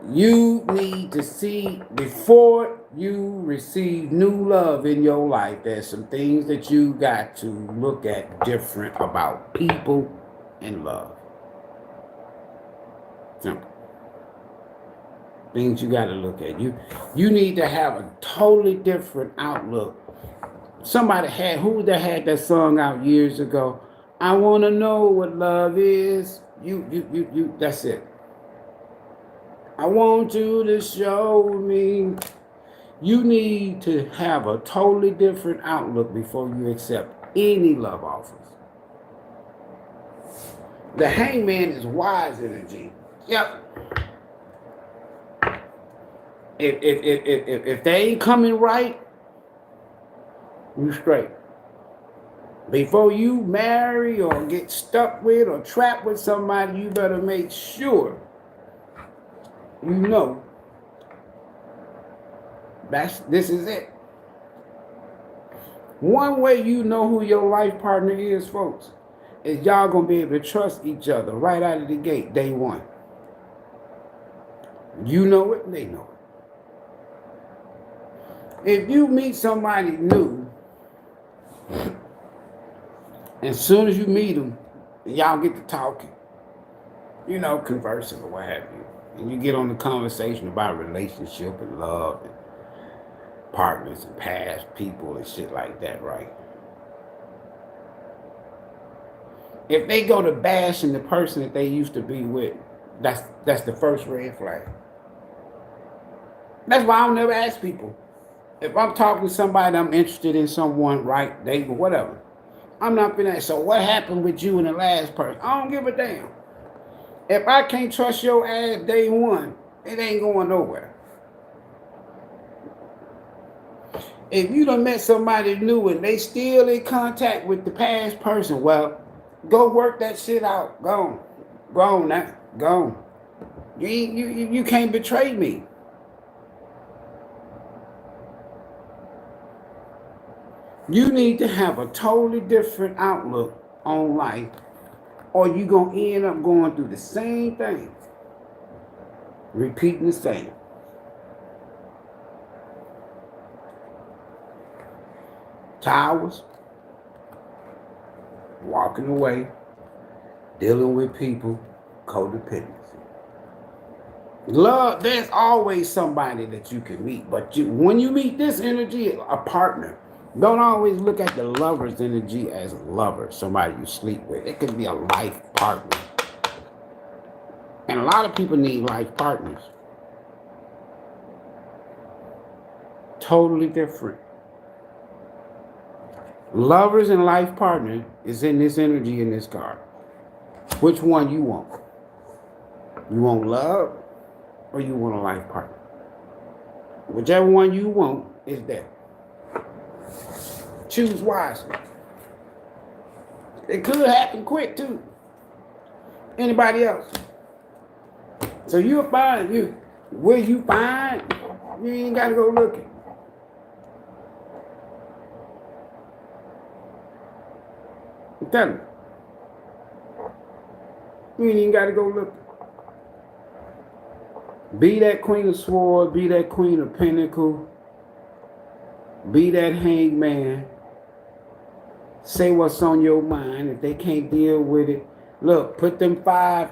A: You need to see, before you receive new love in your life, there's some things that you got to look at different about people and love. Simple. Things you got to look at. You need to have a totally different outlook. Somebody who had that song out years ago. I want to know what love is. You. That's it. I want you to show me. You need to have a totally different outlook before you accept any love offers. The hangman is wise energy. Yep. If they ain't coming right, you straight. Before you marry or get stuck with or trapped with somebody, you better make sure you know this is it. One way you know who your life partner is, folks, is y'all gonna be able to trust each other right out of the gate, day one. You know it, they know it. If you meet somebody new, as soon as you meet them, y'all get to talking, you know, conversing or what have you, and you get on the conversation about relationship and love and partners and past people and shit like that, right? If they go to bashing the person that they used to be with, that's the first red flag. That's why I don't never ask people. If I'm talking to somebody, I'm interested in someone, right? They whatever. I'm not gonna ask, so what happened with you and the last person? I don't give a damn. If I can't trust your ass day one, it ain't going nowhere. If you done met somebody new and they still in contact with the past person, well, go work that shit out. Go on. Go on now. Go on. You can't betray me. You need to have a totally different outlook on life, or you're going to end up going through the same thing. Repeating the same. Towers, walking away, dealing with people, codependency. Love, there's always somebody that you can meet, but when you meet this energy, a partner, don't always look at the lover's energy as a lover, somebody you sleep with. It could be a life partner. And a lot of people need life partners. Totally different. Lovers and life partner is in this energy in this card. Which one you want? You want love or you want a life partner? Whichever one you want is there. Choose wisely. It could happen quick too. Anybody else? So you'll find where you find, you ain't gotta go looking. I'm telling you. You ain't even gotta go looking. Be that Queen of Swords, be that Queen of Pentacles, be that Hangman. Say what's on your mind. If they can't deal with it, look, put them 5,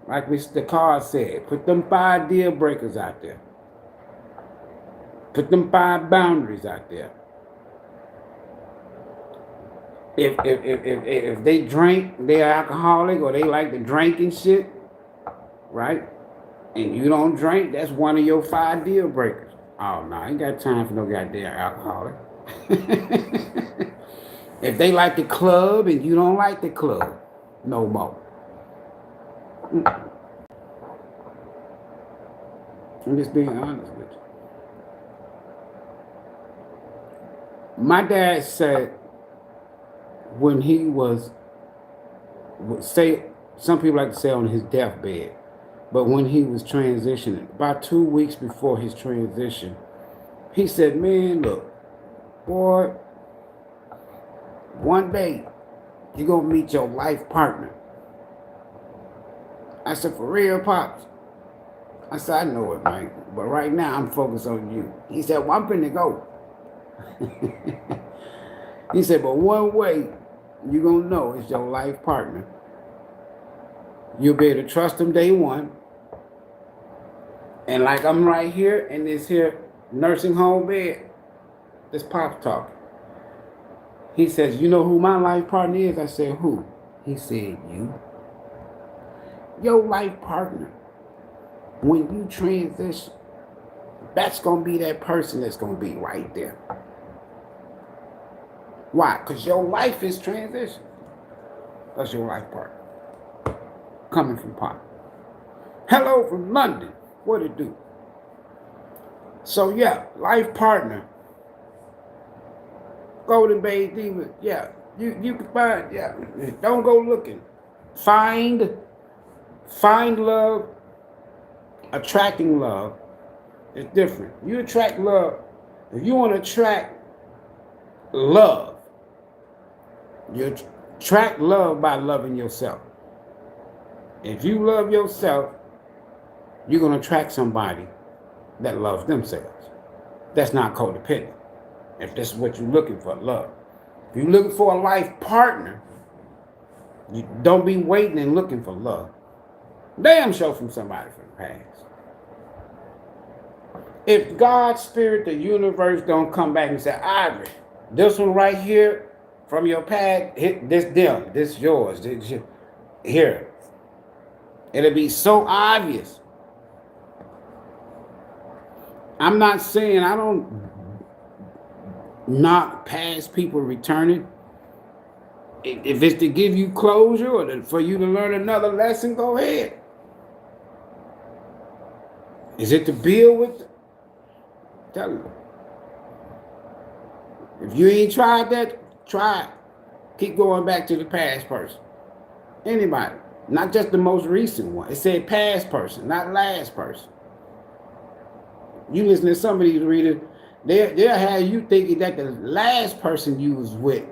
A: like Mr. Carr said, put them 5 deal breakers out there. Put them 5 boundaries out there. If they drink, they're alcoholic, or they like to drink and shit, right? And you don't drink, that's one of your 5 deal breakers. Oh no, I ain't got time for no goddamn alcoholic. If they like the club and you don't like the club, no more. I'm just being honest with you. My dad said when he was, say, some people like to say on his deathbed, but when he was transitioning, about 2 weeks before his transition, he said, man, look, boy, one day you're going to meet your life partner. I said, for real, Pops? I said, I know it, Mike, but right now I'm focused on you. He said, well, I'm finna go. He said, but one way you're going to know it's your life partner. You'll be able to trust them day one. And like I'm right here in this here nursing home bed, this Pop talking. He says, you know who my life partner is? I said, who? He said, you. Your life partner. When you transition, that's going to be that person that's going to be right there. Why? Because your life is transition. That's your life partner. Coming from Pop. Hello from London. What it do? So yeah, life partner. Golden Bay Diva. Yeah, you can find. Yeah, don't go looking. Find love. Attracting love is different. You attract love. If you want to attract love, you attract love by loving yourself. If you love yourself, you're going to attract somebody that loves themselves. That's not codependent. If this is what you're looking for, love. If you're looking for a life partner, you don't be waiting and looking for love. Damn sure from somebody from the past. If God's spirit, the universe, don't come back and say, Ivory, this one right here from your past, this yours, here. It'll be so obvious. I'm not saying I don't knock past people returning. If it's to give you closure or for you to learn another lesson, go ahead. Is it to build with? Tell you. If you ain't tried that, try it. Keep going back to the past person. Anybody. Not just the most recent one. It said past person, not last person. You listen to some of these readers, they'll have you thinking that the last person you was with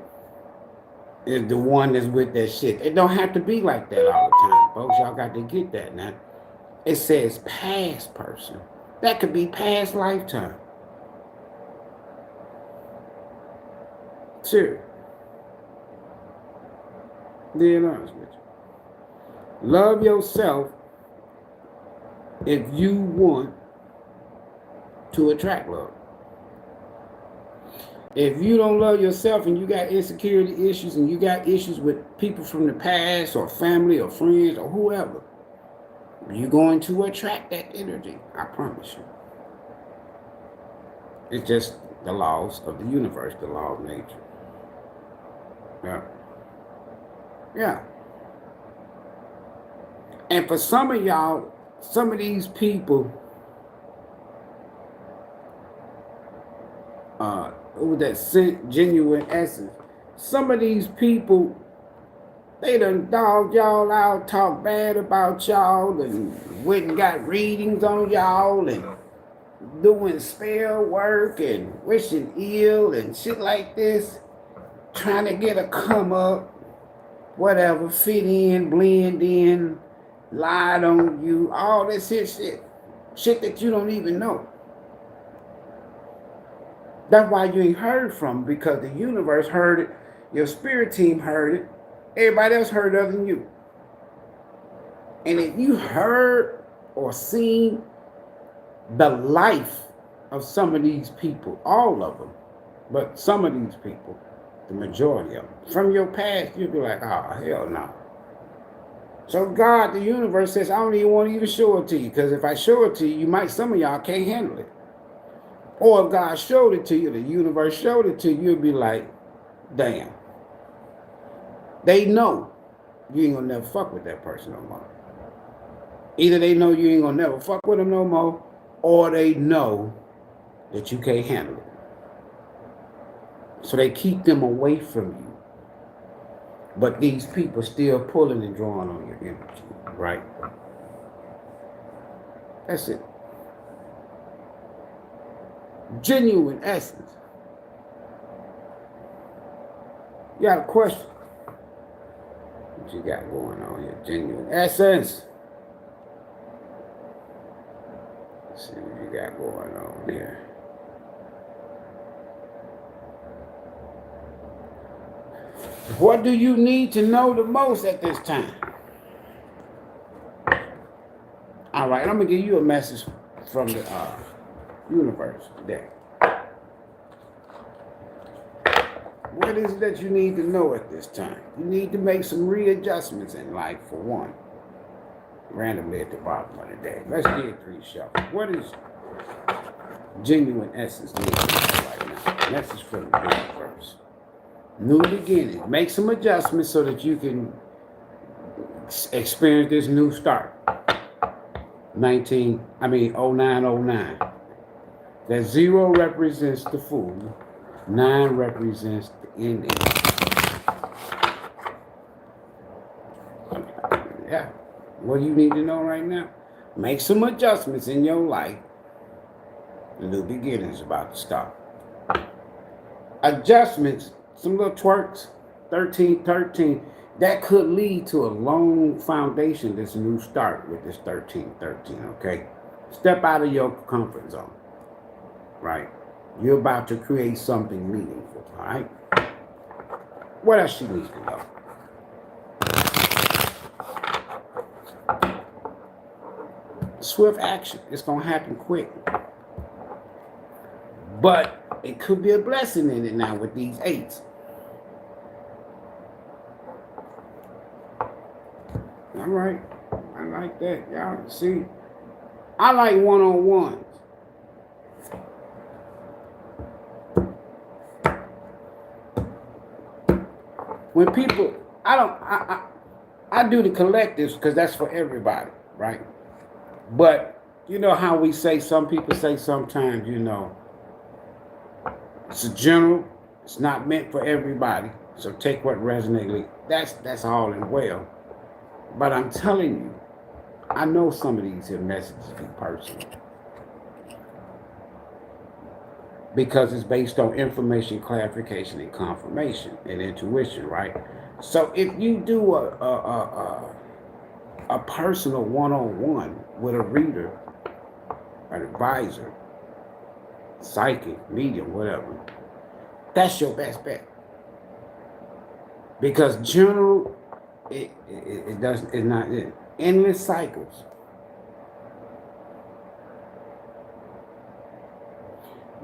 A: is the one that's with that shit. It don't have to be like that all the time, folks. Y'all got to get that now. It says past person. That could be past lifetime. Sure. Being honest with you. Love yourself if you want to attract love. If you don't love yourself and you got insecurity issues and you got issues with people from the past or family or friends or whoever, you're going to attract that energy. I promise you. It's just the laws of the universe, the law of nature. Yeah. Yeah. And for some of y'all, some of these people, with that genuine essence, some of these people, they done dog y'all out, talk bad about y'all, and went and got readings on y'all, and doing spell work, and wishing ill, and shit like this, trying to get a come up, whatever, fit in, blend in, lied on you, all this shit that you don't even know. That's why you ain't heard from them, because the universe heard it, your spirit team heard it, everybody else heard other than you. And if you heard or seen the life of some of these people, all of them, but some of these people, the majority of them, from your past, you'd be like, oh, hell no. So God, the universe says, I don't even want to even show it to you, because if I show it to you, some of y'all can't handle it. Or if God showed it to you, the universe showed it to you, you'd be like, damn. They know you ain't gonna never fuck with that person no more. Either they know you ain't gonna never fuck with them no more, or they know that you can't handle it. So they keep them away from you. But these people still pulling and drawing on your energy, right? That's it. Genuine essence. You got a question? What you got going on here? Genuine essence. Let's see what you got going on here. What do you need to know the most at this time? All right, I'm going to give you a message from the universe today. What is it that you need to know at this time? You need to make some readjustments in life, for one. Randomly at the bottom of the day. Let's get 3 shuffles. What is genuine essence need to know right now? Message from the universe. New beginning. Make some adjustments so that you can experience this new start. 0909. That 0 represents the fool. 9 represents the ending. Yeah. What do you need to know right now? Make some adjustments in your life. The new beginning is about to start. Adjustments, some little twerks, 1313, that could lead to a long foundation, this new start with this 1313, okay? Step out of your comfort zone, right? You're about to create something meaningful, all right? What else she needs to know? Swift action. It's going to happen quick. But it could be a blessing in it now with these 8s. All right. I like that. Y'all see? I like one-on-ones. When people, I do the collectives because that's for everybody, right? But you know how we say, some people say sometimes, you know, it's a general, it's not meant for everybody. So take what resonates. That's all and well. But I'm telling you, I know some of these here messages be personal. Because it's based on information, clarification, and confirmation, and intuition, right? So if you do a personal one-on-one with a reader, an advisor, psychic, medium, whatever, that's your best bet. Because general, it doesn't, it's not it. Endless cycles.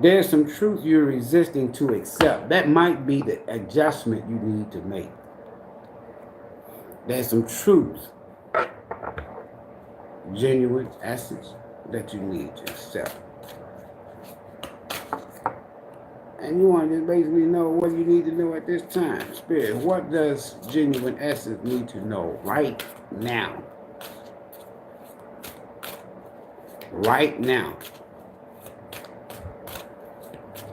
A: There's some truth you're resisting to accept. That might be the adjustment you need to make. There's some truth, genuine essence, that you need to accept. And you want to basically know what you need to know at this time. Spirit, what does genuine essence need to know right now? Right now.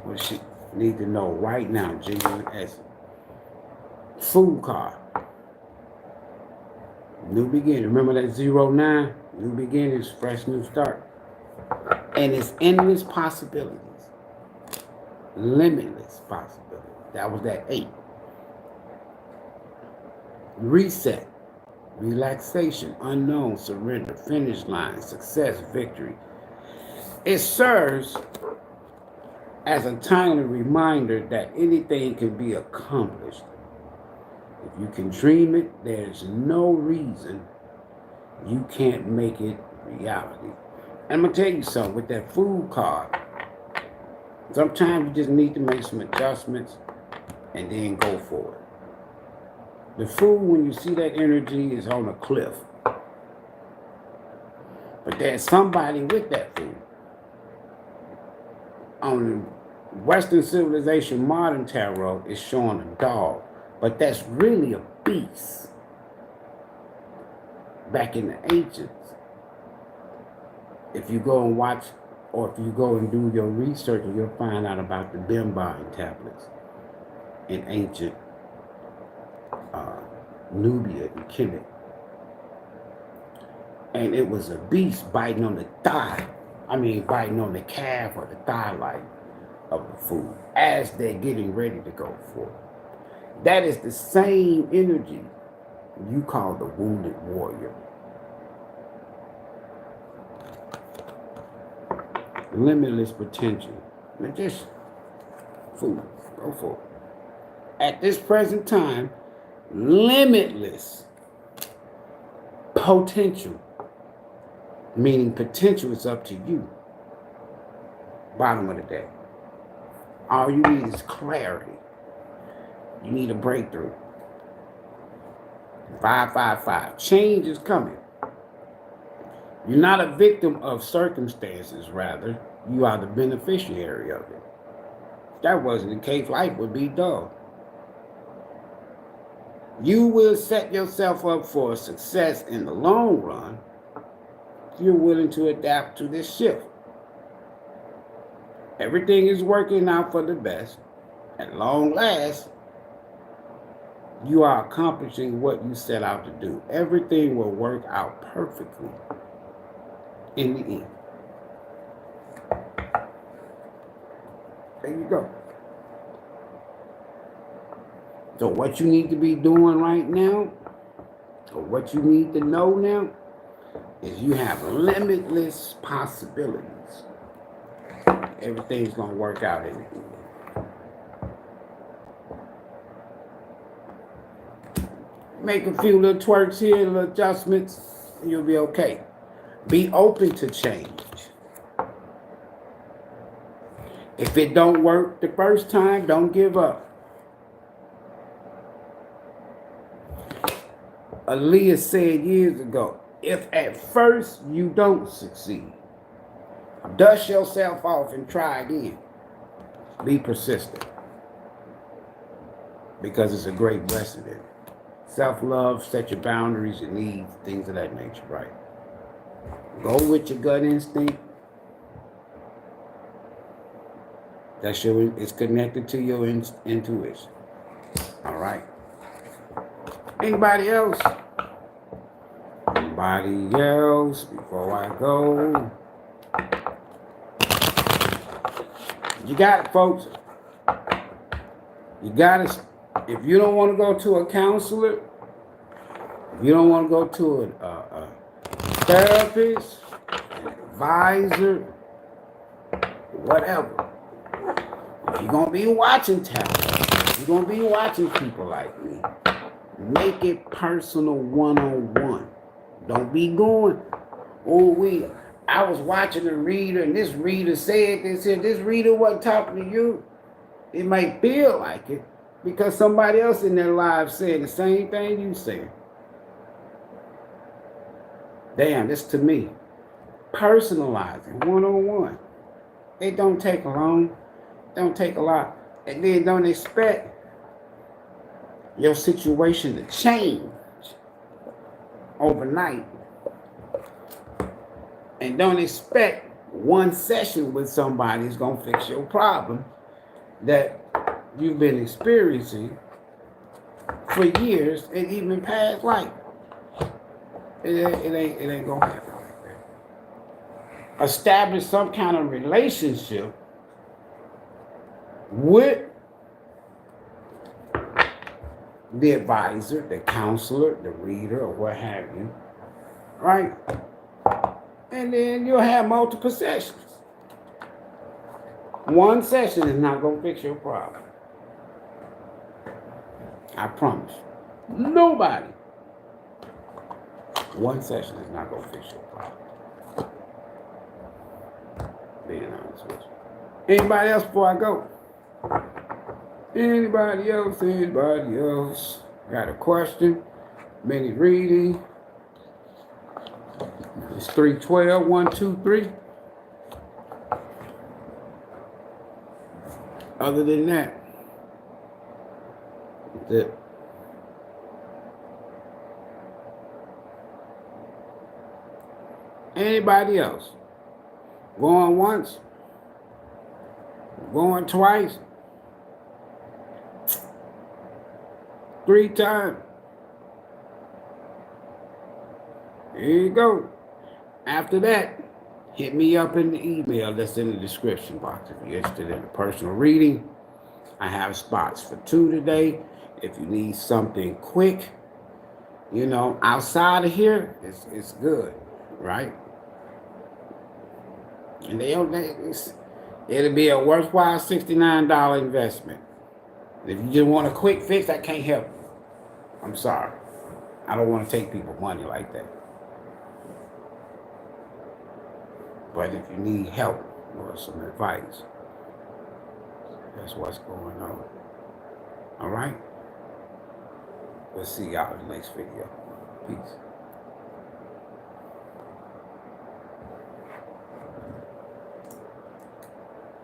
A: What she need to know right now, genuine essence. Food card. New beginning. Remember that 09? New beginnings, fresh new start. And it's endless possibilities. Limitless possibilities. That was that 8. Reset. Relaxation. Unknown. Surrender. Finish line. Success. Victory. It serves as a timely reminder that anything can be accomplished. If you can dream it, there's no reason you can't make it reality. And I'm going to tell you something, with that food card, sometimes you just need to make some adjustments and then go for it. The food, when you see that energy, is on a cliff. But there's somebody with that food. On Western civilization, modern tarot is showing a dog, but that's really a beast. Back in the ancients, if you go and watch, or if you go and do your research, you'll find out about the Bimbine tablets in ancient Nubia and Kemet. And it was a beast biting on the thigh. Biting on the calf or the thigh line of the food as they're getting ready to go for it. That is the same energy you call the wounded warrior. Limitless potential. And just food. Go for it. At this present time, limitless potential. Meaning potential is up to you. Bottom of the day. All you need is clarity. You need a breakthrough. 555. Change is coming. You're not a victim of circumstances, rather, you are the beneficiary of it. If that wasn't the case, life would be dull. You will set yourself up for success in the long run if you're willing to adapt to this shift. Everything is working out for the best. At long last, you are accomplishing what you set out to do. Everything will work out perfectly in the end. There you go. So what you need to be doing right now, or what you need to know now, is you have limitless possibilities. Everything's going to work out in it. Make a few little twerks here, little adjustments, and you'll be okay. Be open to change. If it don't work the first time, don't give up. Aaliyah said years ago, if at first you don't succeed, dust yourself off and try again. Be persistent. Because it's a great blessing in it. Self-love, set your boundaries, your needs, things of that nature, right? Go with your gut instinct. It's connected to your intuition. All right. Anybody else? Anybody else before I go? You got it, folks. You got it. If you don't want to go to a counselor, if you don't want to go to a therapist, an advisor, whatever, if you're going to be watching talent, you're going to be watching people like me, make it personal one-on-one. Don't be going, I was watching a reader and this reader said this and this reader wasn't talking to you. It might feel like it because somebody else in their lives said the same thing you said. Damn, this to me. Personalizing one-on-one. It don't take long. Don't take a lot. And then don't expect your situation to change overnight. And don't expect one session with somebody is going to fix your problem that you've been experiencing for years and even past life. It ain't going to happen like that. Establish some kind of relationship with the advisor, the counselor, the reader, or what have you, right? And then you'll have multiple sessions. One session is not going to fix your problem. I promise. Nobody. One session is not going to fix your problem. Being honest with you. Anybody else before I go? Anybody else? Anybody else? Got a question? Mini reading? It's 312, 1, 2, 3. Other than that, that's it. Anybody else? Going once? Going twice? 3 times? There you go. After that, hit me up in the email that's in the description box. If you're interested in a personal reading, I have spots for 2 today. If you need something quick, outside of here, it's good, right? And it'll be a worthwhile $69 investment. If you just want a quick fix, I can't help you. I'm sorry. I don't want to take people's money like that. But if you need help or some advice, that's what's going on. All right? We'll see y'all in the next video. Peace.